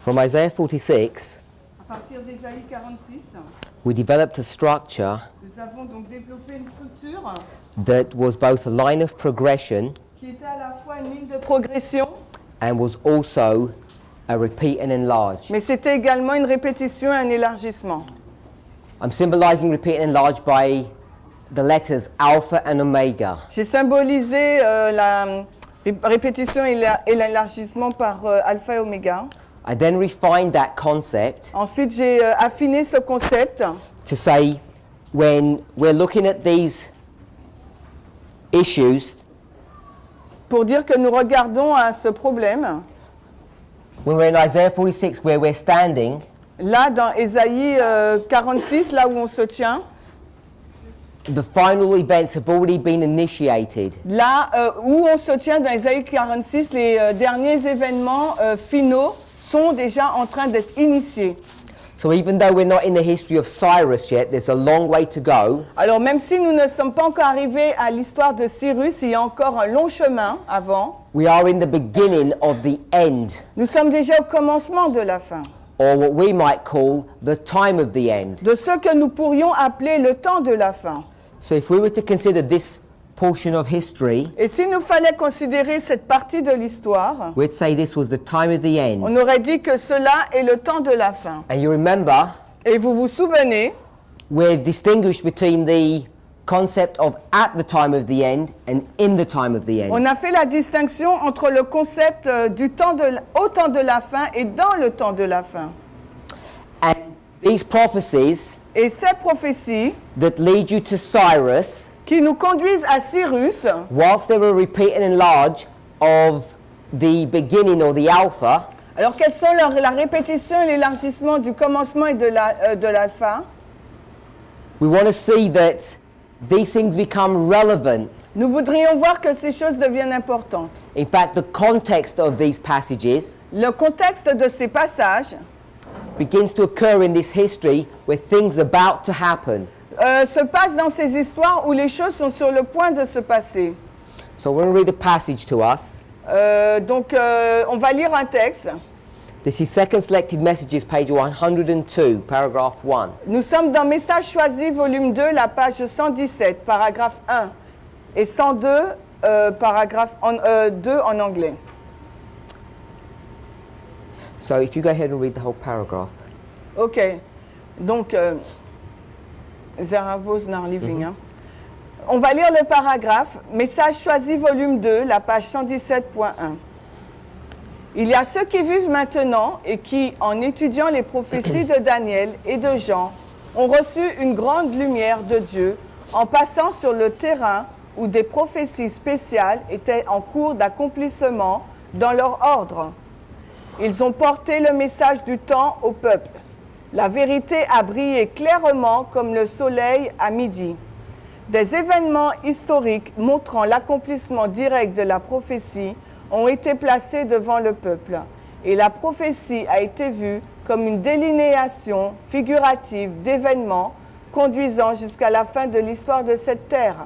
From Isaiah 46, à partir d'Ésaïe 46, we developed a structure nous avons donc développé une structure that was both a line of progression qui était à la fois une ligne de progression, and was also a repeat and enlarge. mais c'était également une répétition et un élargissement. I'm symbolizing repeat and enlarge by the letters alpha and omega. J'ai symbolisé la répétition et l'élargissement par alpha et oméga. I then refined that concept Ensuite, j'ai affiné ce concept to say when we're looking at these issues, pour dire que nous regardons à ce problème. when we're in Isaiah 46 where we're standing, Là, dans Ésaïe 46, là où on se tient, the final events have already been initiated. là où on se tient dans Ésaïe 46, les derniers événements finaux sont déjà en train d'être initiés. So even though we're not in the history of Cyrus yet, there's a long way to go. Alors même si nous ne sommes pas encore arrivés à l'histoire de Cyrus, il y a encore un long chemin avant. We are in the beginning of the end, Nous sommes déjà au commencement de la fin, or what we might call the time of the end. de ce que nous pourrions appeler le temps de la fin. So if we were to consider this portion of history, Et s'il nous fallait considérer cette partie de l'histoire, we'd say this was the time of the end. on aurait dit que cela est le temps de la fin. And you remember, Et vous vous souvenez, we've distinguished between the concept of at the time of the end and in the time of the end. on a fait la distinction entre le concept du temps au temps de la fin et dans le temps de la fin. And these prophecies Et ces prophéties that lead you to Cyrus, qui nous conduisent à Cyrus, whilst they were repeat and enlarge of the beginning or the alpha, alors quelles sont la répétition et l'élargissement du commencement et de l'alpha? we want to see that these things become relevant. Nous voudrions voir que ces choses deviennent importantes. In fact, the context of these passages Le contexte de ces passages begins to occur in this history where things are about to happen. se passe dans ces histoires où les choses sont sur le point de se passer. So I want to read a passage to us. Donc, on va lire un texte. This is Second Selected Messages, page 102, paragraph 1. Nous sommes dans Messages choisis, volume 2, la page 117, paragraphe 1, et 102, paragraphe 2 en anglais. So if you go ahead and read the whole paragraph. OK. Donc, Zaravos naar living. Hein. On va lire le paragraphe. Message choisi, volume 2, la page 117.1. Il y a ceux qui vivent maintenant et qui, en étudiant les prophéties de Daniel et de Jean, ont reçu une grande lumière de Dieu en passant sur le terrain où des prophéties spéciales étaient en cours d'accomplissement dans leur ordre. Ils ont porté le message du temps au peuple. La vérité a brillé clairement comme le soleil à midi. Des événements historiques montrant l'accomplissement direct de la prophétie ont été placés devant le peuple. Et la prophétie a été vue comme une délinéation figurative d'événements conduisant jusqu'à la fin de l'histoire de cette terre.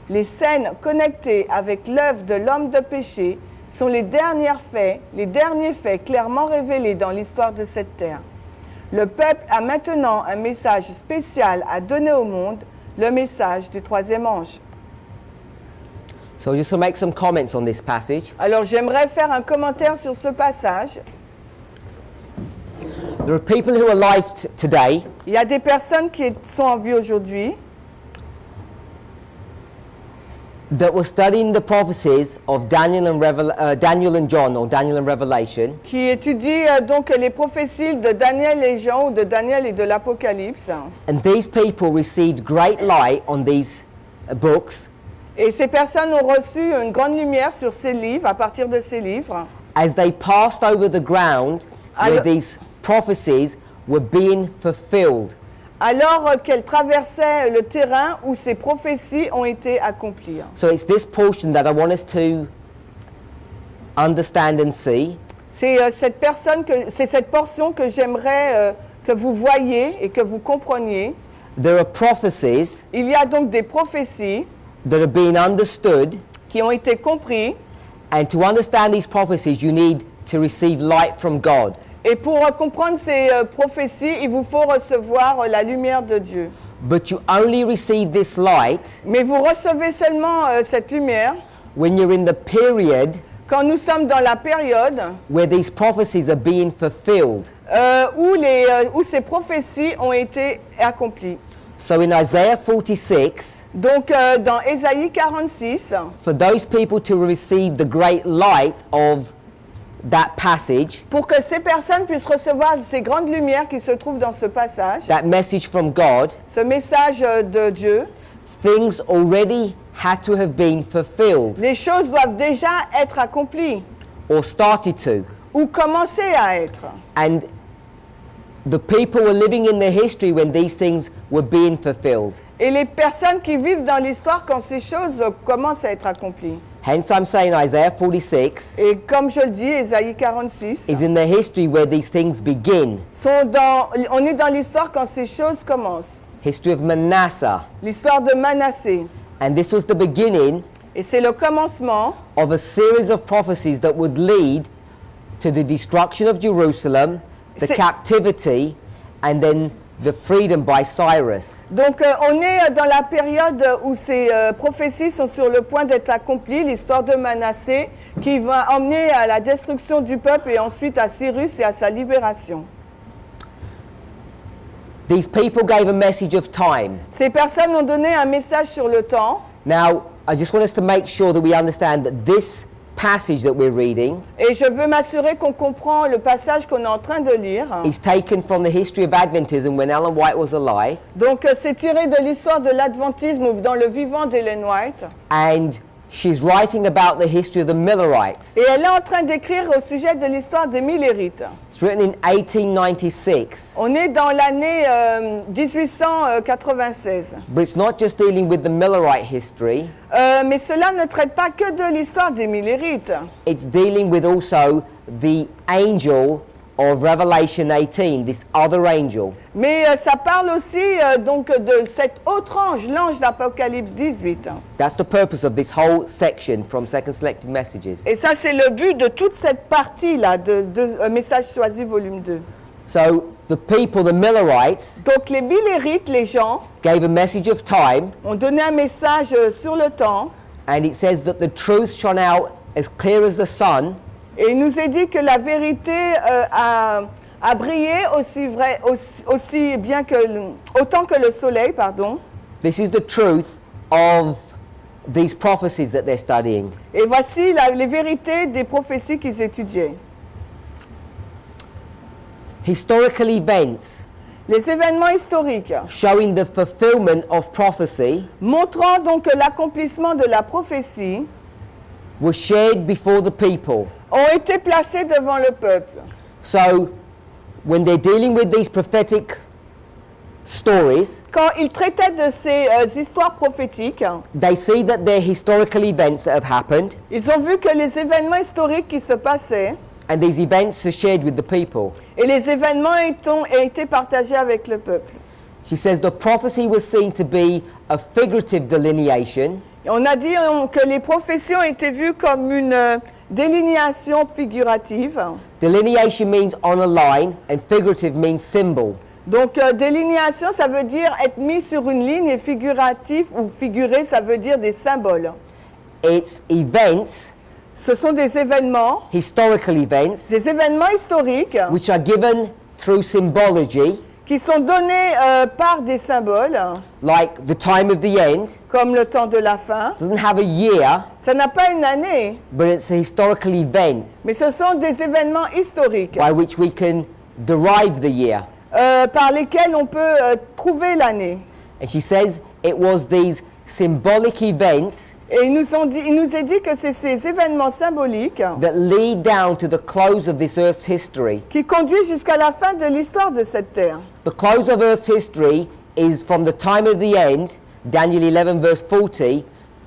Les scènes connectées avec l'œuvre de l'homme de péché sont les derniers faits clairement révélés dans l'histoire de cette terre. Le peuple a maintenant un message spécial à donner au monde, le message du troisième ange. So just to make some comments on this passage. Alors j'aimerais faire un commentaire sur ce passage. There are people who are alive today Il y a des personnes qui sont en vie aujourd'hui that were studying the prophecies of Daniel and John, or Daniel and Revelation, qui étudient donc les prophéties de Daniel et Jean ou de Daniel et de l'Apocalypse. and these people received great light on these books Et ces personnes ont reçu une grande lumière sur ces livres, à partir de ces livres, as they passed over the ground where Alors- these prophecies were being fulfilled. alors qu'elles traversaient le terrain où ces prophéties ont été accomplies. So it's this portion that I want us to understand and see. C'est cette portion que j'aimerais que vous voyiez et que vous compreniez. There are prophecies Il y a donc des prophéties that are being understood, qui ont été comprises. and to understand these prophecies you need to receive light from God. Et pour comprendre ces prophéties, il vous faut recevoir la lumière de Dieu. But you only receive this light Mais vous recevez seulement cette lumière when you're in the period quand nous sommes dans la période where these prophecies are being fulfilled. où ces prophéties ont été accomplies. So in Isaiah 46, Donc dans Ésaïe 46, for those people to receive the great light of that passage, pour que ces personnes puissent recevoir ces grandes lumières qui se trouvent dans ce passage, that message from God, ce message de Dieu, things already had to have been fulfilled les choses doivent déjà être accomplies or started to. ou commencer à être. And the people were living in the history when these things were being fulfilled. Et les personnes qui vivent dans l'histoire quand ces choses commencent à être accomplies. Hence I'm saying Isaiah 46 Et comme je le dis, Ésaïe 46, is in the history where these things begin. on est dans l'histoire quand ces choses commencent. History of Manasseh. L'histoire de Manassé. And this was the beginning Et c'est le commencement of a series of prophecies that would lead to the destruction of Jerusalem, the C'est- captivity, and then the freedom by Cyrus. Donc on est dans la période où ces prophéties sont sur le point d'être accomplies, l'histoire de Manassé qui va emmener à la destruction du peuple et ensuite à Cyrus et à sa libération. These people gave a message of time. Ces personnes ont donné un message sur le temps. Now, I just want us to make sure that we understand that this passage that we're reading Et je veux m'assurer qu'on comprend le passage qu'on est en train de lire. is taken from the history of Adventism when Ellen White was alive, Donc c'est tiré de l'histoire de l'adventisme ou dans le vivant d'Ellen White. and she's writing about the history of the Millerites. Et elle est en train d'écrire au sujet de l'histoire des Millérites. It's written in 1896, On est dans l'année 1896. but it's not just dealing with the Millerite history, Mais cela ne traite pas que de l'histoire des Millérites. it's dealing with also the angel of Revelation 18, this other angel. Mais ça parle aussi donc de cet autre ange, l'ange d'Apocalypse 18. That's the purpose of this whole section from Second Selected Messages. Et ça, c'est le but de toute cette partie-là de Message choisi, volume 2. So the people, the Millerites, Donc les Millérites, les gens, gave a message of time, ont donné un message sur le temps. and it says that the truth shone out as clear as the sun, Et il nous est dit que la vérité a brillé aussi bien que autant que le soleil, pardon. This is the truth of these prophecies that they're studying. Et voici les vérités des prophéties qu'ils étudiaient. Historical events Les événements historiques, showing the fulfillment of prophecy montrant donc l'accomplissement de la prophétie, were shared before the people. ont été placés devant le peuple. So when they're dealing with these prophetic stories, Quand ils traitaient de ces histoires prophétiques, they see that they're historical events that have happened, ils ont vu que les événements historiques qui se passaient, and these events are shared with the people. et les événements ont été partagés avec le peuple. She says the prophecy was seen to be a figurative delineation, Et on a dit que les prophéties ont été vues comme une délinéation figurative. Delineation means on a line, and figurative means symbol. Donc, délinéation, ça veut dire être mis sur une ligne, et figuratif ou figuré, ça veut dire des symboles. It's events, Ce sont des événements historiques, historiques, which are given through symbology, qui sont donnés par des symboles, like the time of the end. comme le temps de la fin. Doesn't have a year, Ça n'a pas une année, but it's a historical event mais ce sont des événements historiques by which we can derive the year. par lesquels on peut trouver l'année. And she says it was these symbolic events Et il nous est dit que c'est ces événements symboliques that lead down to the close of this earth's history. qui conduisent jusqu'à la fin de l'histoire de cette terre. The close of earth's history is from the time of the end, Daniel 11 verse 40,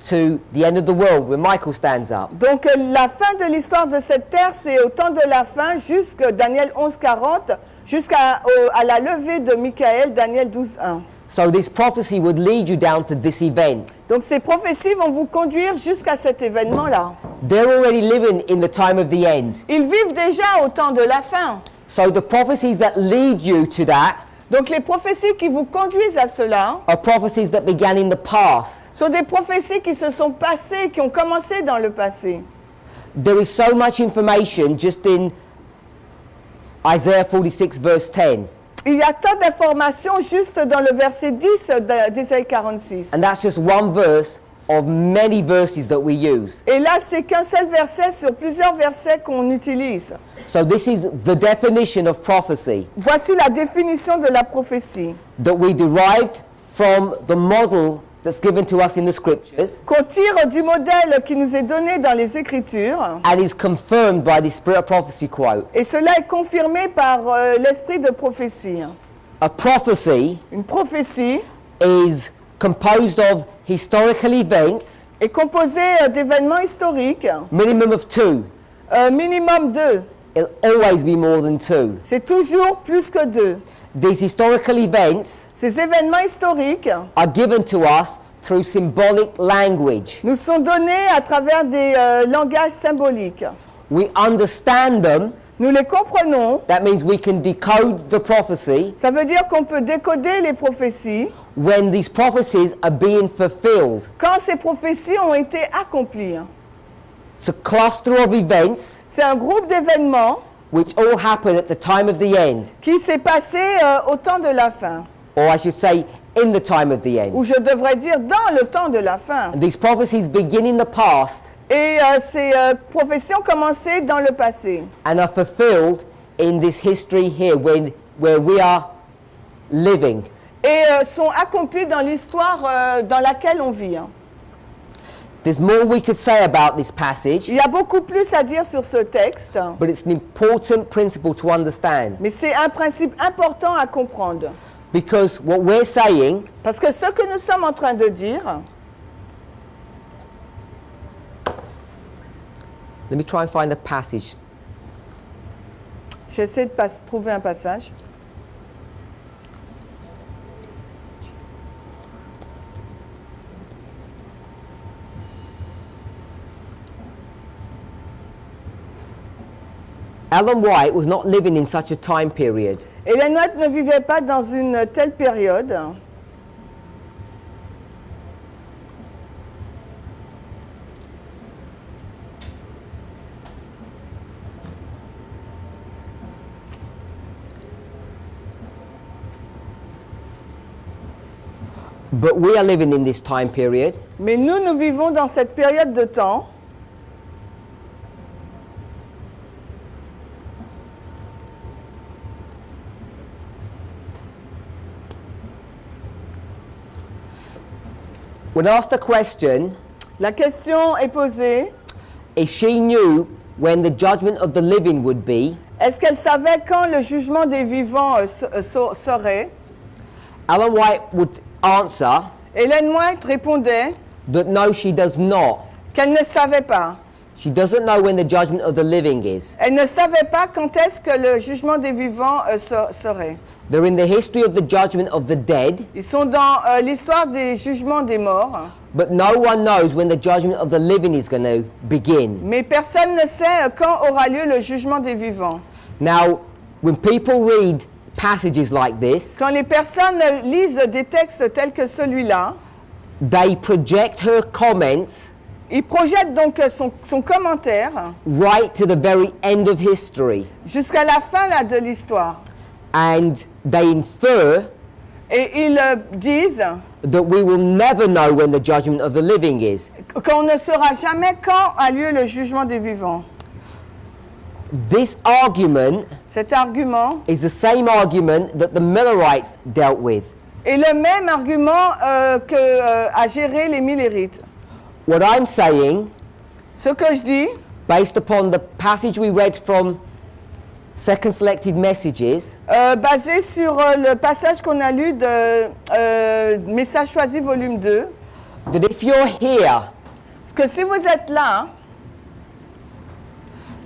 to the end of the world when Michael stands up. Donc la fin de l'histoire de cette terre, c'est au temps de la fin, jusqu'à Daniel 11:40, jusqu'à la levée de Michael, Daniel 12:1. So this prophecy would lead you down to this event. Donc ces prophéties vont vous conduire jusqu'à cet événement-là. They're already living in the time of the end. Ils vivent déjà au temps de la fin. So the prophecies that lead you to that Donc les prophéties qui vous conduisent à cela are prophecies that began in the past. sont des prophéties qui se sont passées, qui ont commencé dans le passé. There is so much information just in Isaiah 46 verse 10. Il y a tant d'informations juste dans le verset 10 d'Ésaïe 46. And that's just one verse of many verses that we use. Et là, c'est qu'un seul verset sur plusieurs versets qu'on utilise. So this is the definition of prophecy Voici la définition de la prophétie that we derived from the model that's given to us in the scriptures qu'on tire du modèle qui nous est donné dans les Écritures. and is confirmed by the Spirit of Prophecy quote. Et cela est confirmé par l'esprit de prophétie. A prophecy Une prophétie is composed of historical events, est composée d'événements historiques, minimum of two. minimum 2. It'll always be more than two. C'est toujours plus que 2. These historical events Ces événements historiques are given to us through symbolic language. nous sont donnés à travers des langages symboliques. We understand them. Nous les comprenons. That means we can decode the prophecy Ça veut dire qu'on peut décoder les prophéties when these prophecies are being fulfilled. quand ces prophéties ont été accomplies. It's a cluster of events C'est un groupe d'événements which all happen at the time of the end, qui s'est passé au temps de la fin, or I should say in the time of the end. ou je devrais dire dans le temps de la fin. And these prophecies begin in the past Et ces prophéties ont commencé dans le passé and are fulfilled in this history here where we are living. et sont accomplies dans l'histoire dans laquelle on vit. There's more we could say about this passage, Il y a beaucoup plus à dire sur ce texte, but it's an important principle to understand mais c'est un principe important à comprendre. because what we're saying Parce que ce que nous sommes en train de dire, let me try and find a passage. j'essaie de trouver un passage. Ellen White was not living in such a time period. Ellen White ne vivait pas dans une telle période. But we are living in this time period, Mais nous vivons dans cette période de temps when asked a question, La question est posée, if she knew when the judgment of the living would be, est-ce qu'elle savait quand le jugement des vivants serait? Ellen White would answer Ellen White répondait that no, she does not. qu'elle ne savait pas. She doesn't know when the judgment of the living is. Elle ne savait pas quand est-ce que le jugement des vivants serait. They're in the history of the judgment of the dead, Ils sont dans l'histoire des jugements des morts, but no one knows when the judgment of the living is going to begin. mais personne ne sait quand aura lieu le jugement des vivants. Now, when people read passages like this, Quand les personnes lisent des textes tels que celui-là, they project her comments ils projettent donc son commentaire right to the very end of history, jusqu'à la fin là, de l'histoire. and they infer Et ils disent that we will never know when the judgment of the living is. qu'on ne saura jamais quand a lieu le jugement des vivants. This argument Cet argument is the same argument that the Millerites dealt with. est le même argument qu'a géré les Millerites. What I'm saying, Ce que je dis, based upon the passage we read from Second Selected Messages, basé sur le passage qu'on a lu de Message choisi volume 2, that if you're here, parce que si vous êtes là,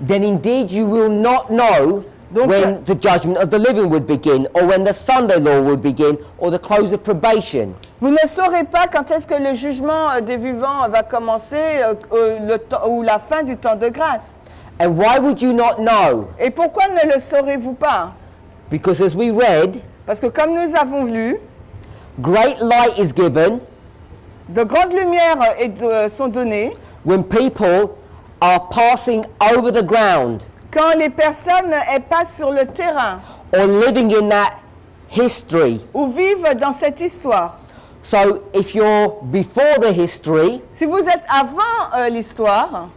then indeed you will not know Donc, when the judgment of the living would begin, or when the Sunday law would begin, or the close of probation. vous ne saurez pas quand est-ce que le jugement des vivants va commencer ou la fin du temps de grâce. And why would you not know? Et pourquoi ne le saurez-vous pas? Because as we read, Parce que comme nous avons lu, great light is given de grandes lumières sont données when people are passing over the ground quand les personnes passent sur le terrain or living in that history. ou vivent dans cette histoire. So if you're before the history, Si vous êtes avant l'histoire,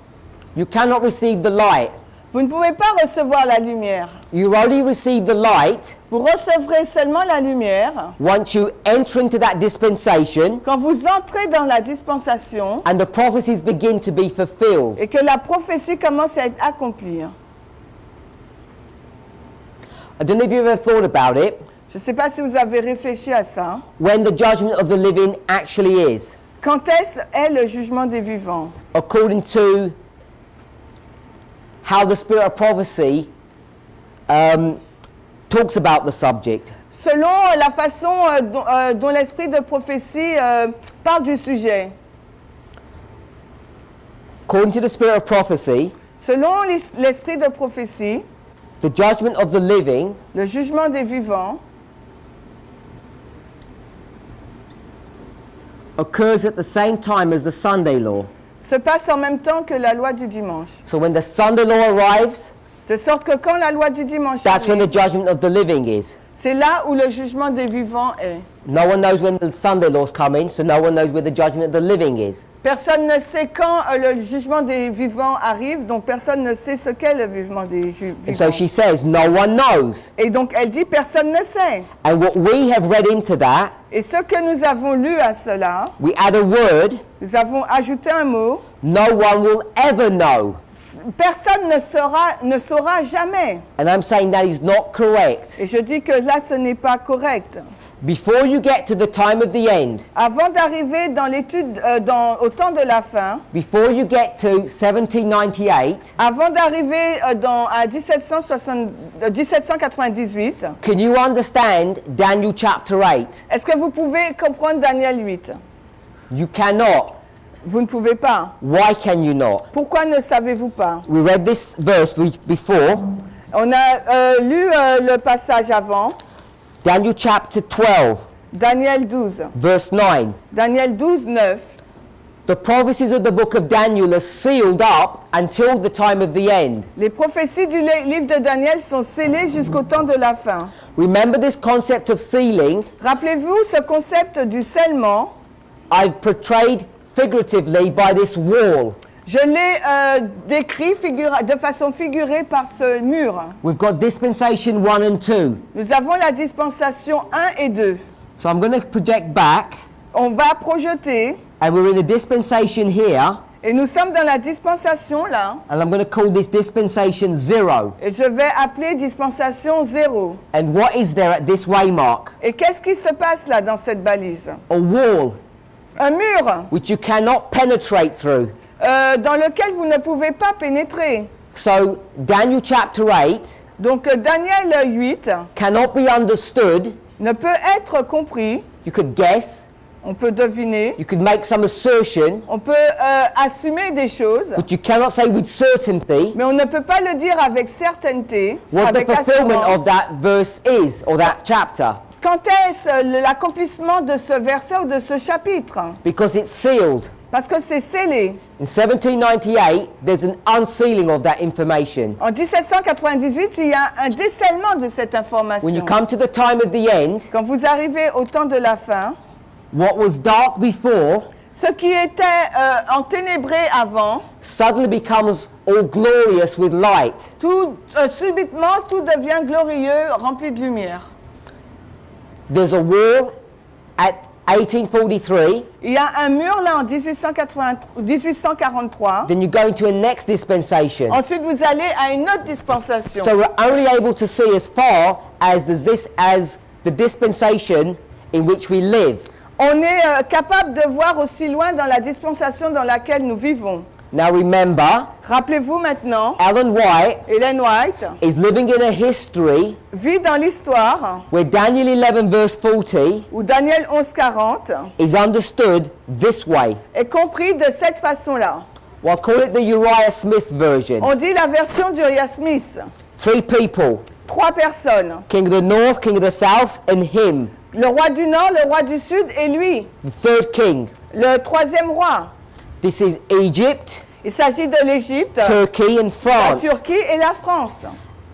you cannot receive the light. vous ne pouvez pas recevoir la lumière. You only receive the light Vous recevrez seulement la lumière once you enter into that dispensation quand vous entrez dans la dispensation and the prophecies begin to be fulfilled. et que la prophétie commence à être accomplie. I don't know if you've ever thought about it, Je ne sais pas si vous avez réfléchi à ça. when the judgment of the living actually is, Quand est le jugement des vivants? according to how the spirit of prophecy talks about the subject. Selon la façon dont l'esprit de prophétie parle du sujet. According to the spirit of prophecy, Selon l'esprit de prophétie, the judgment of the living le jugement des vivants occurs at the same time as the Sunday law. se passe en même temps que la loi du dimanche. So when the Sunday law arrives, De sorte que quand la loi du dimanche that's when arrive, the judgment of the living is. c'est là où le jugement des vivants est. No one knows when the Sunday laws come in, so no one knows where the judgment of the living is. Personne ne sait quand le jugement des vivants arrive, donc personne ne sait ce qu'est le jugement des And so vivants. she says, no one knows. Et donc elle dit personne ne sait. And what we have read into that, Et ce que nous avons lu à cela, we add a word, nous avons ajouté un mot. no one will ever know. Personne ne saura jamais. And I'm saying that is not correct. Et je dis que là, ce n'est pas correct. Before you get to the time of the end, Avant d'arriver dans l'étude, au temps de la fin, before you get to 1798, avant d'arriver à 1798, can you understand Daniel chapter 8? est-ce que vous pouvez comprendre Daniel 8? You cannot. Vous ne pouvez pas. Why can you not? Pourquoi ne savez-vous pas? We read this verse before, On a lu le passage avant, Daniel chapter 12, Daniel 12. verse 9. Daniel 12, 9. The prophecies of the book of Daniel are sealed up until the time of the end. Les prophéties du livre de Daniel sont scellées jusqu'au temps de la fin. Remember this concept of sealing? Rappelez-vous ce concept du scellement. I've portrayed figuratively by this wall. Je l'ai décrit de façon figurée par ce mur. We've got dispensation 1 and 2. Nous avons la dispensation 1 et 2. So I'm going to project back, On va projeter, and we're in the dispensation here, et nous sommes dans la dispensation là, and I'm going to call this dispensation 0. et je vais appeler dispensation 0. And what is there at this waymark? Et qu'est-ce qui se passe là dans cette balise? A wall Un mur which you cannot penetrate through. dans lequel vous ne pouvez pas pénétrer. So Daniel chapter 8 Donc Daniel 8 cannot be understood. ne peut être compris, You could guess, on peut deviner, you could make some assertion, on peut assumer des choses, but you cannot say with certainty mais on ne peut pas le dire avec certaineté, what the avec fulfillment assurance. of that verse is, or that chapter, Quand est-ce l'accomplissement de ce verset ou de ce chapitre? because it's sealed. Parce que c'est scellé. In 1798, there's an unsealing of that information. En 1798, il y a un décèlement de cette When information. you come to the time of the end, Quand vous arrivez au temps de la fin, what was dark before ce qui était enténébré avant, suddenly becomes all glorious with light. tout subitement, tout devient glorieux, rempli de lumière. There's a wall at 1843, Il y a un mur là en 1843. then you go into a next dispensation. Ensuite, vous allez à une autre dispensation. So we're only able to see as far as the dispensation in which we live. On est capable de voir aussi loin dans la dispensation dans laquelle nous vivons. Now remember, Rappelez-vous maintenant, Ellen White Ellen White is living in a history vit dans l'histoire where Daniel 11 verse 40 où Daniel 11, 40 is understood this way. est compris de cette façon-là. Well, I'll call it the Uriah Smith version. On dit la version d'Uriah Smith. 3 people. 3 personnes. King of the north, king of the south, and him. Le roi du nord, le roi du sud et lui. The third king. Le 3e roi. This is Egypt, Il s'agit de l'Égypte, Turkey, and la France. Turquie et la France.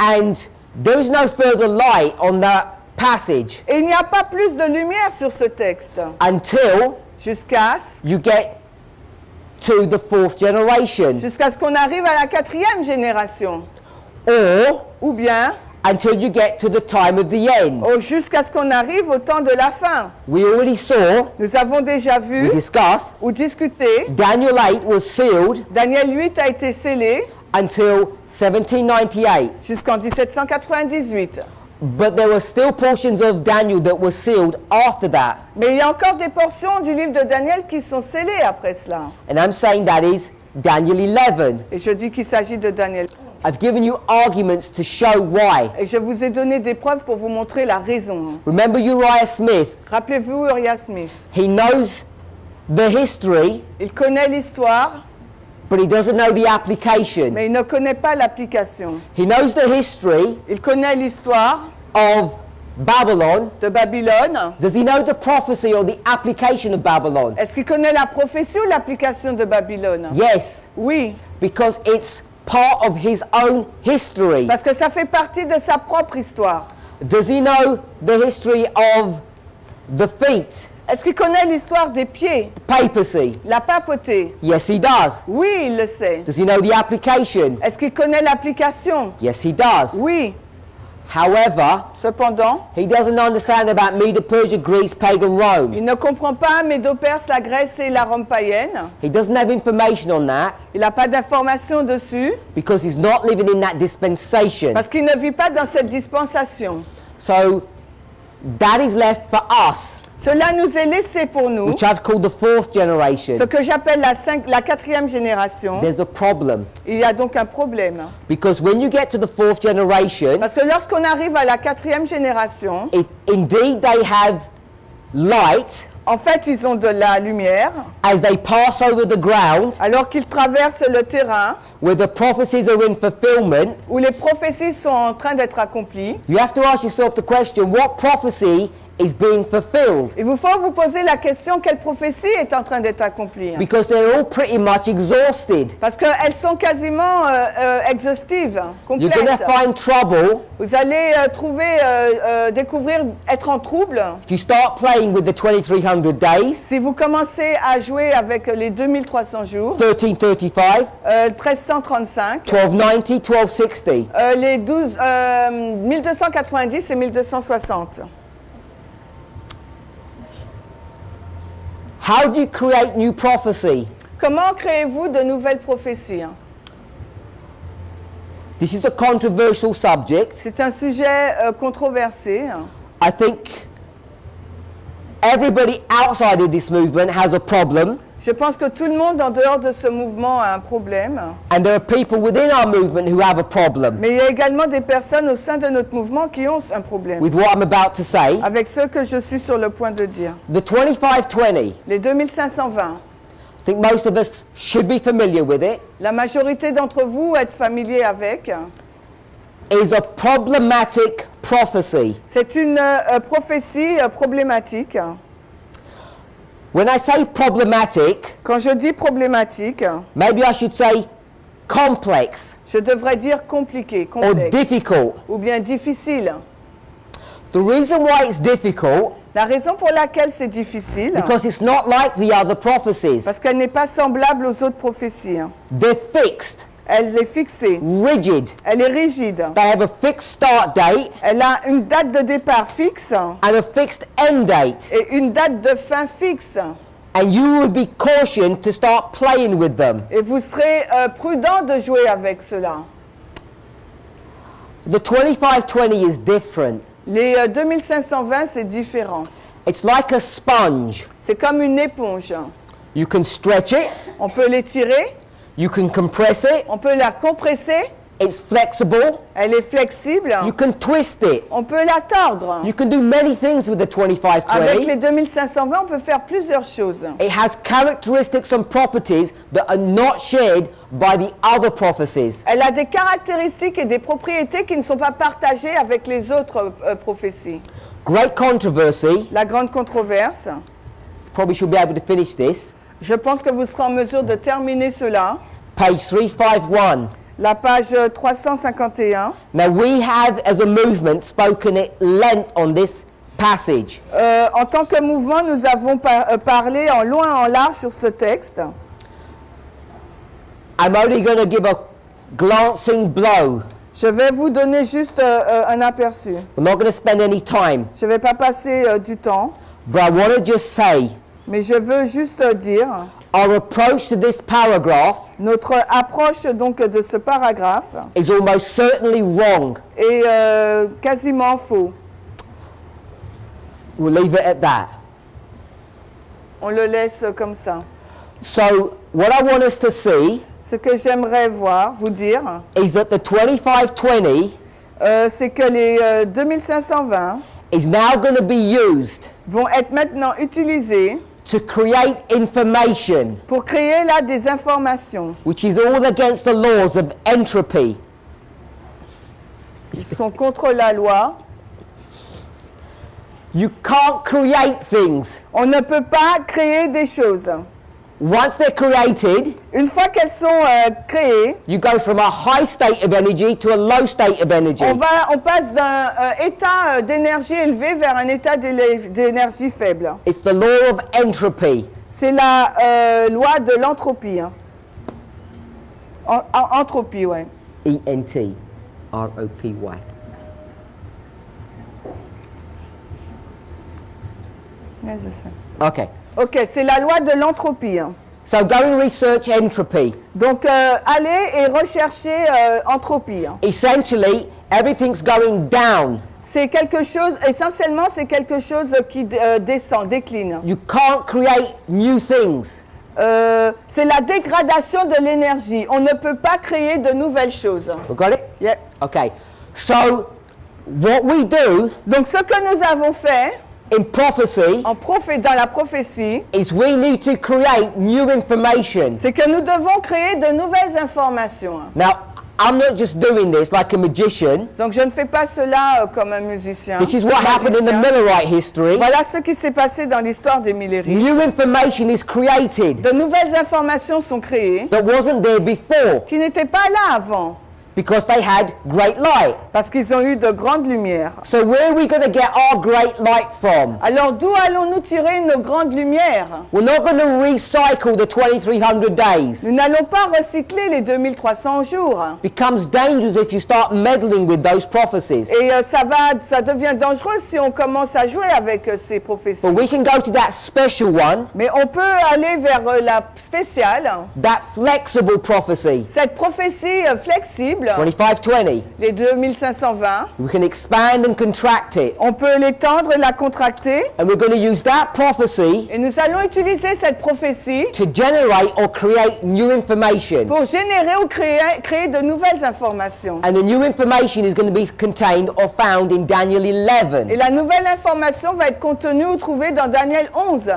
And there is no further light on that passage Et il n'y a pas plus de lumière sur ce texte until jusqu'à ce you get to the 4th generation, ce qu'on arrive à la 4e génération. or Ou bien until you get to the time of the end. jusqu'à ce qu'on arrive au temps de la fin. We already saw, Nous avons déjà vu we discussed, ou discuté, Daniel 8 was sealed Daniel 8 a été scellé until 1798. jusqu'en 1798. But there were still portions of Daniel that were sealed after that. Mais il y a encore des portions du livre de Daniel qui sont scellées après cela. And I'm saying that is Daniel 11. Et je dis qu'il s'agit de Daniel. I've given you arguments to show why. Et je vous ai donné des preuves pour vous montrer la raison. Remember Uriah Smith? Rappelez-vous Uriah Smith. He knows the history, Il connaît l'histoire, but he doesn't know the application. mais il ne connaît pas l'application. He knows the history Il connaît l'histoire of Babylon. de Babylone. Does he know the prophecy or the application of Babylon? Est-ce qu'il connaît la prophétie ou l'application de Babylone? Yes, Oui, because it's part of his own history. parce que ça fait partie de sa propre histoire. Does he know the history of the feet, Est-ce qu'il connaît l'histoire des pieds, papacy? la papauté? Yes, he does. Oui, il le sait. Does he know the application? Est-ce qu'il connaît l'application? Yes, he does. Oui. However, Cependant, he doesn't understand about Medo Persia, Greece, pagan Rome. il ne comprend pas Médo-Perse, la Grèce et la Rome païenne. He doesn't have information on that Il n'a pas d'informations dessus because he's not living in that dispensation. parce qu'il ne vit pas dans cette dispensation. So that is left for us, Cela nous est laissé pour nous, which I've called the 4th generation. ce que j'appelle la 4e génération. There's the problem. Il y a donc un problème. Because when you get to the 4th generation, Parce que lorsqu'on arrive à la 4e génération, if indeed they have light en fait, ils ont de la lumière. as they pass over the ground Alors qu'ils traversent le terrain where the prophecies are in fulfillment, où les prophéties sont en train d'être accomplies, you have to ask yourself the question, what prophecy is being fulfilled? il vous faut vous poser la question quelle prophétie est en train d'être accomplie. Because they're all pretty much exhausted. Parce qu'elles sont quasiment exhaustives, You're complètes. going to find trouble Vous allez découvrir être en trouble if you start playing with the 2300 days, si vous commencez à jouer avec les 2300 jours, 1335, 1335, 1290, 1260. les 1290 et 1260. How do you create new prophecy? Comment créez-vous de nouvelles prophéties? This is a controversial subject. C'est un sujet controversé. I think everybody outside of this movement has a problem, Je pense que tout le monde en dehors de ce mouvement a un problème. and there are people within our movement who have a problem Mais il y a également des personnes au sein de notre mouvement qui ont un problème. with what I'm about to say. Avec ce que je suis sur le point de dire. The 2520, Les 2520. I think most of us should be familiar with it, La majorité d'entre vous êtes familiers avec. is a problematic prophecy. C'est une prophétie problématique. When I say problematic, Quand je dis problématique, maybe I should say complex je devrais dire compliqué, or complexe, difficult. ou bien difficile. The reason why it's difficult, La raison pour laquelle c'est difficile, because it's not like the other prophecies. parce qu'elle n'est pas semblable aux autres prophéties. They're fixed, Elle est fixée, rigid. elle est rigide. They have a fixed start date Elle a une date de départ fixe and a fixed end date. et une date de fin fixe. And you would be cautioned to start playing with them. Et vous serez prudent de jouer avec cela. The 2520 is different. Les 2520, c'est différent. It's like a sponge. C'est comme une éponge. You can stretch it, On peut l'étirer, you can compress it, on peut la compresser, It's flexible. Elle est flexible. You can twist it. On peut la tordre. You can do many things with the Avec les 2520. 2520, on peut faire plusieurs choses. It has characteristics and properties that are not shared by the other prophecies. Elle a des caractéristiques et des propriétés qui ne sont pas partagées avec les autres prophéties. Great controversy. La grande controverse. Probably should be able to finish this. Je pense que vous serez en mesure de terminer cela. Page 351. La page 351. Now we have, as a movement, spoken at length on this passage. En tant que mouvement, nous avons parlé en long et en large sur ce texte. I'm only going to give a glancing blow. Je vais vous donner juste un aperçu. We're not going to spend any time. Je ne vais pas passer du temps, But I want to just say, mais je veux juste dire, our approach to this paragraph notre approche donc de ce paragraphe is almost certainly wrong. est quasiment faux. We'll leave it at that. On le laisse comme ça. So, what I want us to see Ce que j'aimerais vous dire, is that the 2520 c'est que les 2520 is now going to be used vont être maintenant utilisés to create information pour créer là des informations which is all against the laws of entropy. qui sont contre la loi. You can't create things. On ne peut pas créer des choses. Once they're created, Une fois qu'elles sont créées, you go from a high state of energy to a low state of energy. on passe d'un état d'énergie élevé vers un état d'énergie faible. It's the law of entropy. C'est la loi de l'entropie. Hein. Entropie, ouais. E-N-T-R-O-P-Y. Ouais, je sais. Okay. Ok, c'est la loi de l'entropie. Hein. So go and research entropy. Donc, allez et recherchez entropie. Hein. Essentially, everything's going down. C'est quelque chose, essentiellement, c'est quelque chose qui descend, décline. You can't create new things. C'est la dégradation de l'énergie. On ne peut pas créer de nouvelles choses. We got it? Yeah. Okay. So, what we do Donc, ce que nous avons fait in prophecy dans la prophétie, is we need to create new information. c'est que nous devons créer de nouvelles informations. Now, I'm not just doing this like a magician. Donc, je ne fais pas cela comme un musicien. This is what happened in the magicien. Millerite history. Voilà ce qui s'est passé dans l'histoire des Millerites. New information is created De nouvelles informations sont créées that wasn't there before qui n'étaient pas là avant because they had great light. parce qu'ils ont eu de grandes lumières. So where are we going to get our great light from? Alors, d'où allons-nous tirer nos grandes lumières? We're not going to recycle the 2300 days. Nous n'allons pas recycler les 2300 jours. It becomes dangerous if you start meddling with those prophecies. Et ça devient dangereux si on commence à jouer avec ces prophéties. But we can go to that special one, Mais on peut aller vers la spéciale, that flexible prophecy, cette prophétie flexible, 2520. les 2520. We can expand and contract it. On peut l'étendre et la contracter. And we're going to use that prophecy Et nous allons utiliser cette prophétie to generate or create new information. pour générer ou créer de nouvelles informations. And the new information is going to be contained or found in Daniel Et 11. la nouvelle information va être contenue ou trouvée dans Daniel 11.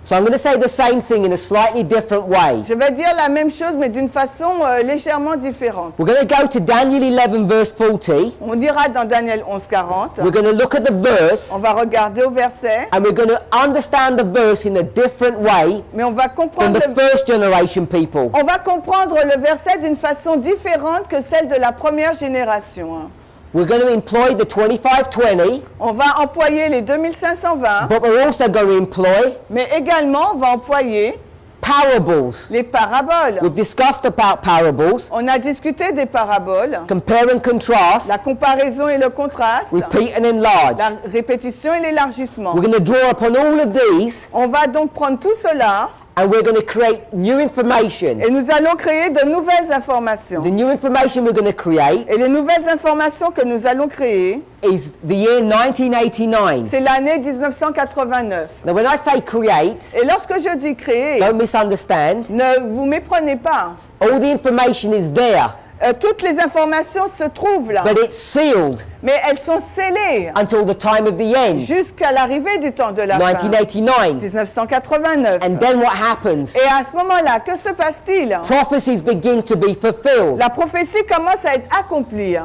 So I'm going to say the same thing in a slightly different way. Je vais dire la même chose, mais d'une façon légèrement différente. We're going to go to Daniel 11 verse 40. On dira dans Daniel 11, 40. We're going to look at the verse On va regarder au verset, and we're going to understand the verse in a different way mais on va than comprendre the first generation people. on va comprendre le verset d'une façon différente que celle de la première génération. We're going to employ the 2520, On va employer les 2520, but we're also going to employ mais également on va employer parables. les paraboles. We've discussed about parables, On a discuté des paraboles, compare and contrast, la comparaison et le contraste, repeat and enlarge. la répétition et l'élargissement. We're going to draw upon all of these On va donc prendre tout cela and we're going to create new information. et nous allons créer de nouvelles informations. The new information we're going to create Et les nouvelles informations que nous allons créer, is the year 1989. c'est l'année 1989. Now when I say create, Et lorsque je dis créer, don't misunderstand, ne vous méprenez pas. all the information is there. Toutes les informations se trouvent là, but it's sealed mais elles sont scellées until the time of the end, jusqu'à l'arrivée du temps de la fin, 1989. 1989. And then what happens? Et à ce moment-là, que se passe-t-il? Prophecies begin to be fulfilled. La prophétie commence à être accomplie.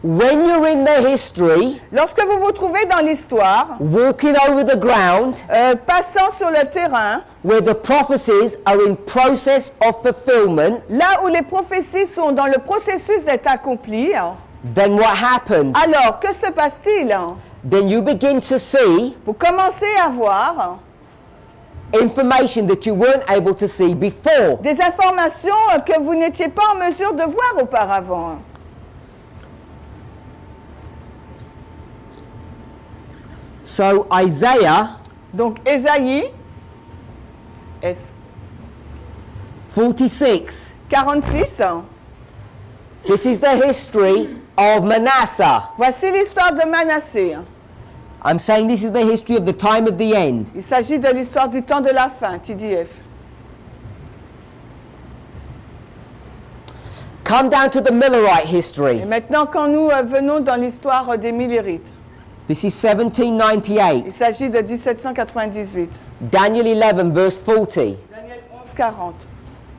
When you're in the history, Lorsque vous vous trouvez dans l'histoire, walking over the ground, passant sur le terrain, where the prophecies are in process of fulfillment, là où les prophéties sont dans le processus d'être accomplies, then what happens? alors que se passe-t-il? Then you begin to see Vous commencez à voir information that you weren't able to see before. des informations que vous n'étiez pas en mesure de voir auparavant. So Isaiah Donc Ésaïe, 46, 46, this is the history of Manasseh. voici l'histoire de Manassé. I'm saying this is the history of the time of the end. Il s'agit de l'histoire du temps de la fin, TDF. Come down to the Millerite history. Et maintenant, quand nous venons dans l'histoire des Millérites, This is 1798. il s'agit de 1798. Daniel 11 verse 40. Daniel 11, 40.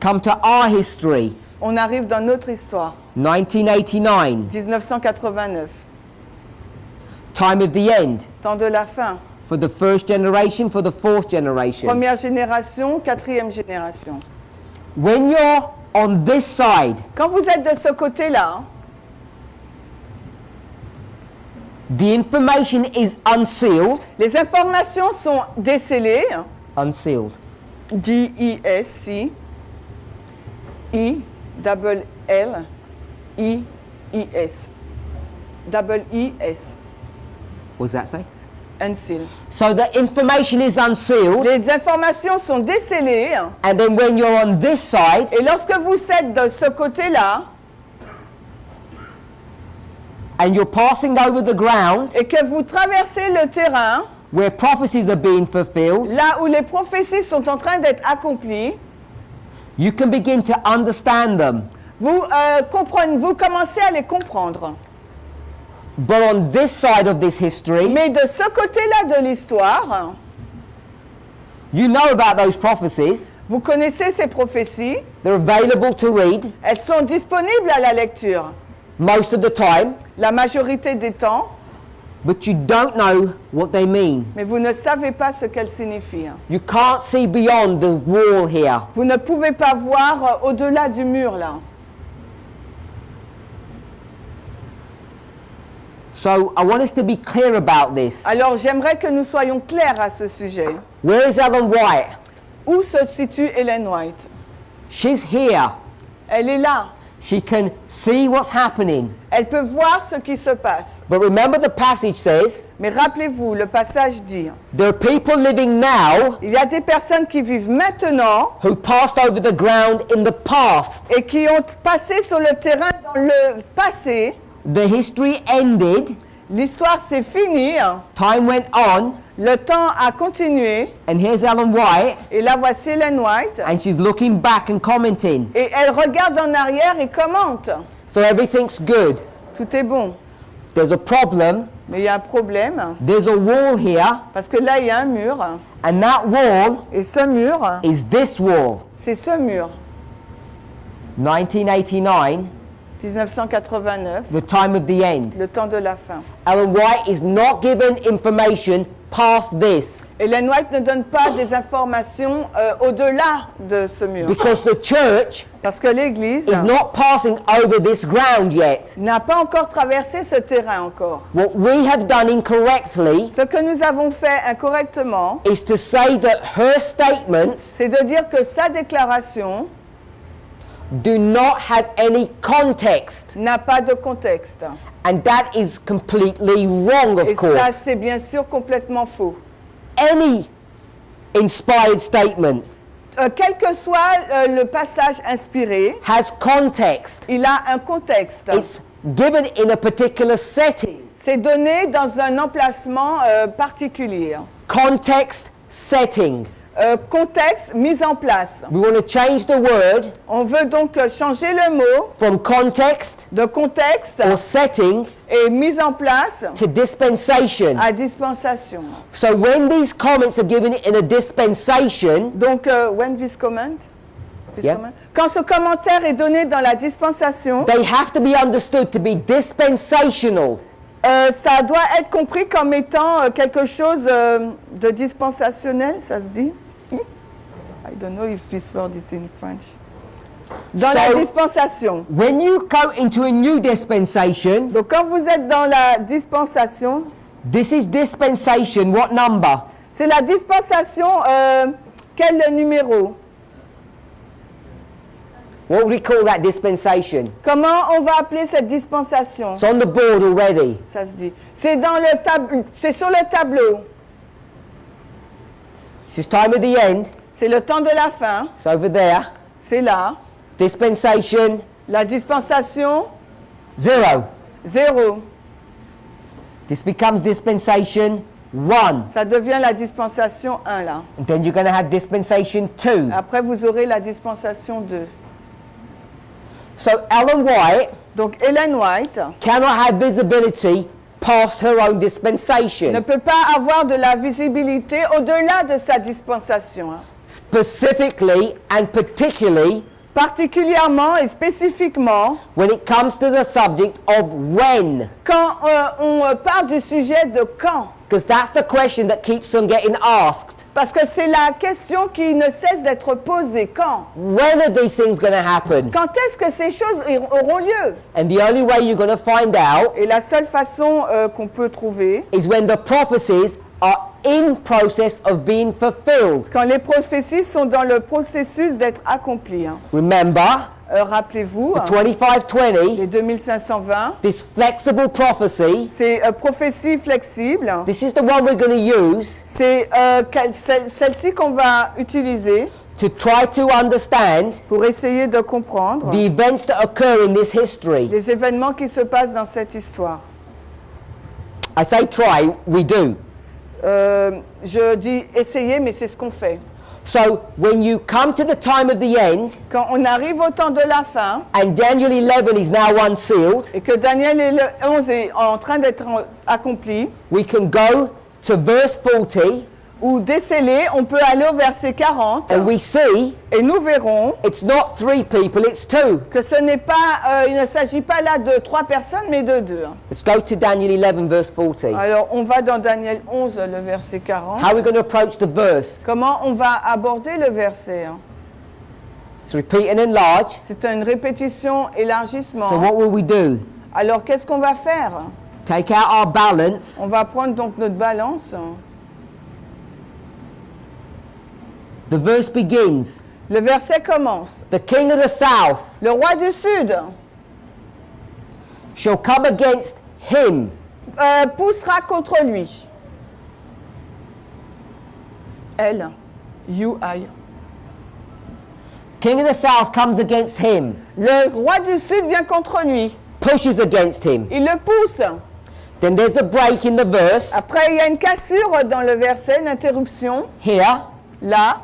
Come to our history. On arrive dans notre histoire, 1989. 1989. Time of the end. Temps de la fin. For the first generation, for the fourth generation. Première génération, quatrième génération. When you're on this side, Quand vous êtes de ce côté-là, the information is unsealed. les informations sont décellées, Unsealed. D-I-S-C, I-double-L-I-I-S, double I-S, What does that say? unsealed. So the information is unsealed, Les informations sont décellées, and then when you're on this side, et lorsque vous êtes de ce côté-là, and you're passing over the ground et que vous traversez le terrain, where prophecies are being fulfilled, là où les prophéties sont en train d'être accomplies, you can begin to understand them. vous comprenez, vous commencez à les comprendre. But on this side of this history, Mais de ce côté-là de l'histoire, you know about those prophecies. vous connaissez ces prophéties, They're available to read elles sont disponibles à la lecture most of the time, la majorité des temps, but you don't know what they mean. mais vous ne savez pas ce qu'elles signifient. You can't see beyond the wall here. Vous ne pouvez pas voir au-delà du mur là. So I want us to be clear about this. Alors j'aimerais que nous soyons clairs à ce sujet. Where is Ellen White? Où se situe Ellen White? She's here. Elle est là. She can see what's happening. Elle peut voir ce qui se passe. But remember the passage says, Mais rappelez-vous, le passage dit, there are people living now il y a des personnes qui vivent maintenant who passed over the ground in the past. et qui ont passé sur le terrain dans le passé. The history ended, L'histoire s'est finie, time went on, le temps a continué, and here's Ellen White, et là voici Ellen White, and she's looking back and commenting. et elle regarde en arrière et commente. So everything's good. Tout est bon, There's a problem. mais il y a un problème, There's a wall here, parce que là il y a un mur, and that wall et ce mur, is this wall. c'est ce mur. 1989, 1989, the time of the end. le temps de la fin. Ellen White is not given information past this Ellen White ne donne pas des informations au-delà de ce mur, because the church parce que l'Église is not passing over this ground yet. n'a pas encore traversé ce terrain encore. What we have done incorrectly Ce que nous avons fait incorrectement, is to say that her statements c'est de dire que sa déclaration do not have any context, n'a pas de contexte. and that is completely wrong, Et of ça, course. c'est bien sûr complètement faux. Any inspired statement Quel que soit le passage inspiré, has context. il a un contexte. It's given in a particular setting. C'est donné dans un emplacement particulier. Context setting. Contexte, mise en place. We want to change the word On veut donc changer le mot from context de contexte or setting et mise en place to dispensation. à dispensation. So when these comments are given in a dispensation, Donc, when this comment? Yeah. Quand ce commentaire est donné dans la dispensation, they have to be understood to be dispensational. ça doit être compris comme étant quelque chose de dispensationnel, ça se dit? I don't know if this word is in French. Dans la dispensation. When you go into a new dispensation, Donc quand vous êtes dans la dispensation, this is dispensation, what number? c'est la dispensation, quel numéro? What would we call that dispensation? Comment on va appeler cette dispensation? It's on the board already. Ça se dit. C'est dans le tableau, c'est sur le tableau. This is time of the end. C'est le temps de la fin. It's over there. C'est là. Dispensation La dispensation, 0. 0. This becomes dispensation 1. Ça devient la dispensation 1 là. And then you're going to have dispensation 2. Après, vous aurez la dispensation 2. So Ellen White Donc, Ellen White cannot have visibility past her own ne dispensation. peut pas avoir de la visibilité au-delà de sa dispensation. Specifically and particularly Particulièrement et spécifiquement, when it comes to the subject of when. quand on parle du sujet de quand. Because that's the question that keeps on getting asked. Parce que c'est la question qui ne cesse d'être posée. Quand? When are these things going to happen? Quand est-ce que ces choses auront lieu? And the only way you're going to find out Et la seule façon qu'on peut trouver, is when the prophecies are in process of being fulfilled. quand les prophéties sont dans le processus d'être accomplies. Remember, Rappelez-vous, the 2520, les 2520, this flexible prophecy, c'est prophétie flexible. this is the one we're going to use C'est celle-ci qu'on va utiliser to try to understand pour essayer de comprendre the events that occur in this history. les événements qui se passent dans cette histoire. I say try, we do. Je dis essayer, mais c'est ce qu'on fait. So when you come to the time of the end, Quand on arrive au temps de la fin and Daniel 11 is now unsealed, et que Daniel 11 est en train d'être accompli, we can go to verse 40 ou déceler, on peut aller au verset 40 and we see et nous verrons it's not 3 people, it's 2. que ce n'est pas, il ne s'agit pas là de 3 personnes, mais de 2. Let's go to Daniel 11 verse 40. Alors, on va dans Daniel 11, le verset 40. How are we going to approach the verse? Comment on va aborder le verset? It's repeat and enlarge. C'est une répétition, élargissement. So what will we do? Alors, qu'est-ce qu'on va faire? Take out our balance. On va prendre donc notre balance. The verse begins. Le verset commence. The king of the south Le roi du Sud shall come against him. poussera contre lui. Elle. You, I. King of the south comes against him. Le roi du Sud vient contre lui. Pushes against him. Il le pousse. Then there's a break in the verse. Après, il y a une cassure dans le verset, une interruption. Here. Là.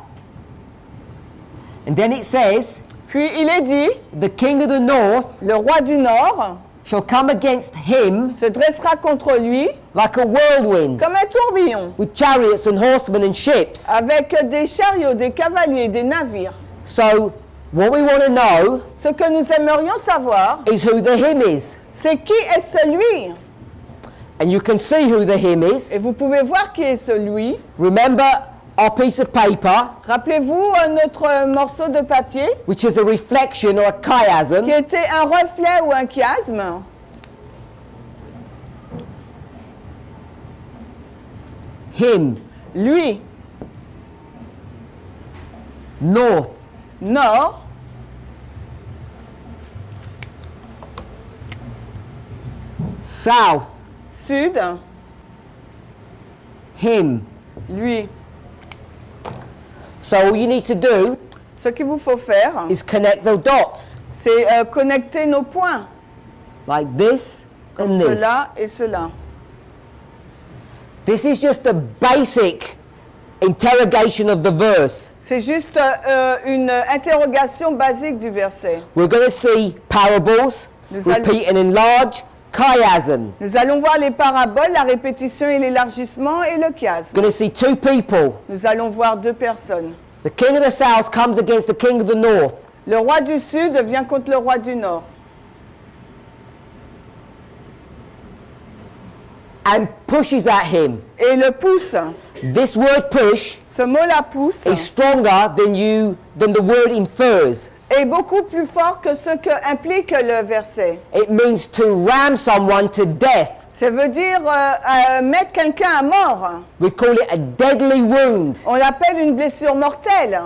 And then it says, Puis il est dit, the king of the north le roi du Nord shall come against him se dressera contre lui like a whirlwind, comme un tourbillon, with chariots and horsemen and ships. avec des chariots, des cavaliers, des navires. So what we want to know Ce que nous aimerions savoir, is who the him is. c'est qui est celui. And you can see who the him is. Et vous pouvez voir qui est celui. Remember our piece of paper, Rappelez-vous notre morceau de papier which is a reflection or a qui chiasm. était un reflet ou un chiasme. Him, Lui, north, nord, south, sud, him. lui. So all you need to do Ce qu'il vous faut faire, is connect the dots c'est connecter nos points, like this comme and this. cela et cela. This is just the basic interrogation of the verse. C'est juste une interrogation basique du verset. We're going to see parables, Nous repeat and enlarge, chiasm. Nous allons voir les paraboles, la répétition et l'élargissement et le chiasme. We're going to see two people. Nous allons voir deux personnes. The king of the south comes against the king of the north. Le roi du sud vient contre le roi du nord. And pushes at him. Et le pousse. This word push Ce mot-là pousse is stronger than the word infers. est beaucoup plus fort que ce que implique le verset. It means to ram someone to death. Ça veut dire mettre quelqu'un à mort. We call it a deadly wound. On l'appelle une blessure mortelle.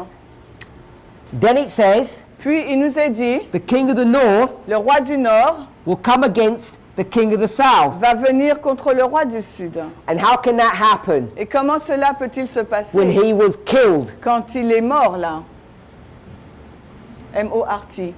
Then it says, Puis il nous est dit, the king of the north le roi du nord will come against the king of the south. va venir contre le roi du sud. And how can that happen? Et comment cela peut-il se passer When he was killed. quand il est mort là? M-O-R-T.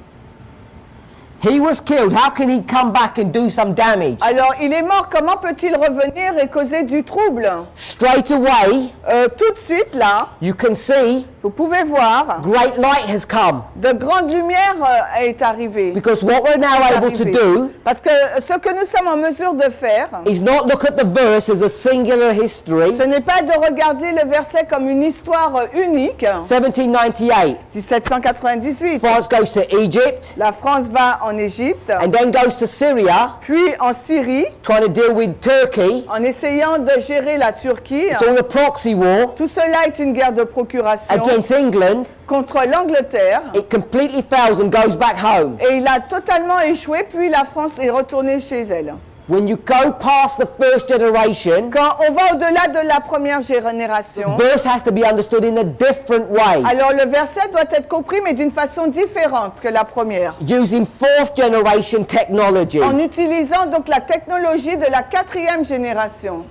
He was killed. How can he come back and do some damage? Alors il est mort, comment peut-il revenir et causer du trouble? Straight away, Tout de suite là, you can see vous pouvez voir, great light has come. de grandes lumières est arrivée. Because what we're now able to do Parce que ce que nous sommes en mesure de faire, is not look at the verse as a singular history. ce n'est pas de regarder le verset comme une histoire unique. 1798, 1798, France goes to Egypt la France va en Égypte, and then goes to Syria, puis en Syrie, trying to deal with Turkey. en essayant de gérer la Turquie. It's all a proxy war Tout cela est une guerre de procuration against England. contre l'Angleterre. It completely fails and goes back home. Et il a totalement échoué, puis la France est retournée chez elle. When you go past the first generation, Quand on va au-delà de la première génération, verse has to be understood in a different way. alors le verset doit être compris, mais d'une façon différente que la première. Using fourth generation technology. En utilisant donc la technologie de la quatrième génération.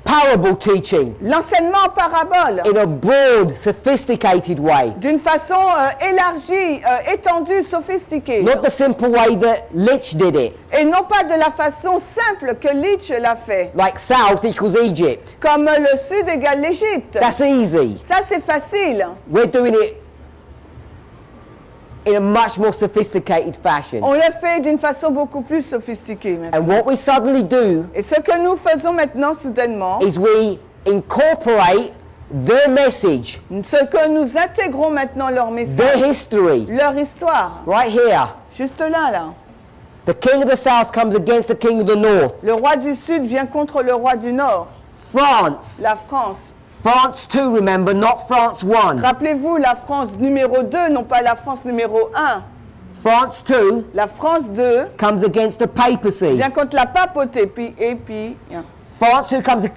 Parable teaching L'enseignement en parabole, in a broad, sophisticated way. d'une façon élargie, étendue, sophistiquée. Not the simple way that Lich did it. Et non pas de la façon simple que Leach l'a fait. Like south equals Egypt. Comme le sud égale l'Égypte. That's easy. Ça, c'est facile. We're doing it in a much more sophisticated fashion. On le fait d'une façon beaucoup plus sophistiquée maintenant. And what we suddenly do Et ce que nous faisons maintenant soudainement, is we incorporate their message, ce que nous intégrons maintenant leur their message, history, leur histoire, right here. juste là. The king of the south comes against the king of the north. Le roi du sud vient contre le roi du nord, France. la France. France 2, remember, not France 1. Rappelez-vous, la France numéro 2, non pas la France numéro 1. France 2 La France 2 comes against the papacy. vient contre la papauté, France 2 comes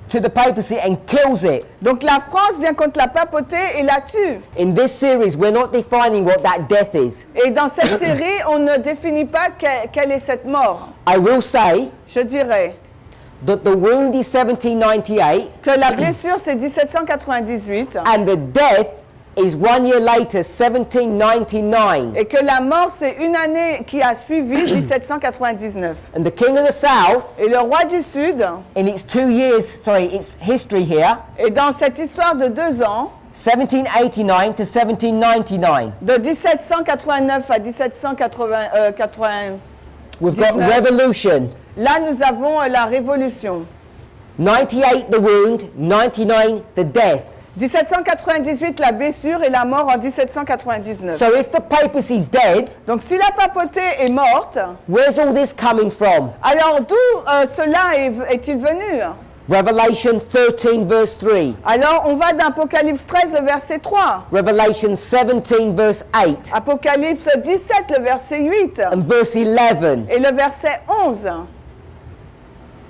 to the papacy and kills it. Donc la France vient contre la papauté et la tue. In this series, we're not defining what that death is. Et dans cette série, on ne définit pas quelle est cette mort. I will say Je dirais that the wound is 1798 que la blessure c'est 1798 and the death is 1 year later, 1799. et que la mort c'est une année qui a suivi 1799. And the king of the south, Et le roi du sud, in its its history here, et dans cette histoire de 2 ans, 1789 to 1799. de 1789 à 1780, We've got 19. revolution. là nous avons la révolution. 98 the wound, 99 the death. 1798 la blessure et la mort en 1799. So if the papacy's dead, Donc si la papauté est morte, where's all this coming from? alors d'où cela est-il venu? Revelation 13 verse 3. Alors on va d'Apocalypse 13 le verset 3, Revelation 17 verse 8. Apocalypse 17 le verset 8 And verse 11. et le verset 11.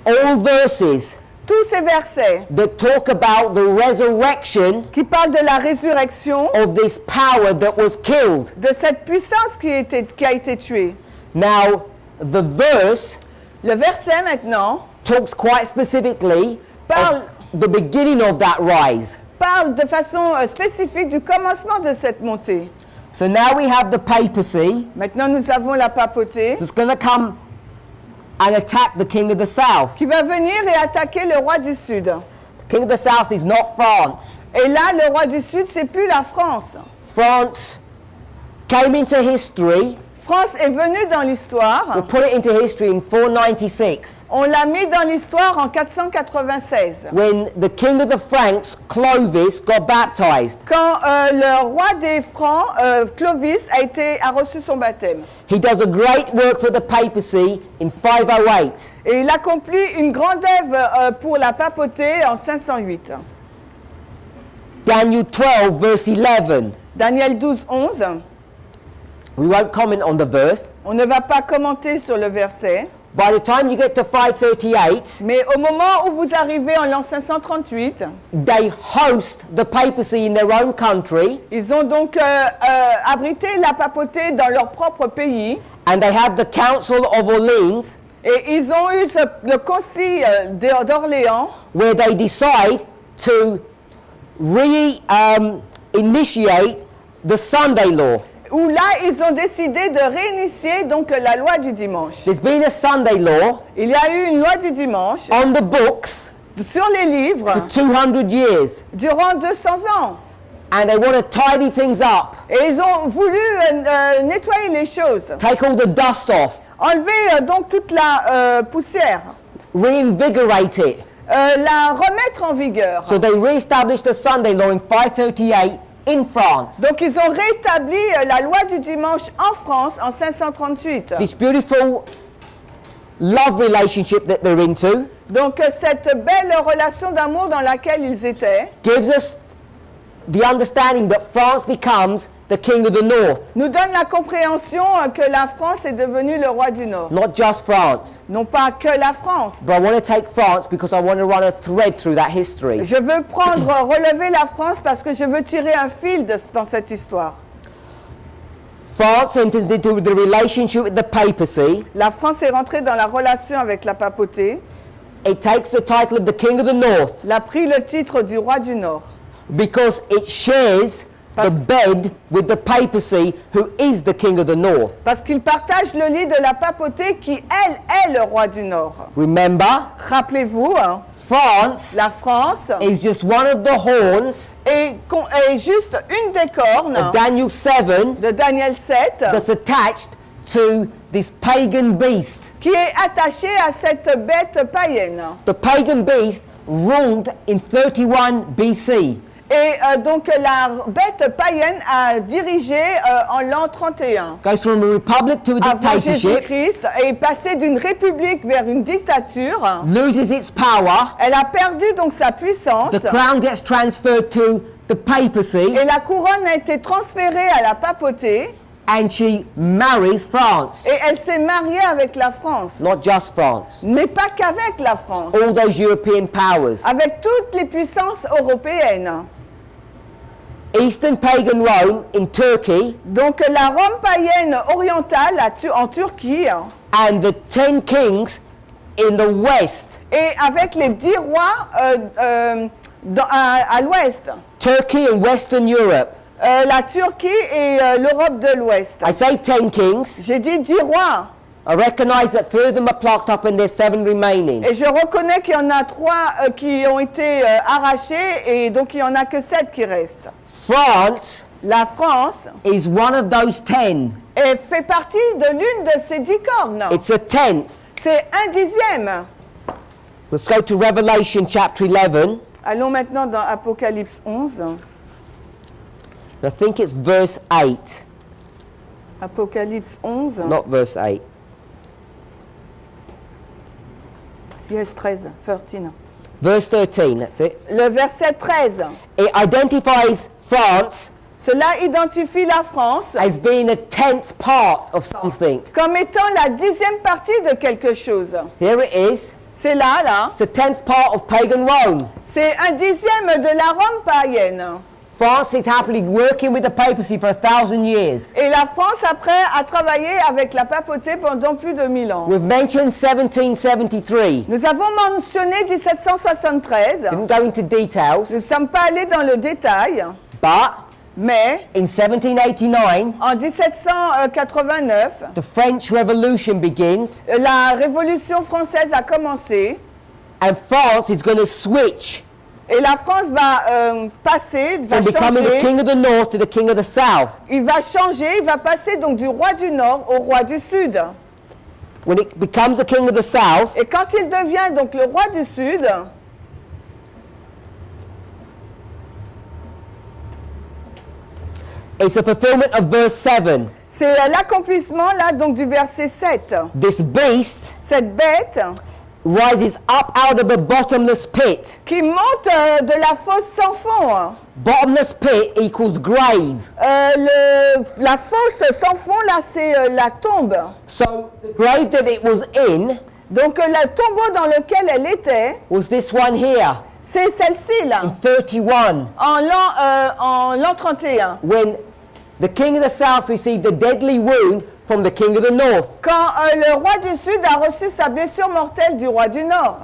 All verses Tous ces versets that talk about the resurrection qui parlent de la résurrection of this power that was killed. de cette puissance qui a été tuée. Now, the verse Le verset maintenant talks quite specifically Parle- of the beginning of that rise. parle de façon spécifique du commencement de cette montée. So now we have the papacy Maintenant nous avons la papauté that's going to come and attack the king of the south. qui va venir et attaquer le roi du sud. King of the South is not France. Et là, le roi du Sud, c'est plus la France. France came into history. France est venue dans l'histoire. We put it into history in 496 On l'a mis dans l'histoire en 496. when the king of the Franks, Clovis, got baptized. Quand le roi des Francs, Clovis, a reçu son baptême. He does a great work for the papacy in 508. Et il accomplit une grande œuvre pour la papauté en 508. Daniel 12, verse 11. Daniel 12, 11. We won't comment on the verse. On ne va pas commenter sur le verset. By the time you get to 538, Mais au moment où vous arrivez en l'an 538, they host the papacy in their own country, ils ont donc abrité la papauté dans leur propre pays. and they have the Council of Orleans, Et ils ont eu le concile d'Orléans where they decide to initiate the Sunday law. où là, ils ont décidé de réinitier donc la loi du dimanche. There's been a Sunday law Il y a eu une loi du dimanche on the books sur les livres for 200 years, durant 200 ans. and they want to tidy things up, Et ils ont voulu nettoyer les choses, take all the dust off, enlever donc toute la poussière, reinvigorate it. la remettre en vigueur. So they re-established the Sunday law in 538 in France. Donc ils ont rétabli la loi du dimanche en France en 538. This beautiful love relationship that they're into Donc cette belle relation d'amour dans laquelle ils étaient gives us the understanding that France becomes the king of the north, nous donne la compréhension que la France est devenue le roi du Nord. not just France. Non pas que la France. But I want to take France because I want to run a thread through that history. Je veux relever la France parce que je veux tirer un fil dans cette histoire. France entered into the relationship with the papacy. La France est rentrée dans la relation avec la papauté. It takes the title of the king of the north Elle a pris le titre du roi du Nord. because it shares the bed with the papacy, who is the king of the north. Parce qu'il partage le lit de la papauté qui, elle, est le roi du Nord. Remember, Rappelez-vous, hein, France la France is just one of the horns est juste une des cornes of Daniel 7 de Daniel 7 that's attached to this pagan beast. qui est attachée à cette bête païenne. The pagan beast ruled in 31 BC. Et donc la bête païenne a dirigé en l'an 31. Goes from a republic to a Avant dictatorship, Jésus-Christ et est passée d'une république vers une dictature. loses its power, Elle a perdu donc sa puissance the crown gets transferred to the papacy, et la couronne a été transférée à la papauté and she marries France. et elle s'est mariée avec la France. Not just France, Mais pas qu'avec la France, all those European powers. avec toutes les puissances européennes. Eastern pagan Rome in Turkey Donc la Rome païenne orientale en Turquie and the 10 kings in the west. et avec les 10 rois à l'ouest. Turkey and Western Europe. La Turquie et l'Europe de l'Ouest. I say 10 kings. J'ai dit 10 rois. I recognize that 3 of them are plucked up and there's 7 remaining. Et je reconnais qu'il y en a 3 qui ont été arrachés et donc il n'y en a que 7 qui restent. France La France is one of those 10. fait partie de l'une de ces 10 cornes. It's a 10th. C'est un dixième. Let's go to Revelation chapter 11. Allons maintenant dans Apocalypse 11. I think it's verse 8, Apocalypse 11. not verse 8. Yes, 13. 13. Verse 13, that's it. Le verset 13. It identifies France Cela identifie la France as being a 10th part of something. comme étant la 10e partie de quelque chose. Here it is. C'est là. It's the 10th part of pagan Rome. C'est un dixième de la Rome païenne. France is happily working with the papacy for 1,000 years. Et la France, après, a travaillé avec la papauté pendant plus de 1000 ans. We've mentioned 1773. Nous avons mentionné 1773. Didn't go into details, Nous ne sommes pas allés dans le détail, but mais in 1789, en 1789, the French Revolution begins, la Révolution française a commencé and France is going to switch Et la France va passer, va from becoming the changer. king of the north to the king of the south. Il va changer, il va passer donc du roi du Nord au roi du Sud. When it becomes the king of the south, Et quand il devient donc le roi du Sud, it's a fulfillment of verse 7. c'est l'accomplissement là donc du verset 7. This beast Cette bête rises up out of a bottomless pit. qui monte de la fosse sans fond. Bottomless pit equals grave. La fosse sans fond là c'est la tombe. So the grave that it was in Donc le tombeau dans lequel elle était, was this one here, c'est celle-ci là, in 31, en l'an 31. when the king of the south received a deadly wound from the king of the north. Quand le roi du Sud a reçu sa blessure mortelle du roi du Nord.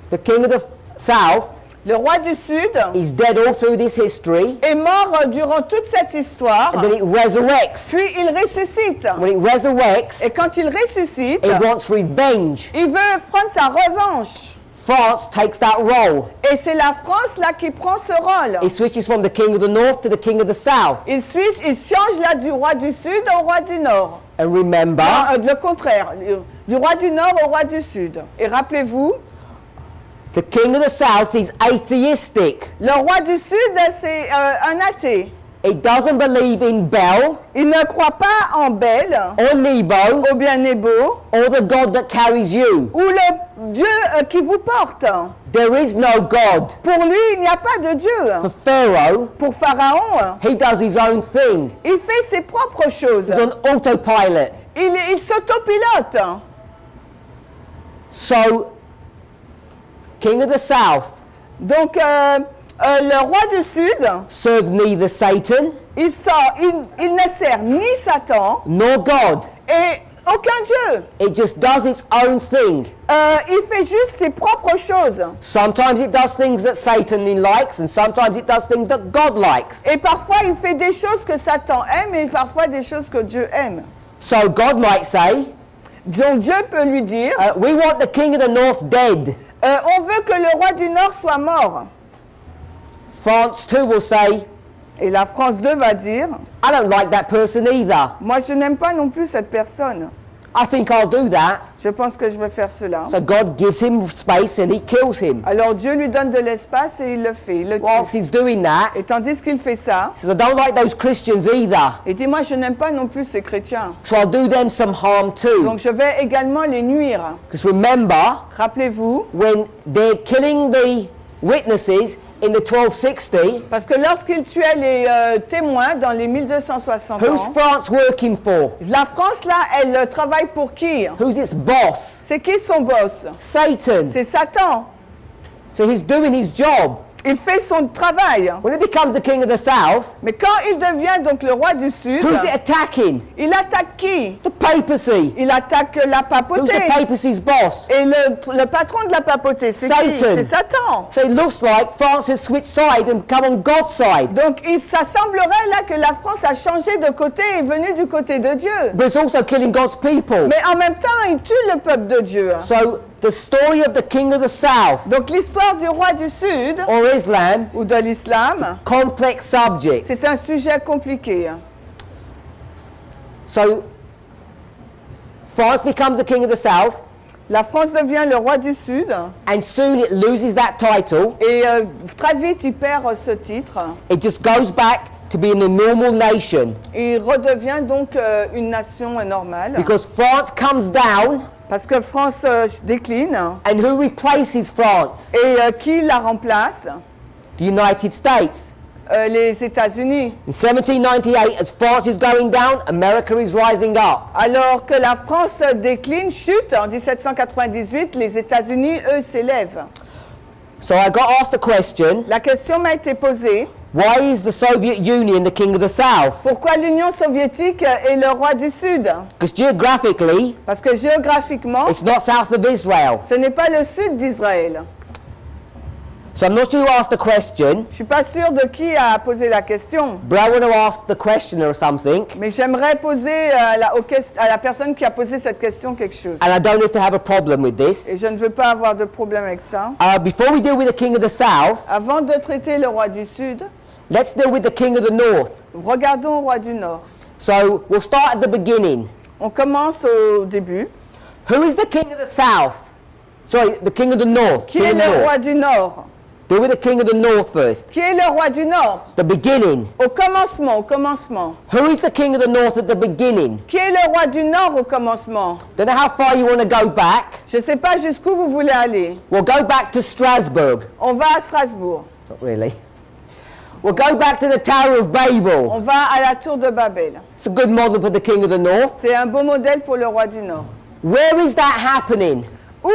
The king of the south Le roi du Sud is dead all through this history, est mort durant toute cette histoire, and then it resurrects. puis il ressuscite. When it resurrects, Et quand il ressuscite, it wants revenge. il veut prendre sa revanche. France takes that role. Et c'est la France là qui prend ce rôle. It switches from the king of the north to the king of the south. Il change là du roi du Sud au roi du Nord. And remember, Non, le contraire, du roi du Nord au roi du Sud. Et rappelez-vous, the king of the south is atheistic. le roi du Sud, c'est un athée. It doesn't believe in Bel Il ne croit pas en Bel, or Nebo ou bien Nebo, or the God that carries you. ou le Dieu qui vous porte. There is no God. Pour lui, il n'y a pas de For Dieu. Pharaoh, Pour Pharaon, he does his own thing. il fait ses propres choses. He's on autopilot. Il s'autopilote. So, king of the south Donc, le roi du Sud, serves neither Satan il ne sert ni Satan nor God. et aucun Dieu. It just does its own thing. Il fait juste ses propres choses. Sometimes it does things that Satan likes, and sometimes it does things that God likes. Et parfois, il fait des choses que Satan aime et parfois des choses que Dieu aime. So God might say, Donc, Dieu peut lui dire, we want the king of the north dead. on veut que le roi du Nord soit mort. France too will say, Et la France 2 va dire, I don't like that person either. moi je n'aime pas non plus cette personne. I think I'll do that. Je pense que je vais faire cela. So God gives him space and he kills him. Alors Dieu lui donne de l'espace et il le fait, il le Whilst tue. he's doing that, Et tandis qu'il fait ça, he says, I don't like those Christians either. il dit, moi je n'aime pas non plus ces chrétiens. So I'll do them some harm too. Donc je vais également les nuire. Because remember, Rappelez-vous, when they're killing the witnesses in the 1260, parce que lorsqu'il tuait les témoins dans les 1260 who's ans, France working for? la France là, elle travaille pour qui? Who's its boss? C'est qui son boss? Satan. C'est Satan. So he's doing his job. Il fait son travail. When it becomes the king of the south, Mais quand il devient donc le roi du Sud, who's it attacking? il attaque qui? The papacy. Il attaque la Who's papauté. the papacy's boss? Et le patron de la papauté, c'est qui? Satan. C'est Satan. So it looks like France has switched side and come on God's side. Donc ça semblerait là que la France a changé de côté et est venue du côté de Dieu. But it's also killing God's people. Mais en même temps, il tue le peuple de Dieu. So the story of the king of the south Donc l'histoire du roi du Sud or Islam, ou de l'islam, complex subject. c'est un sujet compliqué. So France becomes the king of the south, La France devient le roi du Sud and soon it loses that title. et très vite il perd ce titre. It just goes back to being a normal nation Il redevient donc une nation normale. because France comes down, Parce que France décline. and who replaces France? Et qui la remplace? The United States. Les États-Unis. In 1798, as France is going down, America is rising up. Alors que la France décline, chute en 1798, les États-Unis, eux, s'élèvent. So I got asked a question, La question m'a été posée, why is the Soviet Union the king of the south? pourquoi l'Union soviétique est le roi du Sud? Because geographically, Parce que géographiquement, it's not south of Israel. ce n'est pas le sud d'Israël. So I'm not sure who asked the question, Je suis pas sûre de qui a posé la question, but I want to ask the questioner something, mais j'aimerais poser à la personne qui a posé cette question quelque chose. and I don't have to have a problem with this. Et je ne veux pas avoir de problème avec ça. Before we deal with the king of the south, Avant de traiter le roi du Sud, let's deal with the king of the north. regardons le roi du Nord. So we'll start at the beginning. On commence au début. Who is the king of the south? Sorry, the king of the north. Qui King est of the le north. roi du Nord? Deal with the king of the north first. Qui est le roi du Nord? The beginning. Au commencement, au commencement. Who is the king of the north at the beginning? Qui est le roi du Nord au commencement? Don't know how far you want to go back. Je ne sais pas jusqu'où vous voulez aller. We'll go back to Strasbourg. On va à Strasbourg. Not really. We'll go back to the Tower of Babel. On va à la tour de Babel. It's a good model for the king of the north. C'est un beau modèle pour le roi du Nord. Where is that happening? Où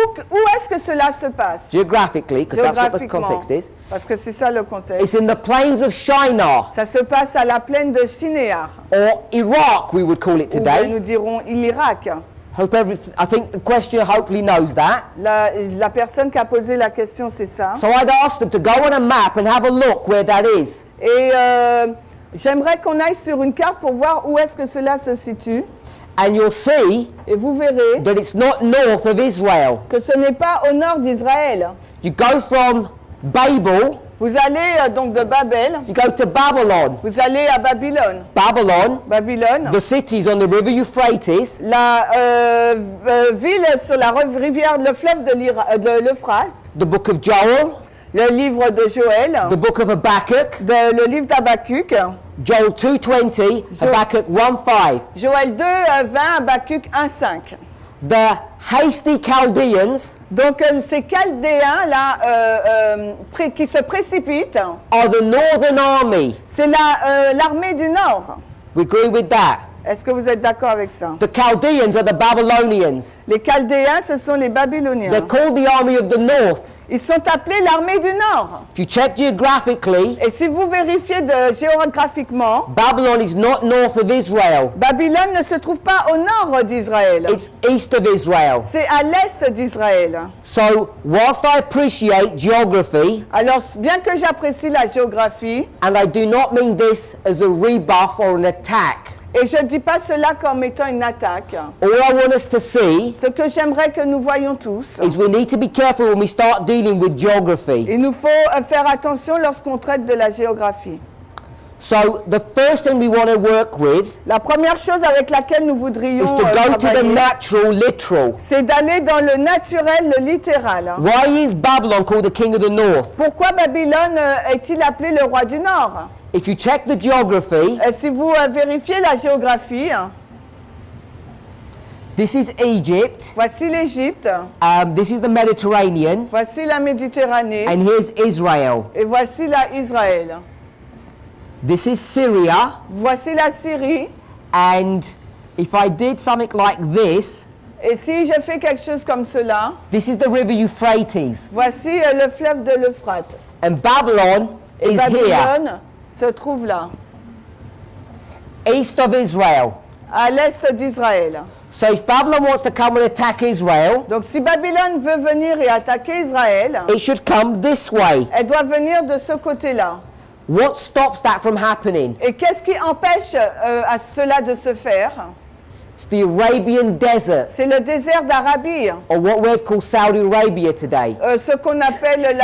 est-ce que cela se passe? Geographically, because that's what the Géographiquement. context is. Parce que c'est ça le contexte. It's in the plains of Shinar, Ça se passe à la plaine de Shinéar. or Iraq, we would call it Ou bien today. nous dirons l'Irak. I think the questioner hopefully knows that. La personne qui a posé la question, c'est ça. So I'd ask them to go on a map and have a look where that is. Et j'aimerais qu'on aille sur une carte pour voir où est-ce que cela se situe. And you'll see Et vous verrez that it's not north of Israel. que ce n'est pas au nord d'Israël. You go from Babel, Vous allez donc de Babel, you go to Babylon. vous allez à Babylone. Babylon, the cities on the river Euphrates, La ville sur la rivière, le fleuve de l'Euphrate, the book of Joel, le livre de Joël, the book of Habakkuk, le livre d'Habakkuk, Joel 2:20, Habakkuk 1:5. Joël 2, 20, Habakkuk 1, 5. The hasty Chaldeans Donc ces Chaldéens là qui se précipitent, are the northern army. c'est l'armée du Nord. We agree with that. Est-ce que vous êtes d'accord avec ça? The Chaldeans are the Babylonians. Les Chaldéens, ce sont les Babyloniens. They're called the army of the north. Ils sont appelés l'armée du Nord. If you check geographically, Et si vous vérifiez géographiquement, Babylon is not north of Israel. Babylone ne se trouve pas au nord d'Israël. It's east of Israel. C'est à l'est d'Israël. So, whilst I appreciate geography, Alors, bien que j'apprécie la géographie, and I do not mean this as a rebuff or an attack, et je ne dis pas cela comme étant une attaque, all I want us to see ce que j'aimerais que nous voyions tous, is we need to be careful when we start dealing with geography. il nous faut faire attention lorsqu'on traite de la géographie. So, the first thing we want to work with La première chose avec laquelle nous voudrions is to go to the travailler, natural, literal. c'est d'aller dans le naturel, le littéral. Why is Babylon called the king of the north? Pourquoi Babylone est-il appelé le roi du Nord? If you check the geography, Si vous vérifiez la géographie, this is Egypt, voici l'Égypte, this is the Mediterranean, voici la Méditerranée, and here's Israel. et voici la Israël. This is Syria, Voici la Syrie, and if I did something like this, et si je fais quelque chose comme cela, this is the river Euphrates, voici le fleuve de l'Euphrate. and Babylon Et is here, Babylone se trouve là, east of Israel. à l'est d'Israël. So if Babylon wants to come and attack Israel, Donc si Babylone veut venir et attaquer Israël, it should come this way. elle doit venir de ce côté-là. What stops that from happening? Et qu'est-ce qui empêche à cela de se faire? It's the Arabian desert, C'est le désert d'Arabie, or what we'd call Saudi Arabia today. ce qu'on appelle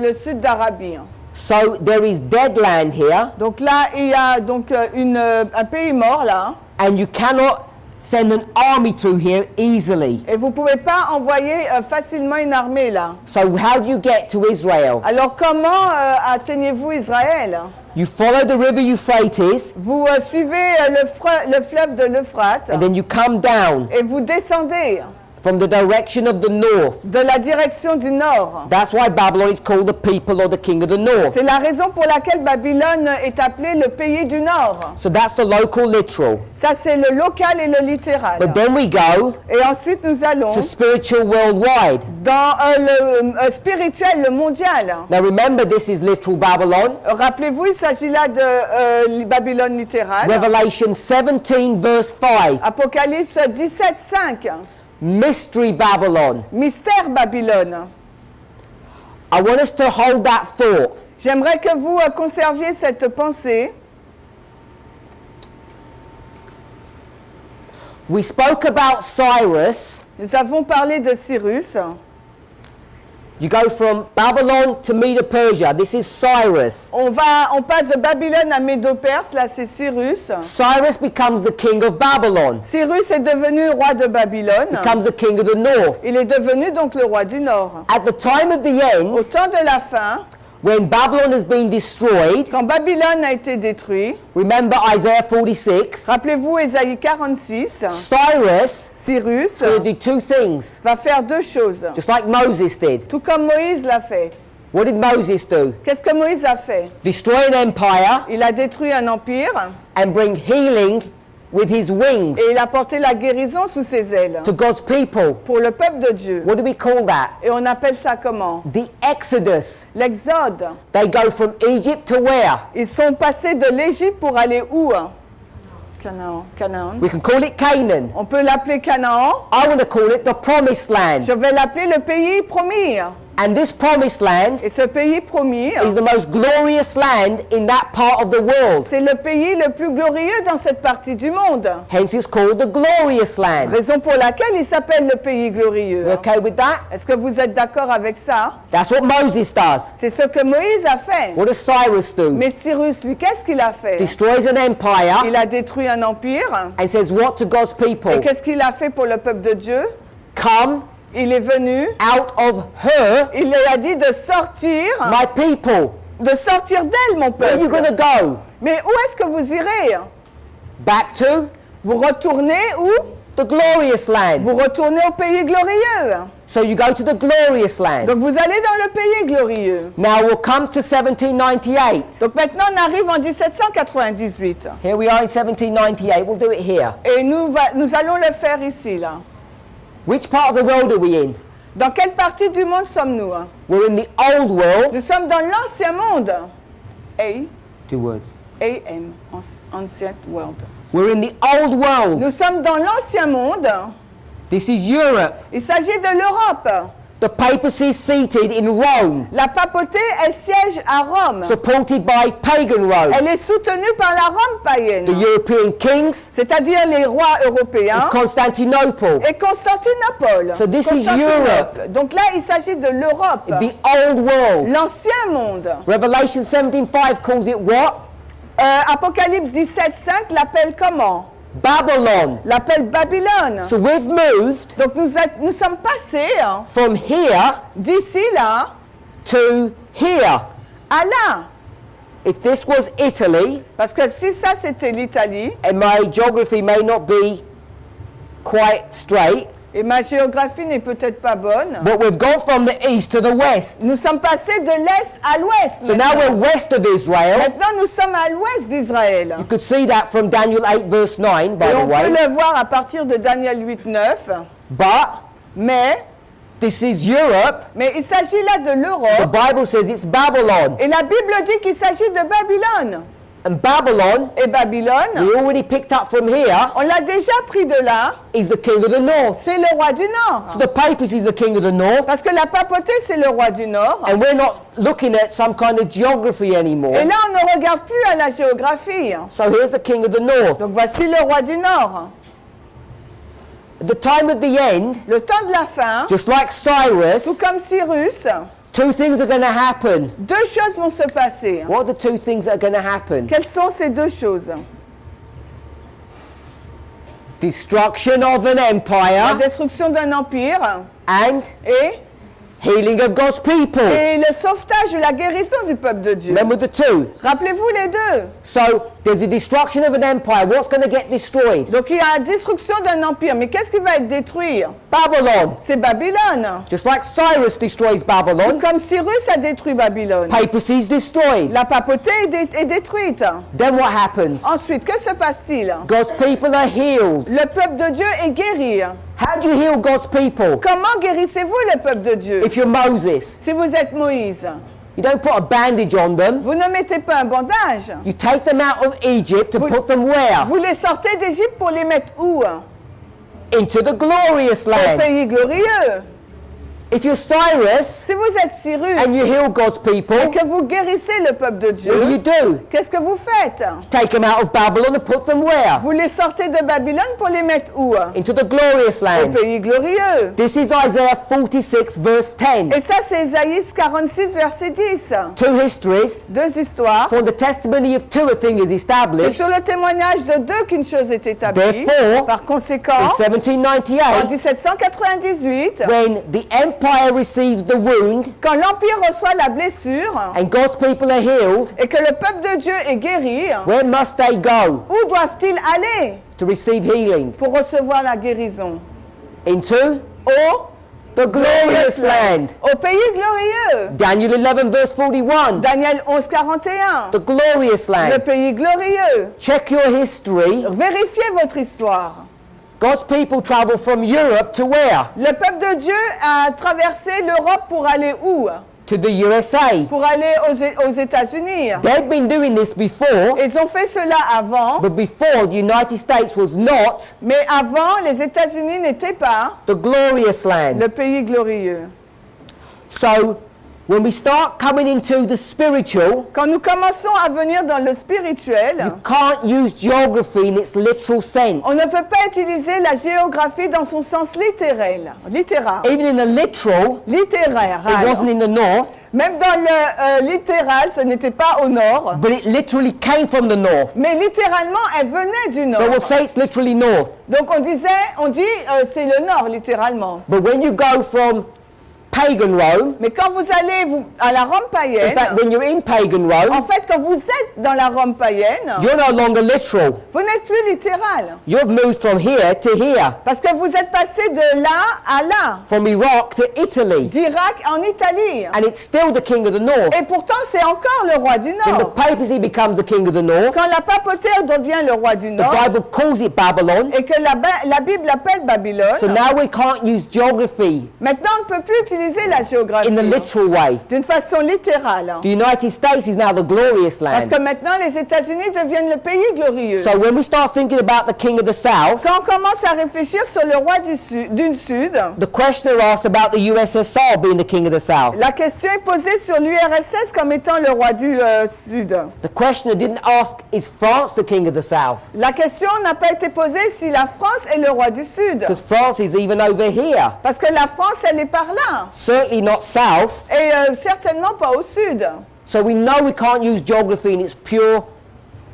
le sud d'Arabie. So there is dead land here, Donc là, il y a donc un pays mort là, and you cannot send an army through here easily. et vous ne pouvez pas envoyer facilement une armée là. So how do you get to Israel? Alors comment atteignez-vous Israël? You follow the river Euphrates, Vous suivez le fleuve de l'Euphrate, and then you come down et vous descendez from the direction of the north. de la direction du nord. That's why Babylon is called the people or the king of the north. C'est la raison pour laquelle Babylone est appelée le pays du nord. So that's the local literal. Ça c'est le local et le littéral. But then we go Et ensuite nous allons to spiritual worldwide. dans le spirituel, le mondial. Now remember, this is literal Babylon. Rappelez-vous, il s'agit là de Babylone littérale. Revelation 17 verse 5. Apocalypse 17, 5. Mystery Babylon. Mystère Babylone. I want us to hold that thought. J'aimerais que vous conserviez cette pensée. We spoke about Cyrus. Nous avons parlé de Cyrus. You go from Babylon to Medo-Persia. This is Cyrus. On passe de Babylone à Médo-Perse, là c'est Cyrus. Cyrus becomes the king of Babylon. Cyrus est devenu roi de Babylone. Becomes the king of the north. Il est devenu donc le roi du Nord. At the time of the end, Au temps de la fin, when Babylon has been destroyed, quand Babylone a été détruit, remember Isaiah 46, rappelez-vous Ésaïe 46, Cyrus Cyrus will do two things, va faire deux choses, just like Moses did. tout comme Moïse l'a fait. What did Moses do? Qu'est-ce que Moïse a fait? Destroy an empire Il a détruit un empire and bring healing with his wings et il a porté la guérison sous ses ailes to God's people. pour le peuple de Dieu. What do we call that? Et on appelle ça comment? The Exodus. L'Exode. They go from Egypt to where? Ils sont passés de l'Égypte pour aller où? Canaan. Canaan. We can call it Canaan. On peut l'appeler Canaan. I want to call it the Promised Land. Je vais l'appeler le pays promis. And this Promised Land Et ce pays promis, is the most glorious land in that part of the world. c'est le pays le plus glorieux dans cette partie du monde. Hence it's called the Glorious Land. Raison pour laquelle il s'appelle le pays glorieux. You okay with that? Est-ce que vous êtes d'accord avec ça? That's what Moses does. C'est ce que Moïse a fait. What does Cyrus do? Mais Cyrus, lui, qu'est-ce qu'il a fait? Destroys an empire Il a détruit un empire. and says what to God's Et people? qu'est-ce qu'il a fait pour le peuple de Dieu? Come Il est venu, out of her, il leur a dit de sortir my people. d'elle, mon Where are you peuple. going to go? Mais où est-ce que vous irez? Back to Vous retournez où? the glorious land. Vous retournez au pays glorieux. So you go to the glorious land. Donc vous allez dans le pays glorieux. Now we'll come to 1798. Donc maintenant on arrive en 1798. Here we are in 1798. We'll do it here. Et nous allons le faire ici, là. Which part of the world are we in? Dans quelle partie du monde sommes-nous? We're in the old world. Nous sommes dans l'ancien monde. Two words. A-M, ancient world. We're in the old world. Nous sommes dans l'ancien monde. This is Europe. Il s'agit de l'Europe. The papacy is seated in Rome, La papauté, elle siège à Rome. supported by pagan Rome. Elle est soutenue par la Rome païenne, The European kings c'est-à-dire les rois européens of Constantinople. et Constantinople. So this is Constantinople. Europe. Donc là, il s'agit de l'Europe, The old world. l'ancien monde. Revelation 17:5 calls it what? Apocalypse 17:5 l'appelle comment? Babylon. L'appelle Babylone. So we've moved Donc nous sommes passés from here d'ici là to here. à là. If this was Italy, Parce que si ça c'était l'Italie, and my geography may not be quite straight, et ma géographie n'est peut-être pas bonne, but we've gone from the east to the west. nous sommes passés de l'est à l'ouest. So now we're west of Israel. Maintenant, nous sommes à l'ouest d'Israël. You could see that from Daniel 8 verse 9, by Et the on peut way. le voir à partir de Daniel 8:9. But Mais this is Europe. il s'agit là de The l'Europe. Bible says it's Babylon. Et la Bible dit qu'il s'agit de Babylone. And Babylon, Et Babylone, we already picked up from here, on l'a déjà pris de là. is the king of the north. C'est le roi du Nord. So the papacy is the king of the north. Parce que la papauté, c'est le roi du Nord. And we're not looking at some kind of geography anymore. Et là, on ne regarde plus à la géographie. So here's the king of the north. Donc voici le roi du Nord. At the time of the end, Le temps de la fin, just like tout Cyrus, comme Cyrus, two things are going to happen. deux choses vont se passer. What are the two things that are going to happen? Quelles sont ces deux choses? Destruction of an La empire destruction d'un empire and et healing of God's people. le sauvetage ou la guérison du peuple de Dieu. Remember the two. Rappelez-vous les deux. So there's the destruction of an empire. What's going to get destroyed? Donc il y a la destruction d'un empire, mais qu'est-ce qui va être détruit? Babylon. C'est Babylone. Just like Cyrus destroys Babylon, Comme Cyrus a détruit Babylone. papacy is destroyed. La papauté est détruite. Then what happens? Ensuite, que se passe-t-il? God's people are healed. Le peuple de Dieu est guéri. How do you heal God's people? Comment guérissez-vous le peuple de Dieu? If you're Moses, Si vous êtes Moïse, you don't put a bandage on them. vous ne mettez pas un bandage. You take them out of Egypt and Vous- put them where? Vous les sortez d'Égypte pour les mettre où? Into the glorious Au land. pays glorieux. If you're Cyrus Si vous êtes Cyrus and you heal God's et people, que vous guérissez le peuple de what do you Dieu, do? qu'est-ce que vous faites? Take them out of Babylon and put them where? Vous les sortez de Babylone pour les mettre où? Into the glorious Au land. pays glorieux. This is Isaiah 46 verse 10. Et ça, c'est Isaïe 46, verset 10. Two histories. Deux histoires. For the testimony of two a thing is C'est established. sur le témoignage de deux qu'une chose est établie. Therefore, Par In conséquent, en 1798, 1798, when the empire receives the wound quand l'Empire reçoit la blessure and God's people are healed, et que le peuple de Dieu est guéri, where must they go où doivent-ils aller to receive healing? pour recevoir la guérison? Into Au the glorious land. Au pays glorieux. Daniel 11 verse 41. Daniel 11, 41. The glorious Le land. pays glorieux. Check your history. Vérifiez votre histoire. God's people travel from Europe to where? Le peuple de Dieu a traversé l'Europe pour aller où? To the USA. Pour aller aux États-Unis. They'd been doing this before, Ils ont fait cela avant, but before the United States was not mais avant, les États-Unis n'étaient pas the glorious land. le pays glorieux. So, when we start coming into the spiritual, Quand nous commençons à venir dans le spirituel, you can't use geography in its literal sense. on ne peut pas utiliser la géographie dans son sens littéral. Even in the literal, Littéraire. it wasn't in the north, Même dans le littéral, ce n'était pas au nord, but it literally came from the north. mais littéralement, elle venait du nord. So we'll say it's literally north. Donc on dit c'est le nord littéralement. But when you go from pagan Rome, Mais quand vous allez à la Rome in païenne, fact, when you're in pagan en Rome, fait, quand vous êtes dans la Rome païenne, you're no longer literal. vous n'êtes plus littéral. You've moved from here to here, Parce que vous êtes passé de là à là, from Iraq to Italy, d'Irak en Italie. and it's still the king of the north. Et pourtant, c'est encore le roi du When the Nord. papacy becomes the king of the north, Quand la papauté devient le roi du the Nord, Bible calls it Babylon. et que la Bible l'appelle Babylone, So now we can't use geography maintenant on ne peut plus utiliser la géographie in the literal way. d'une façon littérale. The United States is now the glorious Parce land. que maintenant, les États-Unis deviennent le pays glorieux. So when we start thinking about the king of the south, Quand on commence à réfléchir sur le roi du Sud, the questioner asked about the USSR being the king of the south. la question est posée sur l'URSS comme étant le roi du Sud. The questioner didn't ask, is France the king of the south? La question n'a pas été posée si la France est le roi du Sud. Because France is even over here. Parce que la France, elle est par là. Certainly not south. Et certainement pas au Sud. So we know we can't use geography in its pure,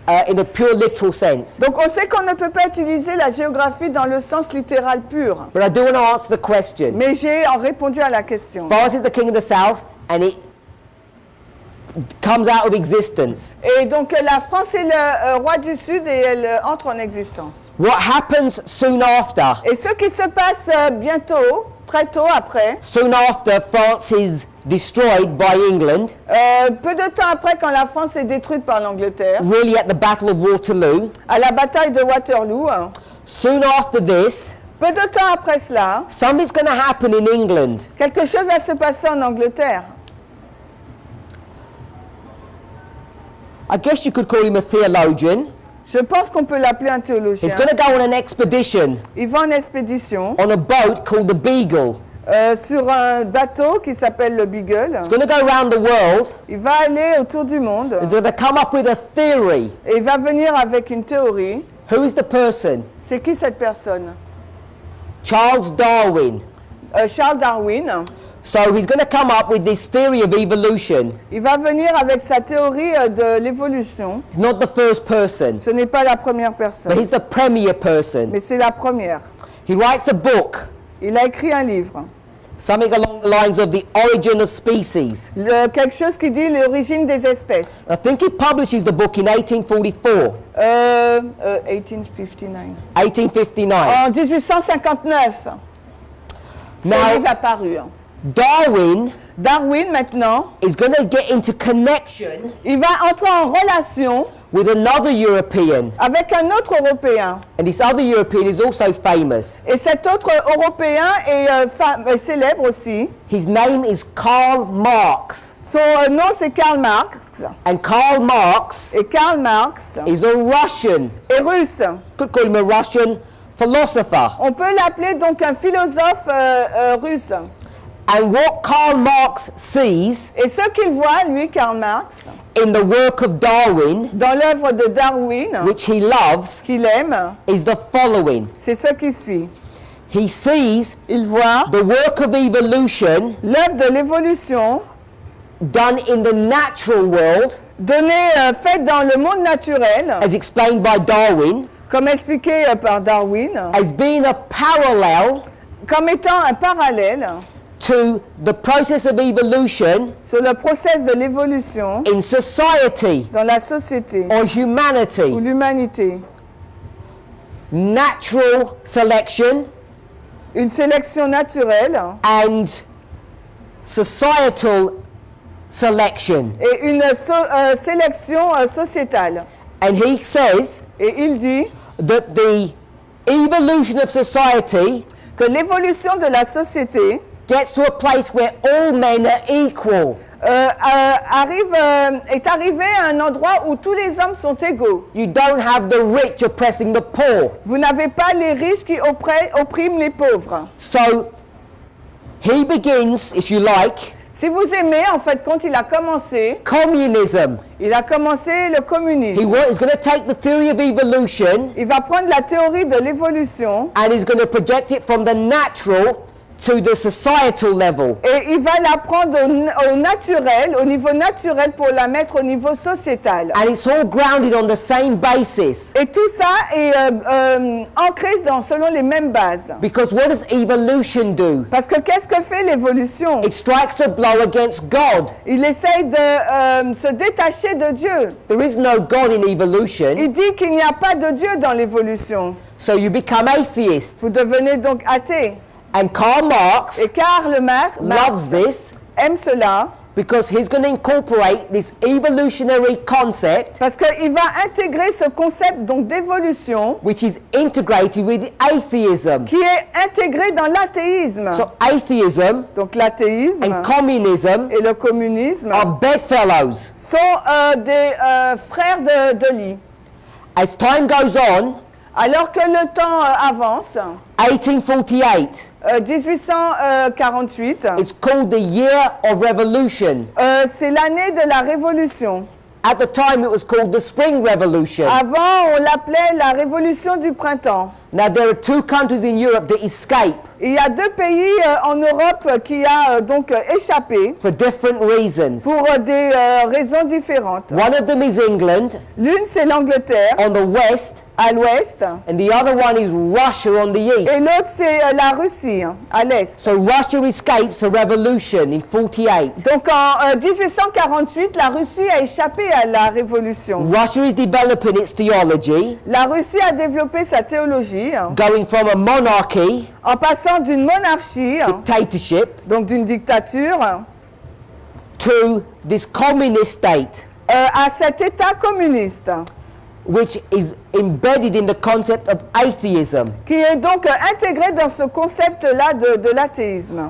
in the pure literal sense. Donc on sait qu'on ne peut pas utiliser la géographie dans le sens littéral pur. But I do want to answer the question. Mais j'ai répondu à la question. France is the king of the south, and it comes out of existence. Et donc la France est le roi du Sud et elle entre en existence. What happens soon after? Et ce qui se passe bientôt, très tôt après, Soon after, France is destroyed by England, peu de temps après quand la France est détruite par l'Angleterre, really at the Battle of Waterloo. à la bataille de Waterloo, Soon after this, peu de temps après cela, something's going to happen in England. quelque chose va se passer en Angleterre. I guess you could call him a theologian. Je pense qu'on peut l'appeler un théologien. He's going to go on an expedition Il va en expédition on a boat called the Beagle. sur un bateau qui s'appelle le Beagle. He's going to go around the world Il va aller autour du monde and he's going to come up with a theory. et il va venir avec une théorie. Who is the person? C'est qui cette personne? Charles Darwin. Charles Darwin. So he's going to come up with this theory of evolution. Il va venir avec sa théorie de l'évolution. He's not the first person, Ce n'est pas la première but personne, he's the premier person. mais c'est la première. He writes a book, Il a écrit un livre. something along the lines of the origin of species. Quelque chose qui dit l'origine des espèces. I think he publishes the book in 1844, 1859. 1859. En 1859, ce Now- livre a paru. Darwin, maintenant, is going to get into connection il va entrer en relation with another European, avec un autre Européen. and this other European is also famous. Et cet autre Européen est célèbre aussi. His name is Karl Marx, Son nom, c'est Karl Marx. and Karl Marx Et Karl Marx is a Russian. est russe. Could call him a Russian philosopher. On peut l'appeler donc un philosophe russe. And what Karl Marx sees Et ce qu'il voit, lui, Karl Marx, in the work of Darwin, dans l'œuvre de Darwin, which he loves, qu'il aime, is the following. c'est ce qui suit. He sees Il voit the work of evolution l'œuvre de l'évolution done in the natural world, faite dans le monde naturel, as explained by Darwin, comme expliqué par Darwin, as being a parallel comme étant un parallèle to the process of evolution sur le processus de l'évolution in society dans la société or ou humanity. l'humanité. Natural selection Une sélection naturelle and societal selection. et une sélection sociétale. And he says Et il dit that the evolution of society que l'évolution de la société gets to a place where all men are equal. est arrivée à un endroit où tous les hommes sont égaux. You don't have the rich oppressing the poor. Vous n'avez pas les riches qui oppriment les pauvres. So he begins, if you like, Si vous aimez, en fait, quand il a commencé communism. le communisme. He's going to take the theory of evolution Il va prendre la théorie de l'évolution and he's going to project it from the natural to the societal level. et il va la prendre au naturel, au niveau naturel pour la mettre au niveau sociétal. And it's all grounded on the same basis. Et tout ça est ancré selon les mêmes bases. Because what does evolution do? Parce que qu'est-ce que fait l'évolution? It strikes a blow against God. Il essaye de se détacher de Dieu. There is no God in evolution. Il dit qu'il n'y a pas de Dieu dans l'évolution. So you become atheist. Vous devenez donc athée. And Karl Marx Et Karl Marx loves this aime cela because he's going to incorporate this evolutionary concept, parce qu'il va intégrer ce concept donc d'évolution which is integrated with atheism. qui est intégré dans l'athéisme. So atheism Donc l'athéisme and communism et le communisme are bedfellows. sont des frères de lit. As time goes on, Alors que le temps avance, 1848, 1848, it's called the year of revolution. c'est l'année de la révolution. At the time it was called the Spring Revolution. Avant, on l'appelait la révolution du printemps. Now there are two countries in Europe that escape Il y a deux pays en Europe qui a donc échappé for different reasons. pour des raisons différentes. One of them is England L'une, c'est l'Angleterre, on the west, à l'ouest, and the other one is Russia on the et east. l'autre, c'est la Russie, à l'est. So Russia escapes a revolution in 48. Donc en 1848, la Russie a échappé à la révolution. Russia is developing its theology, La Russie a développé sa théologie going from a monarchy, en passant d'une monarchie, dictatorship, donc d'une dictature, to this communist state, à cet État communiste, which is embedded in the concept of atheism. qui est donc intégré dans ce concept-là de l'athéisme.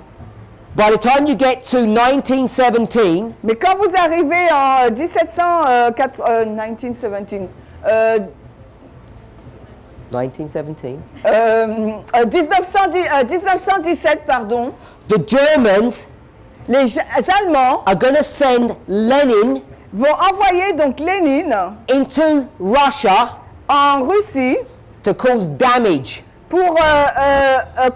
By the time you get to 1917, Mais quand vous arrivez en 1917, pardon, the Germans les Allemands are going to send Lenin vont envoyer donc Lénine into Russia en Russie to cause damage. pour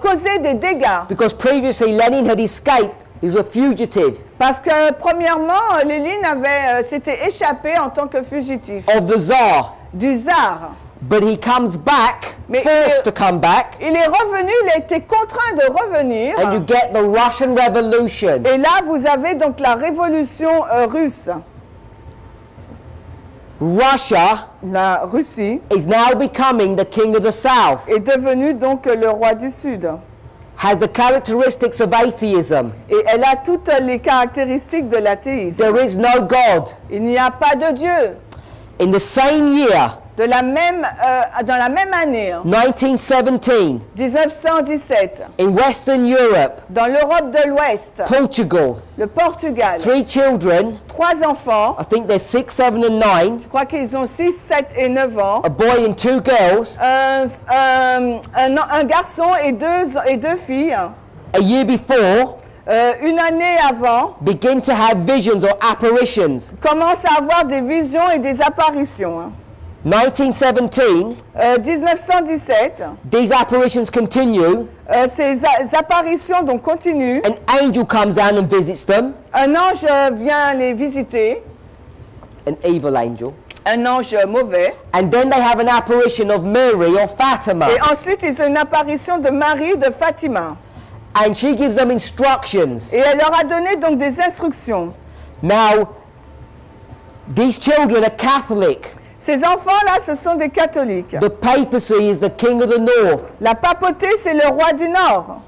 causer des dégâts. Because previously Lenin had escaped, he was a fugitive Parce que premièrement, Lénine s'était échappé en tant que fugitif of the Tsar. du tsar. But he comes back, Mais forced to come back, il est revenu, il a été contraint de revenir. and you get the Russian Revolution. Et là, vous avez donc la révolution russe. Russia La Russie is now becoming the king of the South, est devenue donc le roi du Sud. has the characteristics of atheism. Et elle a toutes les caractéristiques de l'athéisme. There is no God. Il n'y a pas de Dieu. In the same year, Dans la même année, 1917, 1917, in Western Europe, dans l'Europe de l'Ouest, Portugal, le Portugal, 3 children, 3 enfants, I think they're 6, 7 and 9, je crois qu'ils ont 6, 7 et 9 ans, a boy and 2 girls, un garçon et deux filles, a year before, une année avant, begin to have visions or apparitions. commence à avoir des visions et des apparitions. Hein. 1917, 1917, these apparitions continue. ces apparitions donc continuent. An angel comes down and visits them, Un ange vient les visiter, an evil angel. un ange mauvais. And then they have an apparition of Mary or Fatima. Et ensuite, ils ont une apparition de Marie de Fatima. And she gives them instructions. Et elle leur a donné donc des instructions. Now, these children are Catholic. Ces enfants-là, ce sont des catholiques. The papacy is the king of the north. La papauté, c'est le roi du Nord.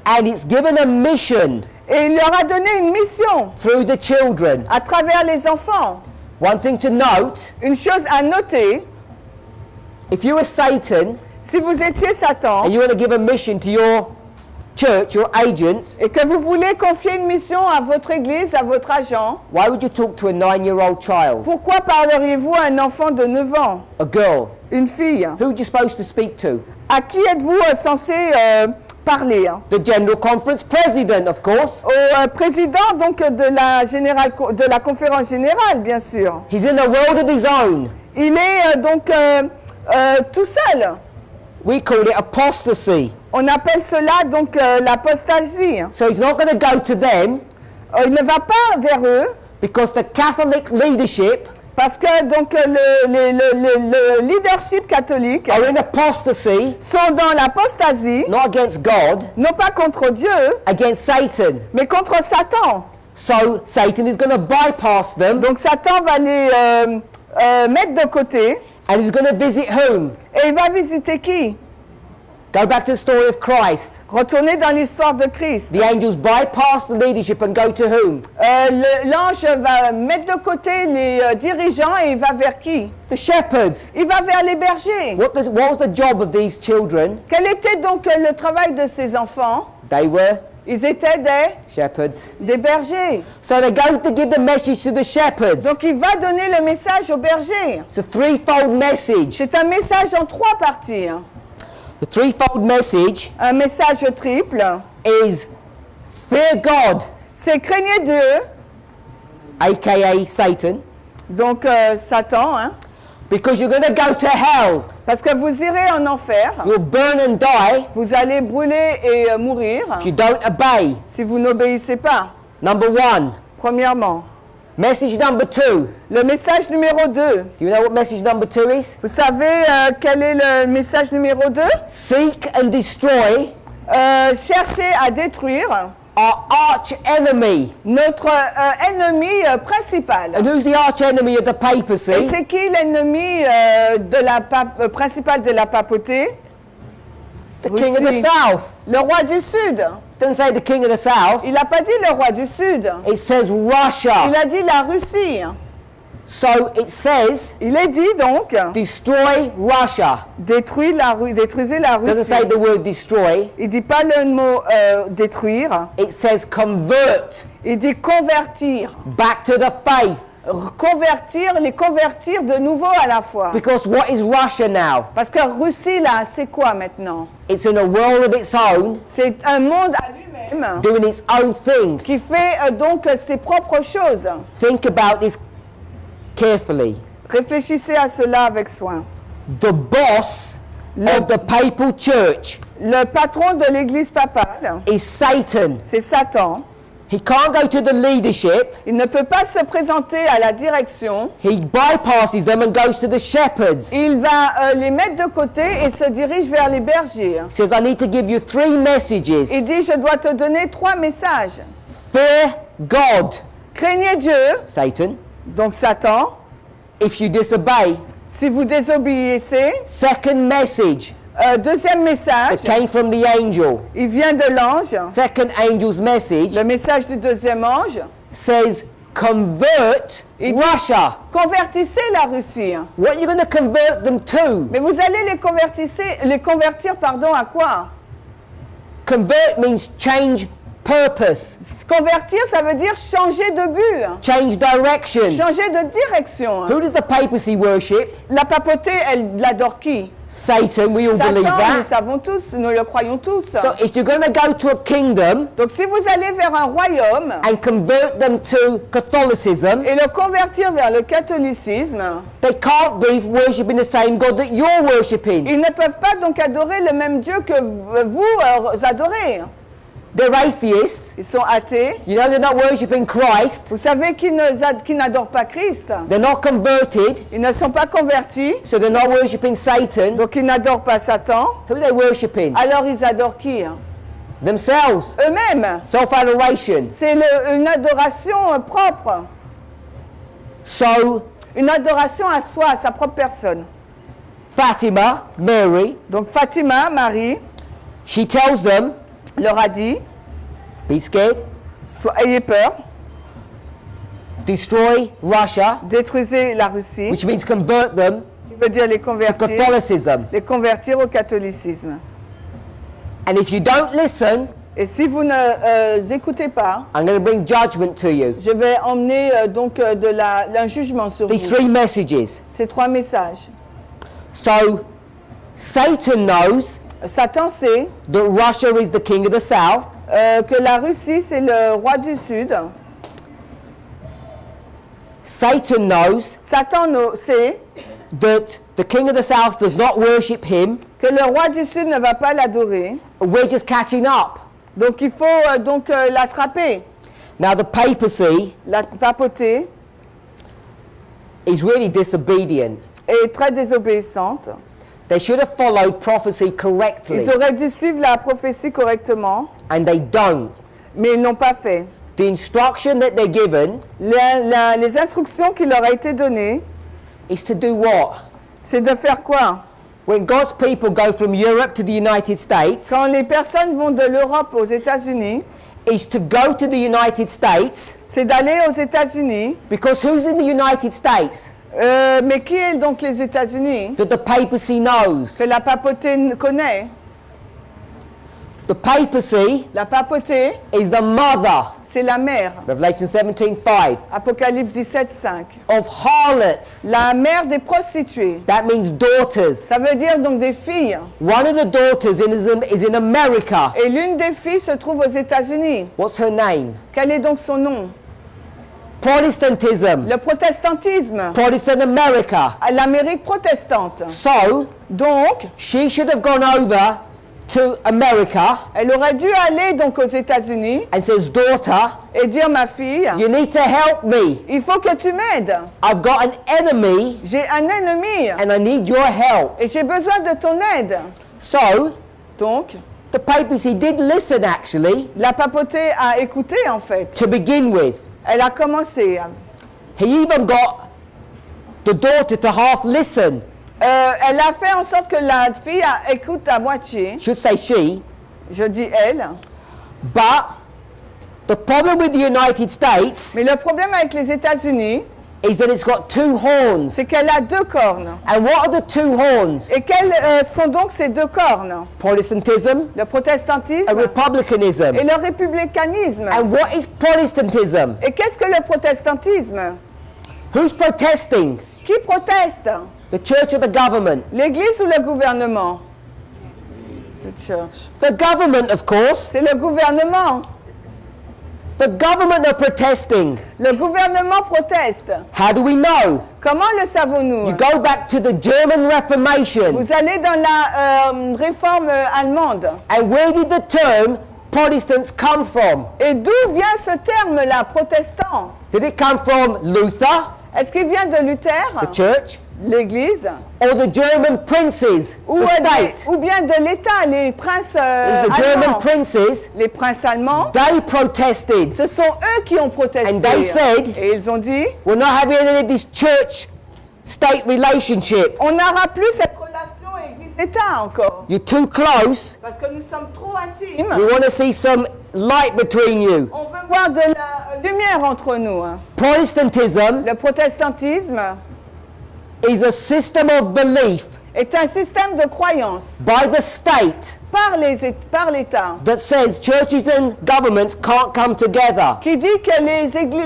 And it's given a mission Et il leur a donné une mission through the children. à travers les enfants. One thing to note, Une chose à noter, if you were Satan si vous étiez Satan and you want to give a mission to your church, your agents, et que vous voulez confier une mission à votre église, à votre agent, why would you talk to a 9-year-old child, pourquoi parleriez-vous à un enfant de 9 ans, a girl? une fille? Who are you supposed to speak to? À qui êtes-vous censé parler? Hein? The General Conference President, of course. Au président donc de la conférence générale, bien sûr. He's in a world of his own. Il est donc tout seul. We call it apostasy. On appelle cela donc l'apostasie. So he's not going to go to them Il ne va pas vers eux because the Catholic leadership parce que donc le leadership catholique are in apostasy, sont dans l'apostasie, not against God, non pas contre Dieu, against Satan. mais contre Satan. So Satan is going to bypass them Donc Satan va les mettre de côté and he's going to visit whom? et il va visiter qui? Go back to the story of Christ. Retourner dans l'histoire de Christ. The angels bypass the leadership and go to whom? L'ange va mettre de côté les dirigeants et il va vers qui? The shepherds. Il va vers les bergers. What was the job of these children? Quel était donc le travail de ces enfants? They were Ils étaient shepherds. des bergers. So they go to give the message to the shepherds. Donc il va donner le message aux bergers. It's a threefold message. C'est un message en 3 parties. The threefold message Un message triple. is fear God, C'est craignez Dieu, aka Satan, donc Satan, hein, because you're going to go to hell. parce que vous irez en enfer. You'll burn and die Vous allez brûler et mourir if you don't obey. si vous n'obéissez pas. Number one. Premièrement. Message number two. Le message numéro 2. Do you know what message number two is? Vous savez quel est le message numéro 2? Seek and destroy Chercher à détruire our arch enemy. notre ennemi principal. And who's the arch enemy of the Et papacy? c'est qui l'ennemi principal de la papauté? The king of the Russie. south. Le roi du Sud. Doesn't say the king of the south. Il n'a pas dit le roi du Sud. It says Russia. Il a dit la Russie. So it says Il est dit donc, destroy Russia. détruisez la Doesn't Russie. say the word destroy. Il dit pas le mot détruire. It says convert Il dit convertir. back to the faith. Les convertir de nouveau à la foi. Because what is Russia now? Parce que Russie, là, c'est quoi maintenant? It's in a world of its own, C'est un monde à lui-même doing its own thing. qui fait donc ses propres choses. Think about this carefully. Réfléchissez à cela avec soin. The boss of the papal church Le patron de l'église papale, is Satan. c'est Satan. He can't go to the leadership. Il ne peut pas se présenter à la direction. He bypasses them and goes to the shepherds. He Il va les mettre de côté et se dirige vers les bergers. says, I need to give you 3 messages. Il dit, je dois te donner 3 messages. Fear God, Craignez Dieu, Satan, donc Satan. if you disobey. Si vous désobéissez, Second message, deuxième message, it came from the angel. il vient de l'ange. Second angel's message Le message du deuxième ange, says, convert Il dit- Russia. convertissez la Russie. What are you going to convert them to? Mais vous allez les convertir, à quoi? Convert means change purpose, Se convertir, ça veut dire changer de but, change direction. changer de direction. Who does the papacy worship? La papauté, elle l'adore qui? Satan, we all believe Satan, nous that. savons tous, nous le croyons tous. So if you're going to go to a kingdom Donc si vous allez vers un royaume and convert them to Catholicism, et le convertir vers le catholicisme, they can't be worshipping the same God that you're worshipping. ils ne peuvent pas donc adorer le même Dieu que vous adorez. They're atheists. Ils sont athées. You know, they're not worshipping Christ. Vous savez qui n'adorent pas Christ? They're not converted, Ils ne sont pas convertis, so they're not worshipping Satan. donc ils n'adorent pas Satan. Who are they worshipping? Alors ils adorent qui? Themselves. Eux-mêmes. Self-adoration. C'est une adoration propre. So, Une adoration à soi, à sa propre personne. Fatima, Mary, Donc Fatima, Marie, she tells them, leur a dit, be scared, ayez peur, destroy Russia, détruisez la Russie, which means convert them qui veut dire les to convertir au catholicisme. And if you don't listen, Et si vous ne écoutez pas, I'm going to bring judgment to you. je vais emmener un jugement sur These vous. 3 messages. Ces 3 messages. So, Satan knows Satan sait that Russia is the king of the south. que la Russie, c'est le roi du Sud. Satan knows Satan sait that the king of the south does not worship him. que le roi du Sud ne va pas l'adorer. We're just catching up. Donc il faut l'attraper. Now, the papacy La papauté is really disobedient. est très désobéissante. They should have followed prophecy correctly, Ils auraient dû suivre la prophétie correctement, and they don't. mais ils n'ont pas fait. The instruction that they're given Les instructions qui leur ont été données, is to do what? c'est de faire quoi? When God's people go from Europe to the United States, Quand les personnes vont de l'Europe aux États-Unis, is to go to the United States, c'est d'aller aux États-Unis. because who's in the United States? Mais qui est donc les États-Unis? That the papacy knows. Que la papauté connaît. The papacy La papauté, is the mother, c'est la mère. Revelation 17:5, Apocalypse 17:5. of harlots. La mère des prostituées. That means daughters. Ça veut dire donc des filles. One of the daughters is in America. Et l'une des filles se trouve aux États-Unis. What's her name? Quel est donc son nom? Protestantism. Le protestantisme. Protestant America. L'Amérique protestante. So, Donc, she should have gone over to America elle aurait dû aller donc aux États-Unis and says, daughter, et dire ma fille, you need to help me. il faut que tu m'aides. I've got an enemy J'ai un ennemi and I need your help. et j'ai besoin de ton aide. So, Donc, the papacy did listen actually, la papauté a écouté en fait. to begin with. Elle a commencé. He even got the daughter to half listen. Elle a fait en sorte que la fille écoute à moitié. Should say she. Je dis elle. But the problem with the United States Mais le problème avec les États-Unis, is that it's got 2 horns. c'est qu'elle a 2 cornes. And what are the 2 horns? Et quelles sont donc ces 2 cornes? Protestantism Le protestantisme and republicanism. et le républicanisme. And what is Protestantism? Et qu'est-ce que le protestantisme? Who's protesting? Qui proteste? The church or the government? L'Église ou le gouvernement? The church. The government, of course. C'est le gouvernement. The government are protesting. Le gouvernement proteste. How do we know? Comment le savons-nous? You go back to the German Reformation. Vous allez dans la réforme allemande. And where did the term Protestants come from? Et d'où vient ce terme-là, protestant? Did it come from Luther, Est-ce qu'il vient de Luther, the church, l'Église, or the German princes, ou, the state? ou bien de l'État, les princes It was the German allemands? princes. Les princes allemands, They protested. ce sont eux qui ont protesté. And they said, Et ils ont dit, we're not having any of this church-state relationship. on n'aura plus cette relation Église-État encore. You're too close. Parce que nous sommes trop intimes. We want to see some light between you. On veut voir de la lumière entre nous. Protestantism Le protestantisme is a system of belief est un système de croyance by the state par l'État that says churches and governments can't come together. qui dit que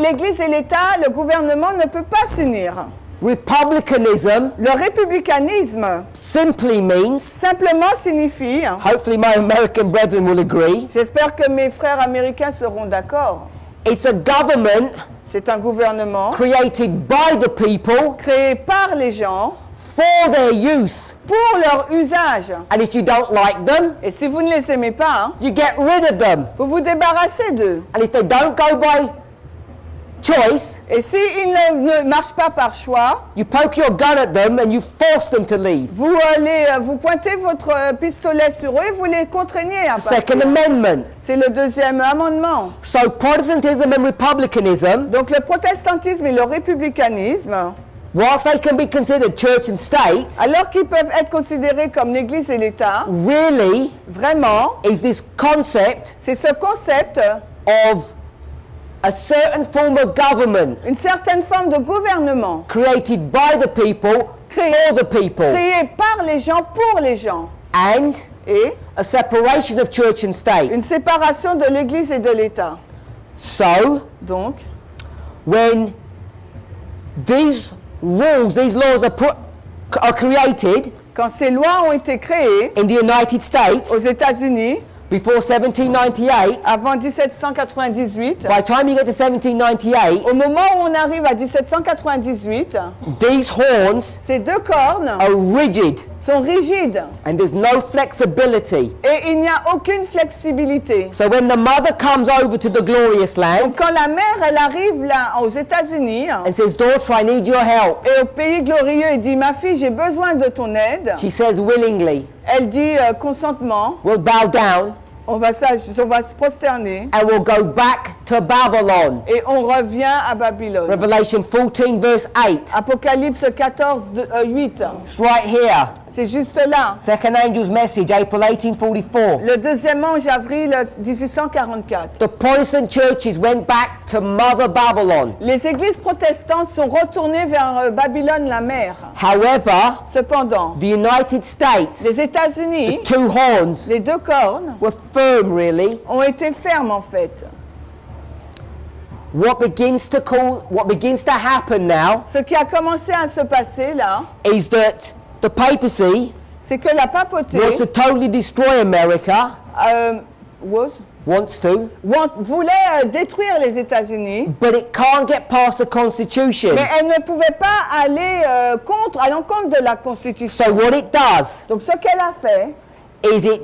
l'Église et l'État, le gouvernement ne peut pas s'unir. Republicanism Le républicanisme simply means, simplement signifie, hopefully my American brethren will agree, j'espère que mes frères américains seront d'accord, it's a government c'est un gouvernement created by the people créé par les gens for their use. pour leur usage. And if you don't like them, Et si vous ne les aimez pas, you get rid of them. vous vous débarrassez d'eux. And if they don't go by choice, Et s'ils ne marchent pas par choix, you poke your gun at them and you force them to leave. vous pointez votre pistolet sur eux et vous les contraignez à Second partir. Amendment. C'est le deuxième amendement. So Protestantism and republicanism, Donc le protestantisme et le républicanisme, whilst they can be considered church and state, alors qu'ils peuvent être considérés comme l'Église et l'État, really vraiment, is this concept c'est ce concept, of a certain form of government une certaine forme de gouvernement created by the people for the people, créé par les gens pour les gens and et a separation of church and state. une séparation de l'Église et de l'État. So Donc, when these rules, these laws are created quand ces lois ont été créées in the United aux States États-Unis before 1798, avant 1798, by the time you get to 1798, au moment où on arrive à 1798, these horns ces deux cornes are rigid sont rigides and there's no flexibility. et il n'y a aucune flexibilité. So when the mother comes over to the glorious land Donc quand la mère, elle arrive là aux États-Unis and says, "Daughter, I need your help," et au pays glorieux, elle dit, ma fille, j'ai besoin de ton aide. she says willingly, Elle dit consentement, "We'll bow down on va se prosterner and we'll go back to Babylon." et on revient à Babylone. Revelation 14 verse 8. Apocalypse 14, 8. It's right here. C'est juste là. Second angel's message, April 1844. Le deuxième ange, avril 1844. The Protestant churches went back to Mother Babylon. Les églises protestantes sont retournées vers Babylone la mère. However, Cependant, the United States, les États-Unis, two horns, les deux cornes, were firm really. ont été fermes en fait. What begins to happen now Ce qui a commencé à se passer là, is that the papacy c'est que la papauté wants to totally destroy America, wants to, voulait détruire les États-Unis, but it can't get past the Constitution. mais elle ne pouvait pas aller à l'encontre de la Constitution. So what it does Donc ce qu'elle a fait, is it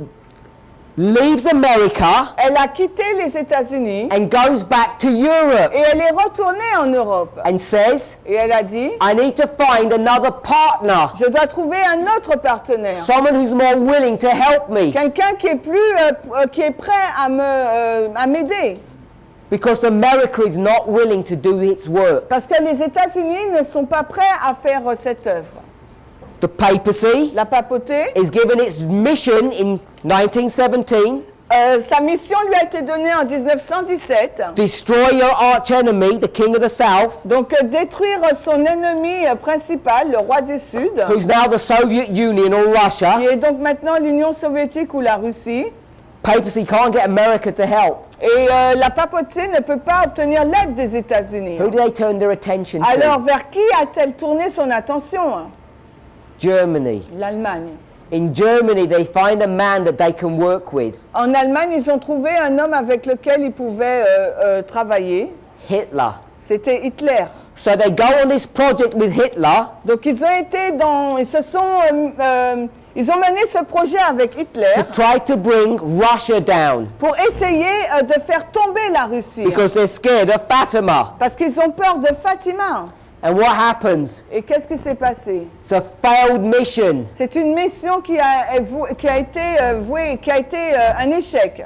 leaves America elle a quitté les États-Unis and goes back to Europe et elle est retournée en Europe. and says, Et elle a dit, "I need to find another partner, je dois trouver un autre partenaire. someone who's more willing to help me, Quelqu'un qui est prêt à m'aider. because America is not willing to do its work." Parce que les États-Unis ne sont pas prêts à faire cette œuvre. The papacy La papauté, is given its mission in 1917, sa mission lui a été donnée en 1917. destroy your arch enemy, the king of the south, Donc détruire son ennemi principal, le roi du Sud, who's now the Soviet Union or Russia. qui est donc maintenant l'Union soviétique ou la Russie. Papacy can't get America to help. Et la papauté ne peut pas obtenir l'aide des États-Unis. Who do they turn their attention Alors to? vers qui a-t-elle tourné son attention? Germany. L'Allemagne. In Germany, they find a man that they can work with, En Allemagne, ils ont trouvé un homme avec lequel ils pouvaient travailler. Hitler. C'était Hitler. So they go on this project with Hitler Donc ils ont mené ce projet avec Hitler to try to bring Russia down pour essayer de faire tomber la Russie. because they're scared of Fatima. Parce qu'ils ont peur de Fatima. And what happens? Et qu'est-ce qui s'est passé? It's a failed mission. C'est une mission qui a été un échec.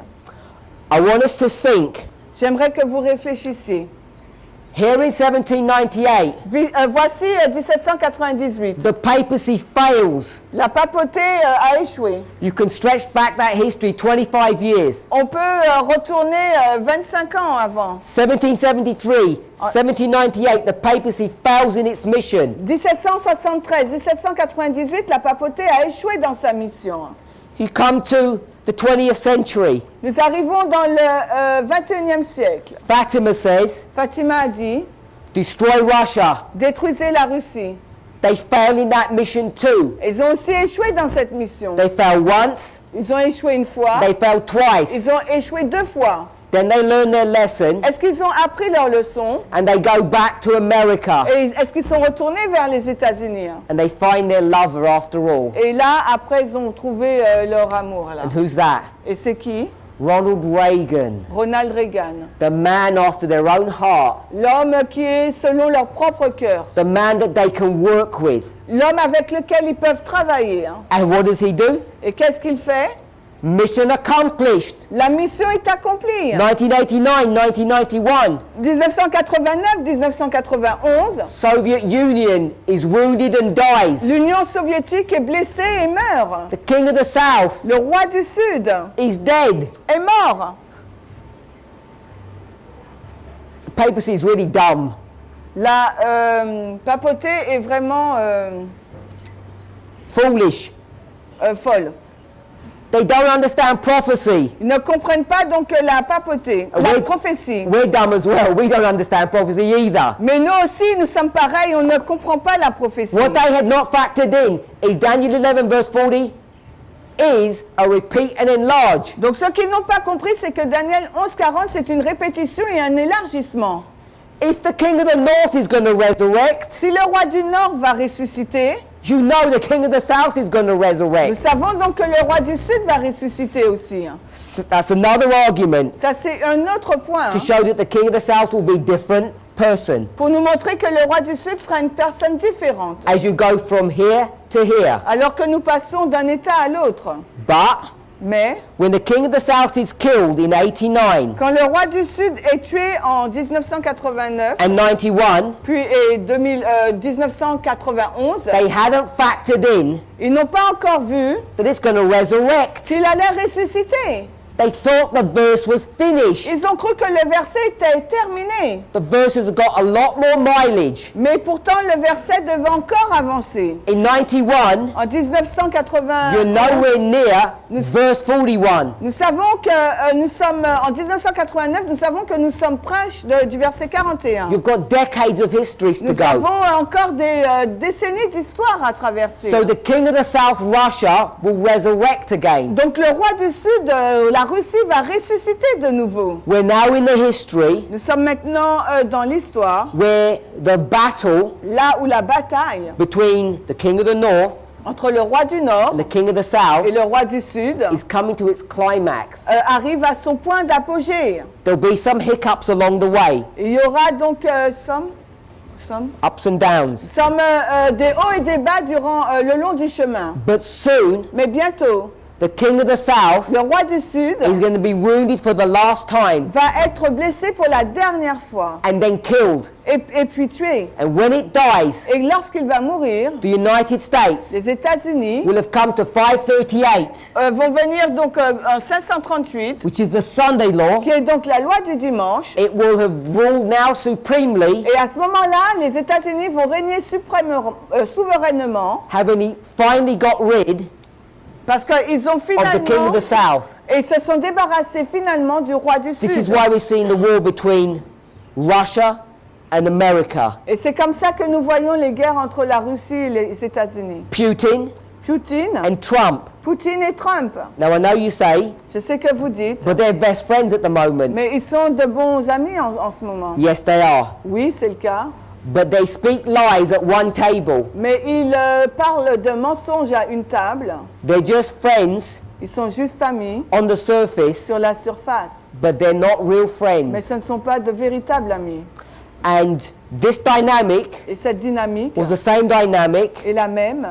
I want us to think, J'aimerais que vous réfléchissiez. Here in 1798, Voici 1798. the papacy fails. La papauté a échoué. You can stretch back that history 25 years. On peut retourner 25 ans avant. 1773, 1798, the papacy fails in its mission. 1773, 1798, la papauté a échoué dans sa mission. You come to the 20th century. Nous arrivons dans le 21e siècle. Fatima says, Fatima a dit, destroy Russia. détruisez la Russie. They fail in that mission too. Ils ont aussi échoué dans cette mission. They fail once, Ils ont échoué une fois. they fail twice. Ils ont échoué 2 fois. Then they learn their lesson Est-ce qu'ils ont appris leur leçon? and they go back to America Et est-ce qu'ils sont retournés vers les États-Unis? and they find their lover after all. Et là, après, ils ont trouvé leur amour. Là. And who's that? Et c'est qui? Ronald Reagan, Ronald Reagan. the man after their own heart, L'homme qui est selon leur propre cœur. the man that they can work with. L'homme avec lequel ils peuvent travailler. Hein. And what does he do? Et qu'est-ce qu'il fait? Mission accomplished. La mission est accomplie. 1989, 1991, 1989, 1991, Soviet Union is wounded and dies. l'Union soviétique est blessée et meurt. The king of the south Le roi du Sud is dead. est mort. The papacy is really dumb. La papauté est vraiment Foolish. folle. They don't understand prophecy. Ils ne comprennent pas donc la papauté, la Oui. prophétie. We're dumb as well. We don't understand prophecy either. Mais nous aussi, nous sommes pareils, on ne comprend pas la prophétie. What they had not factored in is Daniel 11 verse 40 is a repeat and enlarge. Donc ce qu'ils n'ont pas compris, c'est que Daniel 11:40, c'est une répétition et un élargissement. If the king of the north is going to resurrect, Si le roi du Nord va ressusciter, you know the king of the south is going to nous resurrect. savons donc que le roi du Sud va ressusciter aussi. Hein. That's another argument Ça, c'est un autre point. to Hein, show that the king of the south will be a different person pour nous montrer que le roi du Sud sera une personne différente. as you go from here to here. Alors que nous passons d'un état à l'autre. But Mais when the king of the south is killed in 89 quand le roi du Sud est tué en 1989, and 91, puis 1991, they hadn't factored in ils n'ont pas encore vu that it's going to resurrect. qu'il allait ressusciter. They thought the verse was finished. Ils ont cru que le verset était terminé. The verse has got a lot more mileage. Mais pourtant, le verset devait encore avancer. In 91, En 1980, you're nowhere near verse 41. nous savons que nous sommes, en 1989, nous savons que nous sommes proches du verset 41. You've got decades of histories to Nous avons go. encore des décennies d'histoire à traverser. So the king of the south, Russia, will resurrect again. Donc le roi du Sud, la Russie va ressusciter de nouveau. We're now in the history Nous sommes maintenant dans l'histoire, where the battle là où la bataille between the king of the north entre le roi du Nord and the king of the south et le roi du Sud is coming to its climax. arrive à son point d'apogée. There'll be some hiccups along the way, Il y aura donc ups and downs. des hauts et des bas durant le long du chemin. But soon, Mais bientôt, the king of the south le roi du Sud is going to be wounded for the last time va être blessé pour la dernière fois and then killed. et puis tué. And when it dies, Et lorsqu'il va mourir, the United States les États-Unis will have come to 538, vont venir donc en 538, which is the Sunday law. qui est donc la loi du dimanche. It will have ruled now supremely, Et à ce moment-là, les États-Unis vont régner souverainement having finally got rid parce qu'ils ont of the king finalement of the south. et se sont débarrassés finalement du roi du This is Sud. why we're seeing the war between Russia and America. Et c'est comme ça que nous voyons les guerres entre la Russie et les États-Unis. Putin Poutine and Trump. et Trump. Now I know you say, Je sais que vous dites, but they're best friends at the moment. mais ils sont de bons amis en ce moment. Yes, they are. Oui, c'est le cas. But they speak lies at one table. Mais ils parlent de mensonges à une table. They're just friends Ils sont juste amis on the surface, sur la surface. but they're not real Mais friends. ce ne sont pas de véritables amis. And this dynamic Et cette dynamique was the same dynamic est la même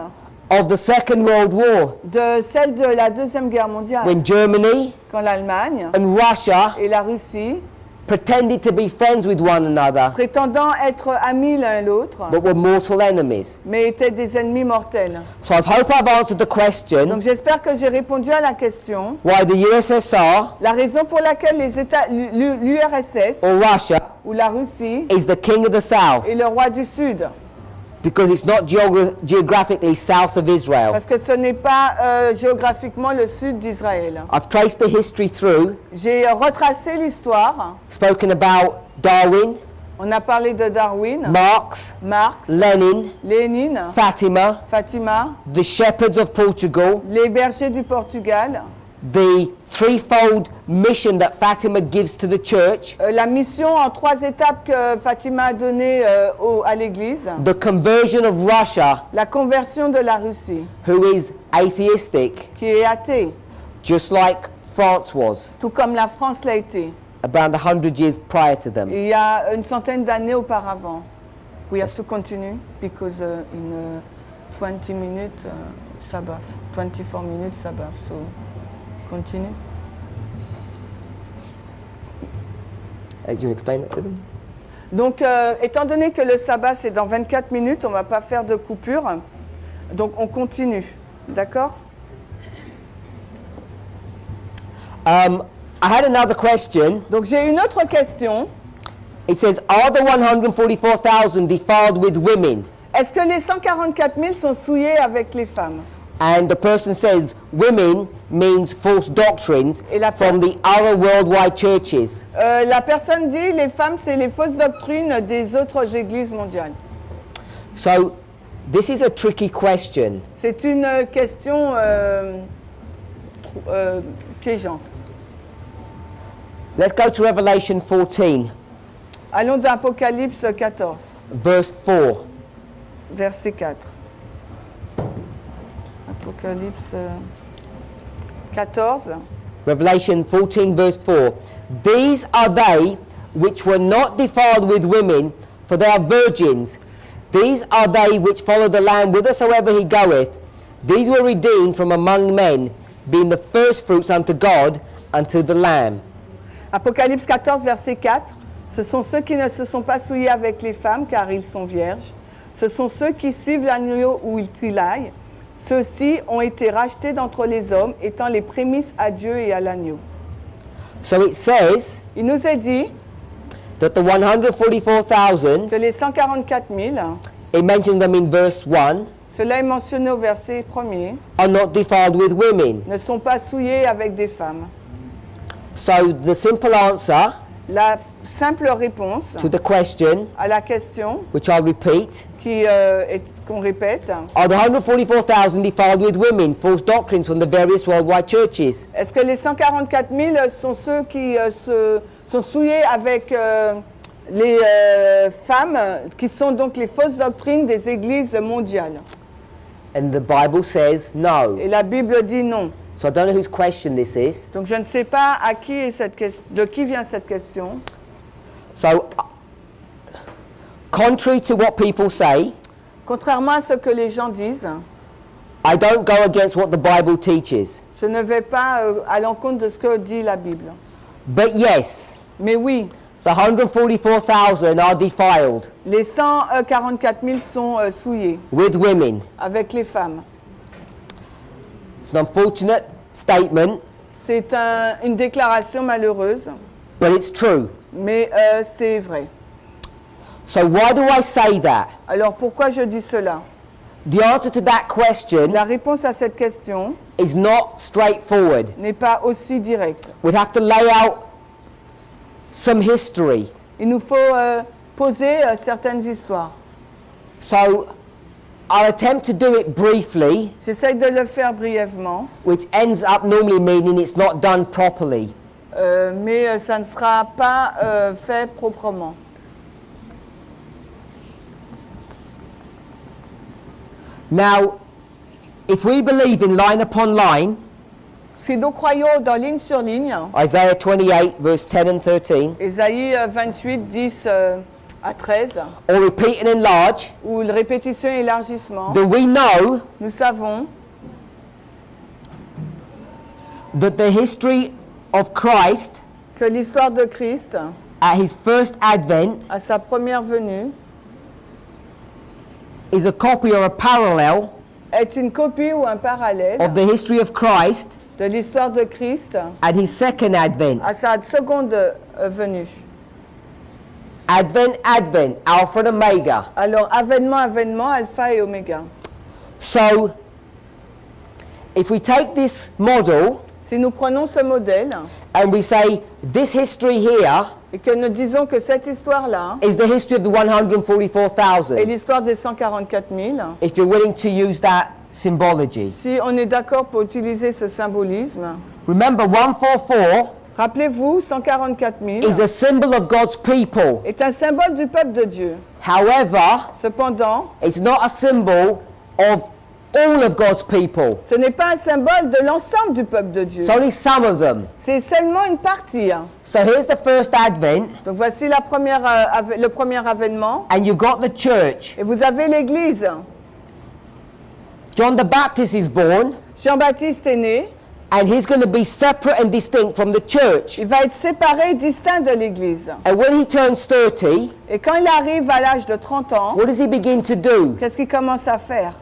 of the Second World War, de celle de la Deuxième Guerre mondiale. when Germany Quand l'Allemagne and Russia et la Russie pretended to be friends with one another, prétendant être amis l'un l'autre, but were mortal enemies. mais étaient des ennemis mortels. So I hope I've answered the Donc question j'espère que j'ai répondu à la question. why the USSR La raison pour laquelle l'URSS or Russia ou la Russie is the king of the south, est le roi du Sud, because it's not geographically south of Israel. parce que ce n'est pas géographiquement le sud d'Israël. I've traced the history through, J'ai retracé l'histoire. spoken about Darwin, On a parlé de Darwin, Marx, Marx, Lenin, Lénine, Fatima, Fatima, the shepherds of Portugal, les bergers du Portugal, the threefold mission that Fatima gives to the church, la mission en 3 étapes que Fatima a donnée à l'Église, the conversion of Russia, la conversion de la Russie, who is atheistic, qui est athée, just like France was, tout comme la France l'a été, about 100 years prior to them. il y a une centaine d'années auparavant. We have to continue because in 20 minutes Sabbath, 24 minutes Sabbath, so continue. You explain that to them? Donc, étant donné que le sabbat c'est dans 24 minutes, on ne va pas faire de coupure. Donc, on continue. D'accord? I had another question. Donc, j'ai une autre question. It says, are the 144,000 defiled with women? Est-ce que les 144 000 sont souillés avec les femmes? And the person says, women means false doctrines Et la from the other worldwide churches. La personne dit les femmes, c'est les fausses doctrines des autres églises mondiales. So, this is a tricky question. C'est une question piégeante. Let's go to Revelation 14, Allons dans Apocalypse 14, verse 4. verset 4. Apocalypse 14. Revelation 14, verse 4. These are they which were not defiled with women, for they are virgins. These are they which follow the Lamb whithersoever he goeth. These were redeemed from among men, being the firstfruits unto God, unto the Lamb. Apocalypse 14, verset 4. Ce sont ceux qui ne se sont pas souillés avec les femmes, car ils sont vierges. Ce sont ceux qui suivent l'agneau où qu'il aille. Ceux-ci ont été rachetés d'entre les hommes, étant les prémices à Dieu et à l'agneau. So it says Il nous est dit that the 144,000, que les 144 000, it mentions them in verse 1, cela est mentionné au verset 1er, are not defiled with women. ne sont pas souillés avec des femmes. So the simple answer La simple réponse to the question, à la question which I'll repeat, qu'on répète, are the 144,000 defiled with women, false doctrines from the various worldwide churches? est-ce que les 144 000 sont ceux qui sont souillés avec les femmes, qui sont donc les fausses doctrines des églises mondiales? And the Bible says no. Et la Bible dit non. So I don't know whose question this is. Donc je ne sais pas à qui est de qui vient cette question. So, contrary to what people say, Contrairement à ce que les gens disent, I don't go against what the Bible teaches. je ne vais pas à l'encontre de ce que dit la Bible. But yes, Mais oui, the 144,000 are defiled les 144 000 sont souillés with women. avec les femmes. It's an unfortunate statement, C'est une déclaration malheureuse, but it's true. mais c'est vrai. So why do I say that? Alors pourquoi je dis cela? The answer to that question La réponse à cette question is not straightforward. n'est pas aussi directe. We'd have to lay out some history. Il nous faut poser certaines histoires. So I'll attempt to do it briefly, J'essaye de le faire brièvement, which ends up normally meaning it's not done properly. mais ça ne sera pas fait proprement. Now, if we believe in line upon line, Si nous croyons dans ligne sur ligne, Isaiah 28, verse 10 and 13, Ésaïe 28, 10 à 13, or repeat and enlarge, ou le répétition et élargissement, then we know nous savons that the history of Christ que l'histoire de Christ at his first advent à sa première venue, is a copy or a parallel est une copie ou un parallèle of the history of Christ de l'histoire de Christ at his second advent. à sa seconde venue. Advent, Advent, Alpha and Omega. Alors, avènement, avènement, alpha et oméga. So, if we take this model Si nous prenons ce modèle and we say this history here et que nous disons que cette histoire-là is the history of the est 144,000, l'histoire des 144 000, if you're willing to use that symbology. si on est d'accord pour utiliser ce symbolisme, Remember, 144 rappelez-vous, 144 000 is a symbol of God's people. est un symbole du peuple de Dieu. However, Cependant, it's not a symbol of all of God's people. ce n'est pas un symbole de l'ensemble du peuple de Dieu. It's only some of them. C'est seulement une partie. So here's the first advent, Donc voici la première, le premier avènement. and you've got the church. Et vous avez l'Église. John the Baptist is born, Jean-Baptiste est né. and he's going to be separate and distinct from the church. Il va être séparé, distinct de l'Église. And when he turns 30, Et quand il arrive à l'âge de 30 ans, what does he begin to do? qu'est-ce qu'il commence à faire?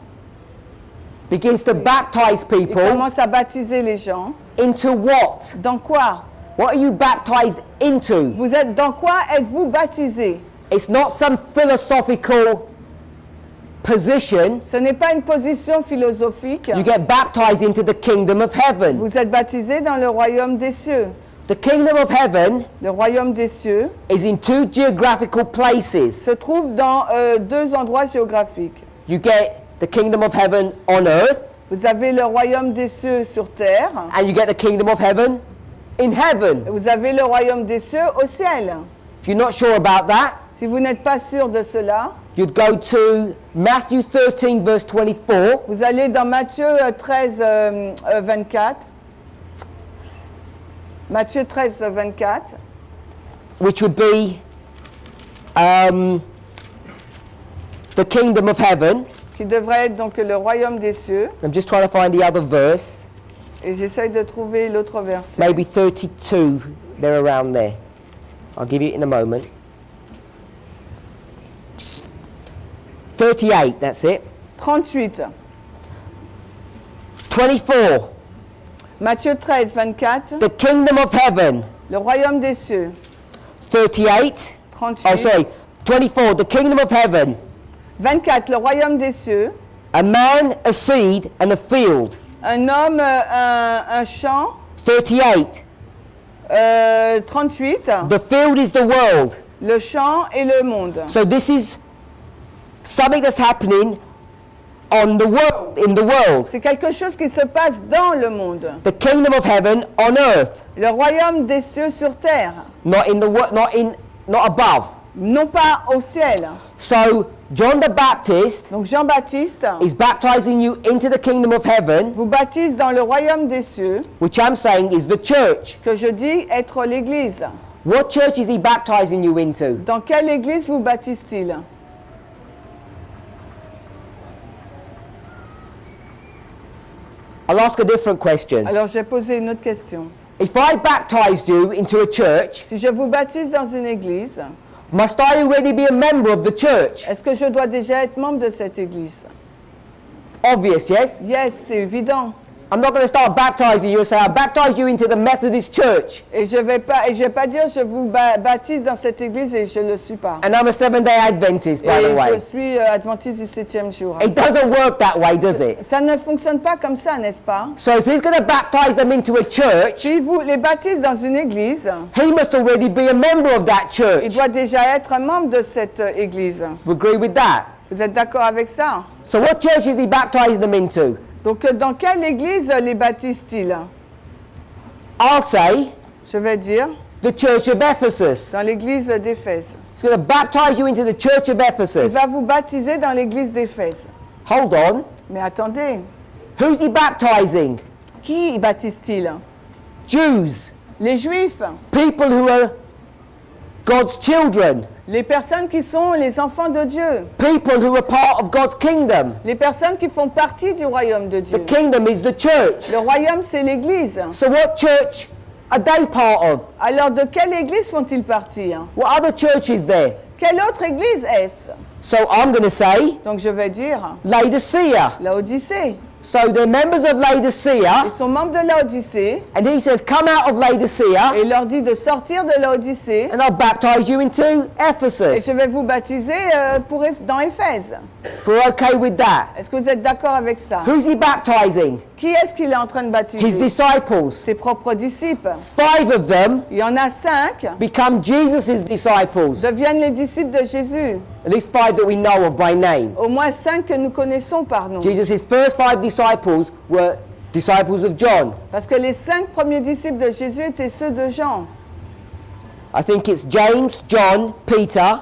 Begins to baptize Il people commence à baptiser les gens. into what? Dans quoi? What are you baptized into? Vous êtes dans quoi êtes-vous baptisé? It's not some philosophical position. Ce n'est pas une position philosophique. You get baptized into the kingdom of heaven. Vous êtes baptisé dans le royaume des cieux. The kingdom of heaven Le royaume des cieux is in two geographical places. se trouve dans deux endroits géographiques. You get the kingdom of heaven on earth, Vous avez le royaume des cieux sur terre. and you get the kingdom of heaven in heaven. Et vous avez le royaume des cieux au ciel. If you're not sure about that, Si vous n'êtes pas sûr de cela, you'd go to Matthew 13, verse 24, vous allez dans Matthieu 13, 24. Matthieu 13, 24. which would be the kingdom of heaven. Qui devrait être donc le royaume des cieux. I'm just trying to find the other verse. Et j'essaye de trouver l'autre verset. Maybe 32, they're around there. I'll give you it in a moment. 38, that's it. 38. 24, Matthieu 13, 24. the kingdom of heaven. Le royaume des cieux. 38, 38. oh sorry, 24, the kingdom of heaven. 24. Le royaume des cieux. A man, a seed, and a field. Un homme, un champ. 38, 38. the field is the world. Le champ et le monde. So this is something that's happening on the world, in the world. C'est quelque chose qui se passe dans le monde. The kingdom of heaven on earth, Le royaume des cieux sur terre. not in the not above. Non pas au ciel. So John the Baptist Donc Jean-Baptiste is baptizing you into the kingdom of heaven, vous baptise dans le royaume des cieux, which I'm saying is the church. que je dis être l'Église. What church is he baptizing you into? Dans quelle Église vous baptise-t-il? I'll ask a different question. Alors j'ai posé une autre question. If I baptized you into a church, Si je vous baptise dans une église, must I already be a member of the church? est-ce que je dois déjà être membre de cette église? Obvious, yes? Yes, c'est évident. I'm not going to start baptizing you and say, I baptized you into the Methodist church, Et je vais pas dire je vous baptise dans cette église et je le suis pas. and I'm a Seventh-day Adventist, by the Et je way. suis adventiste du 7e jour. It doesn't work that way, does it? Ça ne fonctionne pas comme ça, n'est-ce pas? So if he's going to baptize them into a church, Si vous les baptisez dans une église, he must already be a member of that il church. doit déjà être un membre de cette église. You agree with that? Vous êtes d'accord avec ça? So what church is he baptizing them into? Donc dans quelle église les baptise-t-il? I'll say Je vais dire the church of Ephesus. dans l'église d'Éphèse. He's going to baptize you into the church of Il Ephesus. va vous baptiser dans l'église d'Éphèse. Hold on. Mais attendez, Who's he baptizing? qui baptise-t-il? Jews. Les Juifs, People who are God's children. les personnes qui sont les enfants de Dieu, People who are part of God's kingdom. les personnes qui font partie du royaume de Dieu. The kingdom is the church. Le royaume, c'est l'église. So what church are they part of? Alors de quelle église font-ils partie? What other church is there? Quelle autre église est-ce? So I'm going to say Donc je vais dire Laodicea. Laodicée. So they're members of Laodicea, Ils sont membres de Laodicée and he says, come out of Laodicea, et il leur dit de sortir de Laodicée and I'll baptize you into et Ephesus. je vais vous baptiser dans Éphèse. If we're okay with that. Est-ce que vous êtes d'accord avec ça? Who's he baptizing? Qui est-ce qu'il est en train de His baptiser? disciples. Ses propres disciples. 5 of them Il y en a 5 become Jesus' disciples. deviennent les disciples de Jésus. At least 5 that we know of by name. Au moins 5 que nous connaissons par nom. Jesus' first 5 disciples were disciples of John. Parce que les 5 premiers disciples de Jésus étaient ceux de Jean. I think it's James, John, Peter,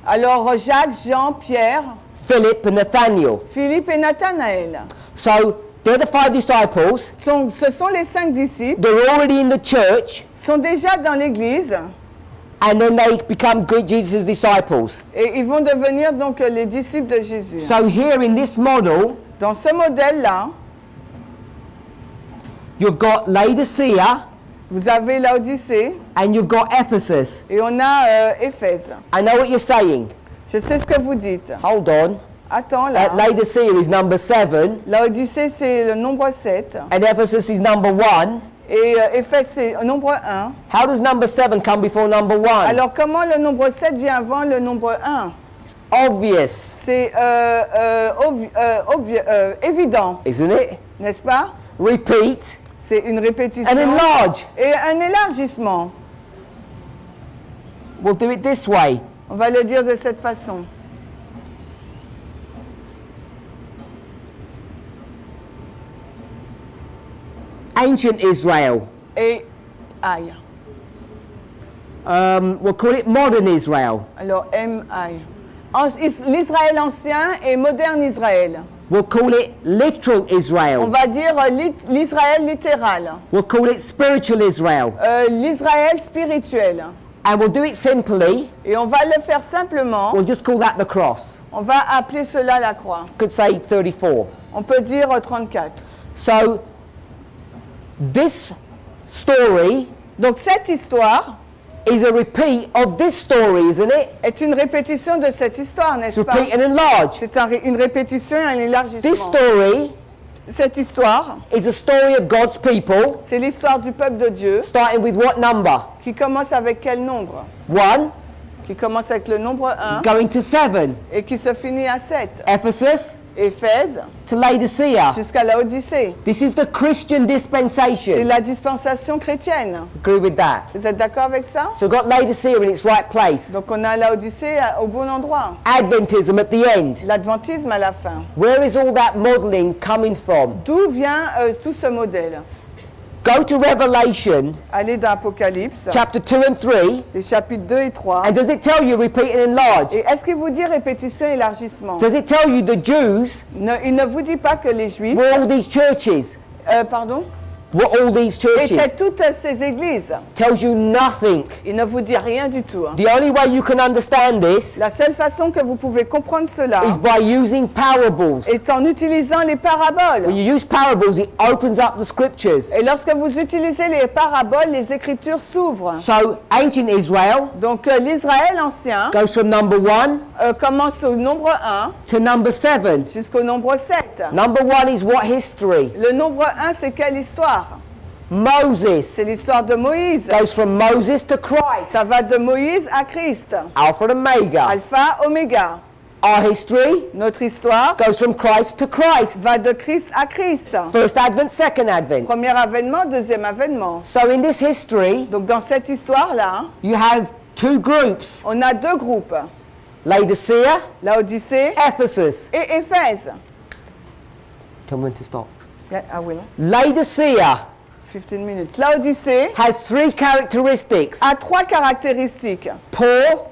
Alors Jacques, Jean, Pierre, Philip, and Nathaniel. Philippe et Nathanaël. So they're the 5 disciples. Ce sont les 5 disciples, They're already in the church, sont déjà dans l'église and then they become Jesus' disciples. et ils vont devenir donc les disciples de Jésus. So here in this model, Dans ce modèle-là, you've got Laodicea vous avez Laodicée and you've got Ephesus. et on a Éphèse. I know what you're saying. Je sais ce que vous dites. Hold on. Attends là. Laodicea is number 7 Laodicée, c'est le nombre 7 and Ephesus is number 1. et Éphèse, c'est le nombre 1. How does number 7 come before number 1? Alors comment le nombre 7 vient avant le nombre 1? Obvious, C'est évident, isn't it? n'est-ce pas? Repeat C'est une répétition and enlarge. et un élargissement. We'll do it this way. On va le dire de cette façon. Ancient Israel. Et aïe. We'll call it modern Israel. Alors M-I. L'Israël ancien et moderne Israël. We'll call it literal On Israel. va dire l'Israël littéral. We'll call it spiritual Israel. L'Israël spirituel. And we'll do it simply. Et on va le faire simplement. We'll just call that the cross. On va appeler cela la croix. Could say 34. On peut dire 34. So this story Donc cette histoire is a repeat of this story, isn't it? est une répétition de cette histoire, n'est-ce pas? Repeat and enlarge. C'est une répétition et un élargissement. This story Cette histoire, is a story of God's people, c'est l'histoire du peuple de Dieu starting with what number? qui commence avec quel nombre? 1, Qui commence avec le nombre 1 going to 7. et qui se finit à 7. Ephesus Éphèse to Laodicea. jusqu'à Laodicée. This is the Christian C'est dispensation. la dispensation chrétienne. Agree with that? Vous êtes d'accord avec ça? So we've got Laodicea in its right place. Donc on a Laodicée au bon endroit. Adventism at the end. L'adventisme à la fin. Where is all that modeling coming from? D'où vient tout ce modèle? Go to Revelation Allez dans Apocalypse, chapter 2 and 3, les chapitres 2 et 3. and does it tell you repeat and enlarge? Et est-ce qu'il vous dit répétition et élargissement? Does it tell you the Jews Il ne vous dit pas que les Juifs, were all these churches? pardon, Were all these étaient churches? toutes ces églises. Tells you nothing. Il ne vous dit rien du tout. The only way you can understand this La seule façon que vous pouvez comprendre cela is by using parables. est en utilisant les paraboles. When you use parables, it opens up the scriptures. Et lorsque vous utilisez les paraboles, les Écritures s'ouvrent. So ancient Israel Donc l'Israël ancien goes from number 1 commence au nombre 1 to number 7. jusqu'au nombre 7. Number 1 is what history? Le nombre 1, c'est quelle histoire? Moses C'est l'histoire de Moïse. goes from Moses to Christ. Ça va de Moïse à Christ. Alpha and Omega. Alpha, Oméga. Our history Notre histoire goes from Christ to Christ. va de Christ à Christ. First Advent, second Advent. Premier avènement, deuxième avènement. So in this history, Donc dans cette histoire-là, you have 2 groups. on a 2 groupes. Laodicea, Laodicée Ephesus. et Éphèse. Tell me when to stop. Yeah, I will. Laodicea 15 minutes. Laodicée has 3 characteristics. a 3 caractéristiques. Poor,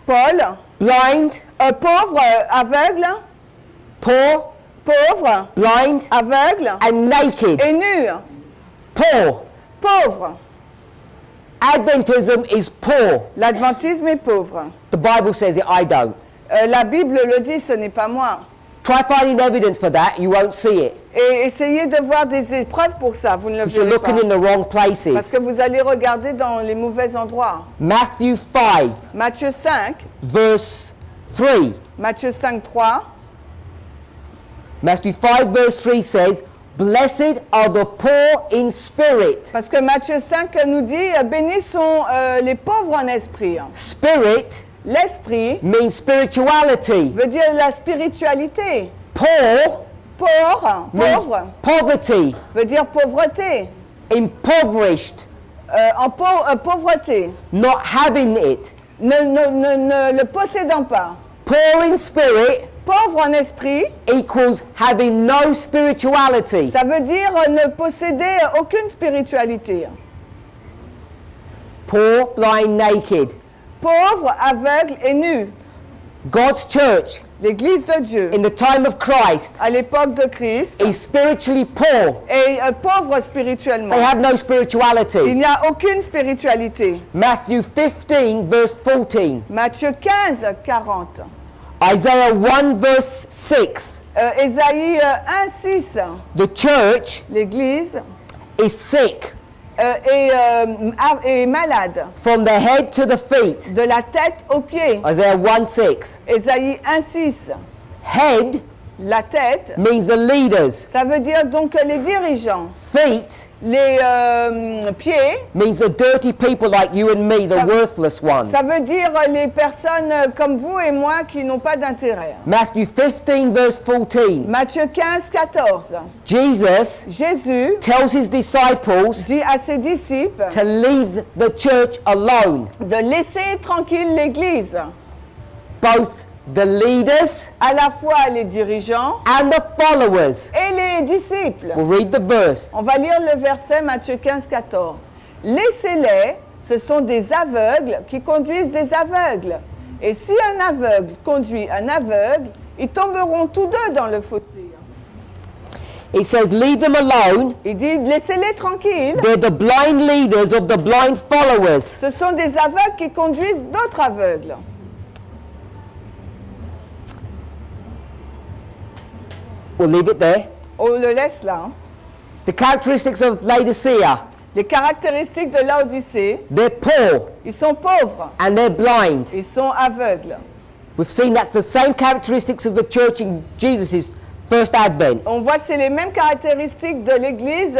Paul, blind, pauvre, aveugle, poor, pauvre, blind, aveugle and naked. et nu. Poor. Pauvre. Adventism is poor. L'adventisme est pauvre. The Bible says it, I don't. La Bible le dit, ce n'est pas moi. Try finding evidence for that, you won't see it. Et essayez de voir des épreuves pour ça, vous ne le because you're verrez pas. looking in the wrong Parce places. que vous allez regarder dans les mauvais endroits. Matthew 5, Matthieu 5, verse 3. Matthieu 5, 3. Matthew 5, verse 3 says, Blessed are the poor in spirit. Parce que Matthieu 5 nous dit, bénis sont les pauvres en esprit. Spirit L'esprit means spirituality. veut dire la spiritualité. Poor Pauvre, means pauvre, poverty. veut dire pauvreté. Impoverished, Pauvreté. not having it. Ne le possédant pas. Poor in spirit Pauvre en esprit, equals having no spirituality. ça veut dire ne posséder aucune spiritualité. Poor, blind, naked. Pauvre, aveugle et nu. God's church L'Église de Dieu, in the time of Christ à l'époque de Christ, is spiritually poor. est pauvre spirituellement. They have no Il spirituality. n'y a aucune spiritualité. Matthew 15, verse 14. Matthieu 15, 40. Isaiah 1, verse 6. Ésaïe 1, 6. The church L'Église is sick est malade, from the head to the feet. de la tête aux pieds. Isaiah 1, 6. Ésaïe 1, 6. Head La tête, means the leaders. ça veut dire donc les dirigeants. Feet Les pieds, means the dirty people like you and me, the Ça- worthless ones. ça veut dire les personnes comme vous et moi qui n'ont pas d'intérêt. Matthew 15, verse 14. Matthieu 15, 14. Jesus Jésus tells his disciples dit à ses disciples to leave the church alone. de laisser tranquille l'Église, Both the leaders à la fois les dirigeants and the followers. et les disciples. We'll read the verse. On va lire le verset Matthieu 15, 14. Laissez-les, ce sont des aveugles qui conduisent des aveugles. Et si un aveugle conduit un aveugle, ils tomberont tous deux dans le fossé. It says, leave them alone. Il dit, laissez-les tranquilles. They're the blind leaders of the blind followers. Ce sont des aveugles qui conduisent d'autres aveugles. We'll leave it there. On le laisse là. The characteristics of Laodicea. Les caractéristiques de Laodicée, They're poor ils sont pauvres, and they're blind. ils sont aveugles. We've seen that's the same characteristics of the church in Jesus' first advent. On voit que c'est les mêmes caractéristiques de l'Église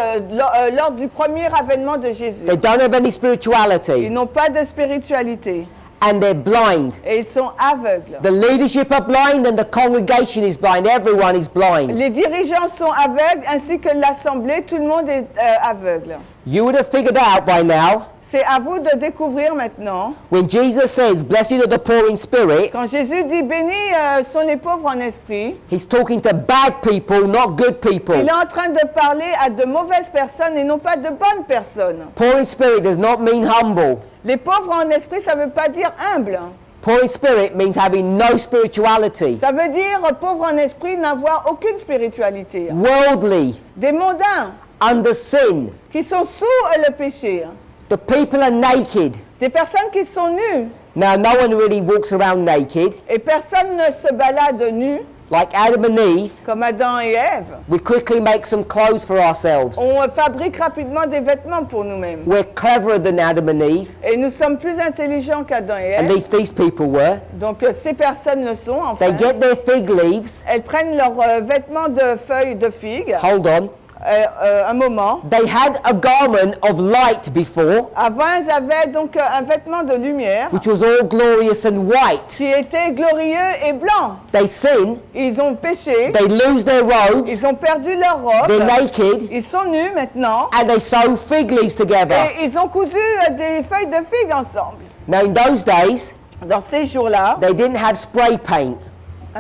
lors du premier avènement de Jésus. They don't have any Ils spirituality n'ont pas de spiritualité and they're blind. et ils sont aveugles. The leadership are blind and the congregation is blind. Everyone is blind. Les dirigeants sont aveugles ainsi que l'Assemblée, tout le monde est aveugle. You would have figured out by now C'est à vous de découvrir maintenant. when Jesus says, Blessed are the poor in spirit, Quand Jésus dit bénis sont les pauvres en esprit, he's talking to bad people, not good people. il est en train de parler à de mauvaises personnes et non pas de bonnes personnes. Poor in spirit does not mean humble. Les pauvres en esprit, ça ne veut pas dire humble. Poor in spirit means having no spirituality. Ça veut dire pauvre en esprit, n'avoir aucune spiritualité. Worldly, Des mondains under sin. qui sont sous le péché. The people are naked. Des personnes qui sont nues. Now, no one really walks around naked. Et personne ne se balade nu Like Adam and Eve, comme Adam et Ève. we quickly make some clothes for ourselves. On fabrique rapidement des vêtements pour nous-mêmes. We're cleverer than Adam and Eve. Et nous sommes plus intelligents qu'Adam et At Ève. least these people were. Donc ces personnes le sont enfin. They get their fig leaves. Elles prennent leurs vêtements de feuilles de figues. Hold on. Un moment. They had a garment of light before, Avant, elles avaient donc un vêtement de lumière which was all glorious and white. qui était glorieux et blanc. They sin, Ils ont péché. they lose their robes, Ils ont perdu leur robe. they're naked, Ils sont nus maintenant. and they sew fig leaves together. Et ils ont cousu des feuilles de figues ensemble. Now, in those days, Dans ces jours-là, they didn't have spray paint.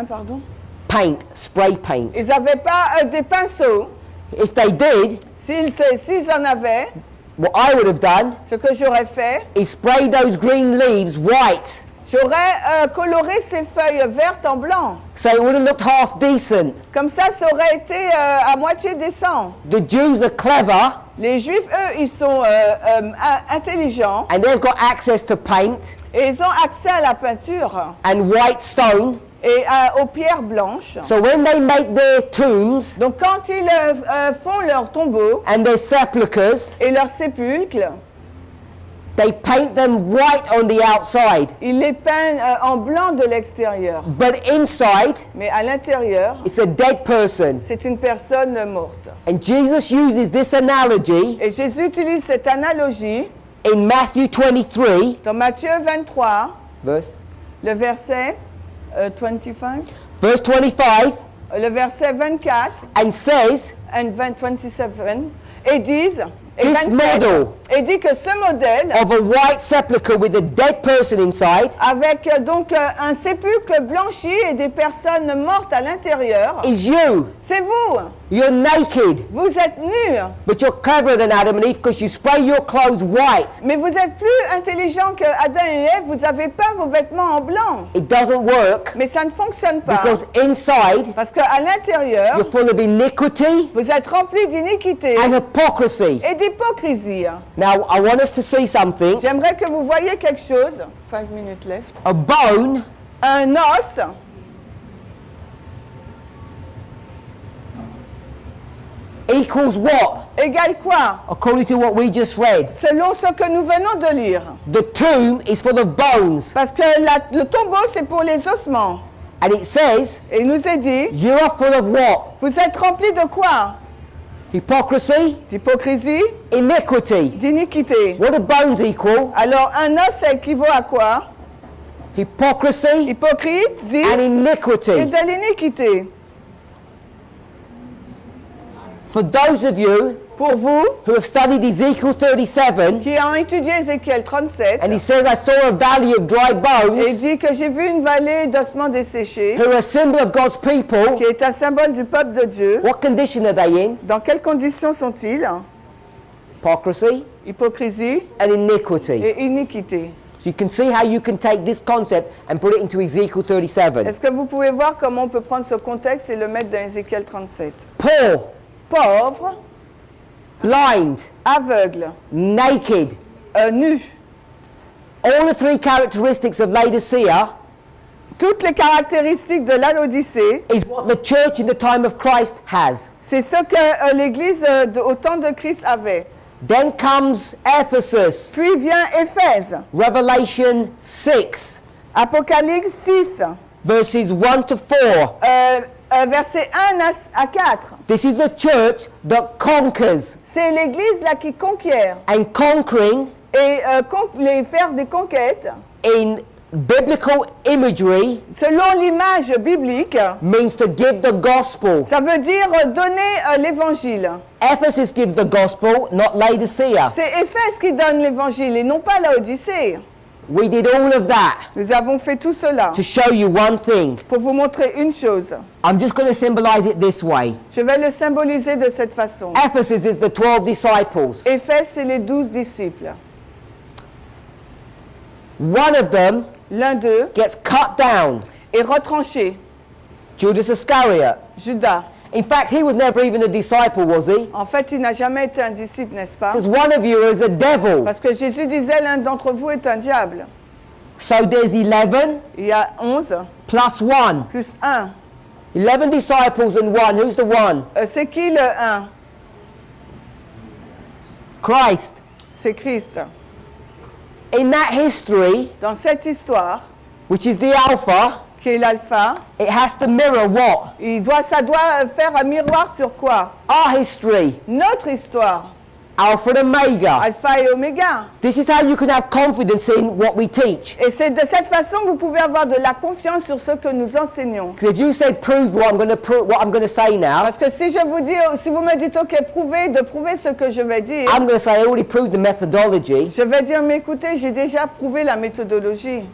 pardon, Paint, spray paint. ils n'avaient pas des pinceaux. If they did, S'ils en avaient, what I would have done ce que j'aurais fait, is spray those green leaves white. J'aurais coloré ces feuilles vertes en blanc. So it would have looked half decent. Comme ça aurait été à moitié décent. The Jews are clever Les Juifs, eux, ils sont intelligents and they've got access to paint et ils ont accès à la peinture and white stone. et aux pierres blanches. So when they make their tombs Donc quand ils font leurs tombeaux and their sepulchres, et leurs sépulcres, they paint them white on the outside. ils les peignent en blanc de l'extérieur. But inside, Mais à l'intérieur, it's a dead person. c'est une personne morte. And Jesus uses this analogy Et Jésus utilise cette analogie in Matthew 23, dans Matthieu 23, verse le verset 25, verse 25, le verset 24 and says, and 27, et disent, et This 27, model et dit que ce modèle, of a white sepulchre with a dead person inside avec donc un sépulcre blanchi et des personnes mortes à l'intérieur, is you. c'est vous. You're naked, Vous êtes nus, but you're cleverer than Adam and Eve because you spray your clothes white. mais vous êtes plus intelligents que Adam et Ève, vous avez peint vos vêtements en blanc. It doesn't work Mais ça ne fonctionne pas, because inside parce qu'à l'intérieur, you're full of iniquity vous êtes remplis d'iniquité and hypocrisy. et d'hypocrisie. Now, I want us to see something. J'aimerais que vous voyiez quelque chose. 5 minutes left. A bone Un os equals what? égale quoi? According to what we just read. Selon ce que nous venons de lire. The tomb is full of bones. Parce que le tombeau, c'est pour les ossements. And it says, Et il nous est dit, you are full of what? vous êtes remplis de quoi? Hypocrisy, D'hypocrisie, iniquity. d'iniquité. What do bones equal? Alors, un os, ça équivaut à quoi? Hypocrisy Hypocrisie and et iniquity. de l'iniquité. For those of you Pour vous, who have studied Ezekiel 37, qui ont étudié Ézéchiel 37, and he says, I saw a valley of dry et il bones, dit que j'ai vu une vallée d'ossements desséchés, who are a symbol of God's people. qui est un symbole du peuple de Dieu. What condition are they in? Dans quelles conditions sont-ils? Hypocrisy Hypocrisie and iniquity. et iniquité. So you can see how you can take this concept and put it into Ezekiel 37. Est-ce que vous pouvez voir comment on peut prendre ce contexte et le mettre dans Ézéchiel 37? Poor, Pauvre, blind, aveugle, naked. nu. All the three characteristics of Laodicea Toutes les caractéristiques de la Odyssée, is what the church in the time of Christ has. c'est ce que l'Église au temps de Christ avait. Then comes Ephesus, Puis vient Éphèse, Revelation 6, Apocalypse 6, verses 1 to 4. versets 1 à 4. This is the church that conquers, C'est l'Église là qui conquiert and conquering et les faire des conquêtes, in biblical imagery selon l'image biblique, means to give the gospel. ça veut dire donner l'évangile. Ephesus gives the gospel, not Laodicea. C'est Éphèse qui donne l'évangile et non pas la Odyssée. We did all of that Nous avons fait tout cela to show you one thing. pour vous montrer une chose. I'm just going to symbolize it this way. Je vais le symboliser de cette façon. Ephesus is the 12 disciples. Éphèse, c'est les 12 disciples. One of them L'un d'eux gets cut down, est retranché, Judas Iscariot. Judas. In fact, he was never even a disciple, was he? En fait, il n'a jamais été un disciple, n'est-ce pas? Says one of you is a devil. Parce que Jésus disait, l'un d'entre vous est un diable. So there's 11 Il y a 11 plus 1. plus 1. 11 disciples and 1. Who's the one? C'est qui le 1? Christ. C'est Christ. In that history, Dans cette histoire, which is the Alpha, qui est l'alpha, it has to mirror what? ça doit faire un miroir sur quoi? Our history. Notre histoire. Alpha and Omega. Alpha et Oméga. This is how you can have confidence in what we teach. Et c'est de cette façon que vous pouvez avoir de la confiance sur ce que nous enseignons. Because you said prove what I'm going to say now, Parce que si vous me dites, OK, de prouver ce que je vais dire, I'm going to say I already proved the methodology. je vais dire, mais écoutez, j'ai déjà prouvé la méthodologie.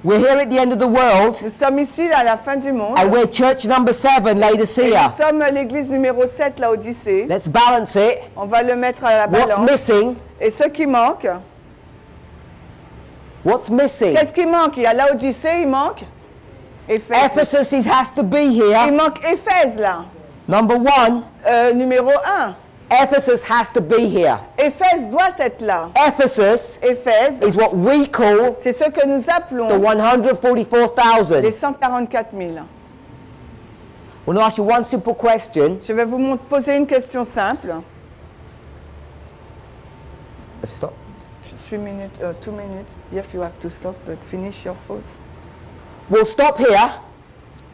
We're here at the end of the world, Nous sommes ici à la fin du monde. and we're church number 7, Et Laodicea. nous sommes l'église numéro 7, la Odyssée. Let's balance it. On va le mettre à la What's balance. missing Et ce qui manque, What's missing? Qu'est-ce qui manque? Il y a Laodicée, il manque Éphèse. Ephesus has to be Il here. manque Éphèse là. Number 1, Numéro 1. Ephesus has to be here. Éphèse doit être là. Ephesus Éphèse, is what we call c'est ce que nous the appelons 144,000. les 144 000. I want to ask you one simple question. Je vais vous poser une question simple. Stop. 2 minutes. 2 minutes. Yes, you have to stop, but finish your thoughts. We'll stop here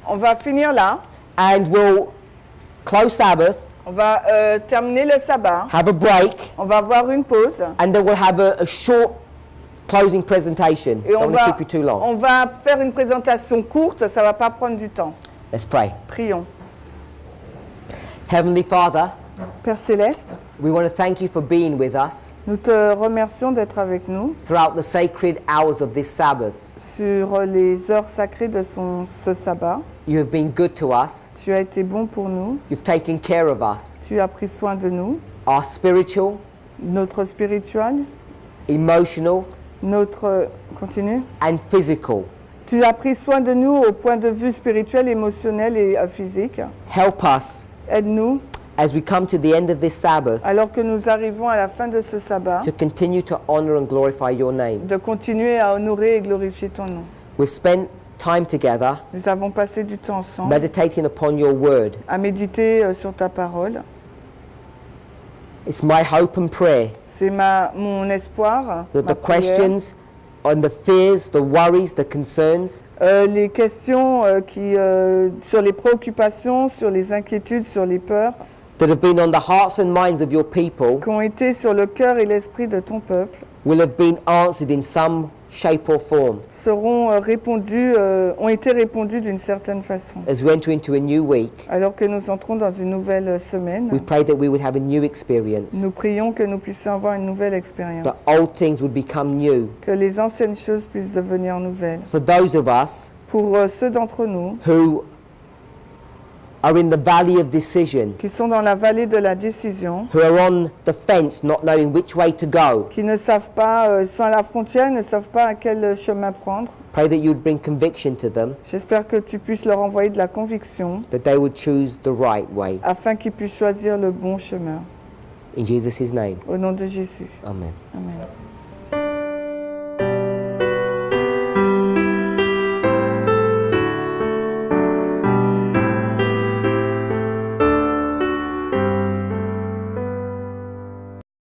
On va finir là. and we'll close Sabbath, On va terminer le sabbat. have a break, On va avoir une pause. and then we'll have a short closing presentation. Et Don't want to keep you too long. on va faire une présentation courte, ça ne va pas prendre du temps. Let's pray. Prions. Heavenly Father, Père Céleste, we want to thank you for being with us nous te remercions d'être avec nous throughout the sacred hours of this Sabbath. sur les heures sacrées de ce sabbat. You have been good to us. Tu as été bon pour nous, You've taken care of us, tu as pris soin de nous, our spiritual, notre spirituel, emotional, notre... Continue. and physical. Tu as pris soin de nous au point de vue spirituel, émotionnel et physique. Help us Aide-nous, as we come to the end of this Sabbath alors que nous arrivons à la fin de ce sabbat, to continue to honor and glorify your name. de continuer à honorer et glorifier ton nom. We've spent time together Nous avons passé du temps ensemble meditating upon your word. à méditer sur ta parole. It's my hope and prayer C'est mon espoir, that ma the prière. questions and the fears, the worries, the concerns Les questions sur les préoccupations, sur les inquiétudes, sur les peurs that have been on the hearts and minds of your people qui ont été sur le cœur et l'esprit de ton peuple will have been answered in some shape or form ont été répondues d'une certaine façon. as we enter into a new week. Alors que nous entrons dans une nouvelle semaine, We pray that we would have a new experience, nous prions que nous puissions avoir une nouvelle expérience, that old things would become new. que les anciennes choses puissent devenir nouvelles. For those of us Pour ceux d'entre nous who are in the valley of decision, qui sont dans la vallée de la décision, who are on the fence not knowing which way to go, qui ne savent pas, sont à la frontière, ne savent pas à quel chemin prendre, pray that you would bring conviction to them, j'espère que tu puisses leur envoyer de la conviction that they would choose the right way. afin qu'ils puissent choisir le bon chemin. In Jesus' name, Au nom de Jésus. amen. Amen.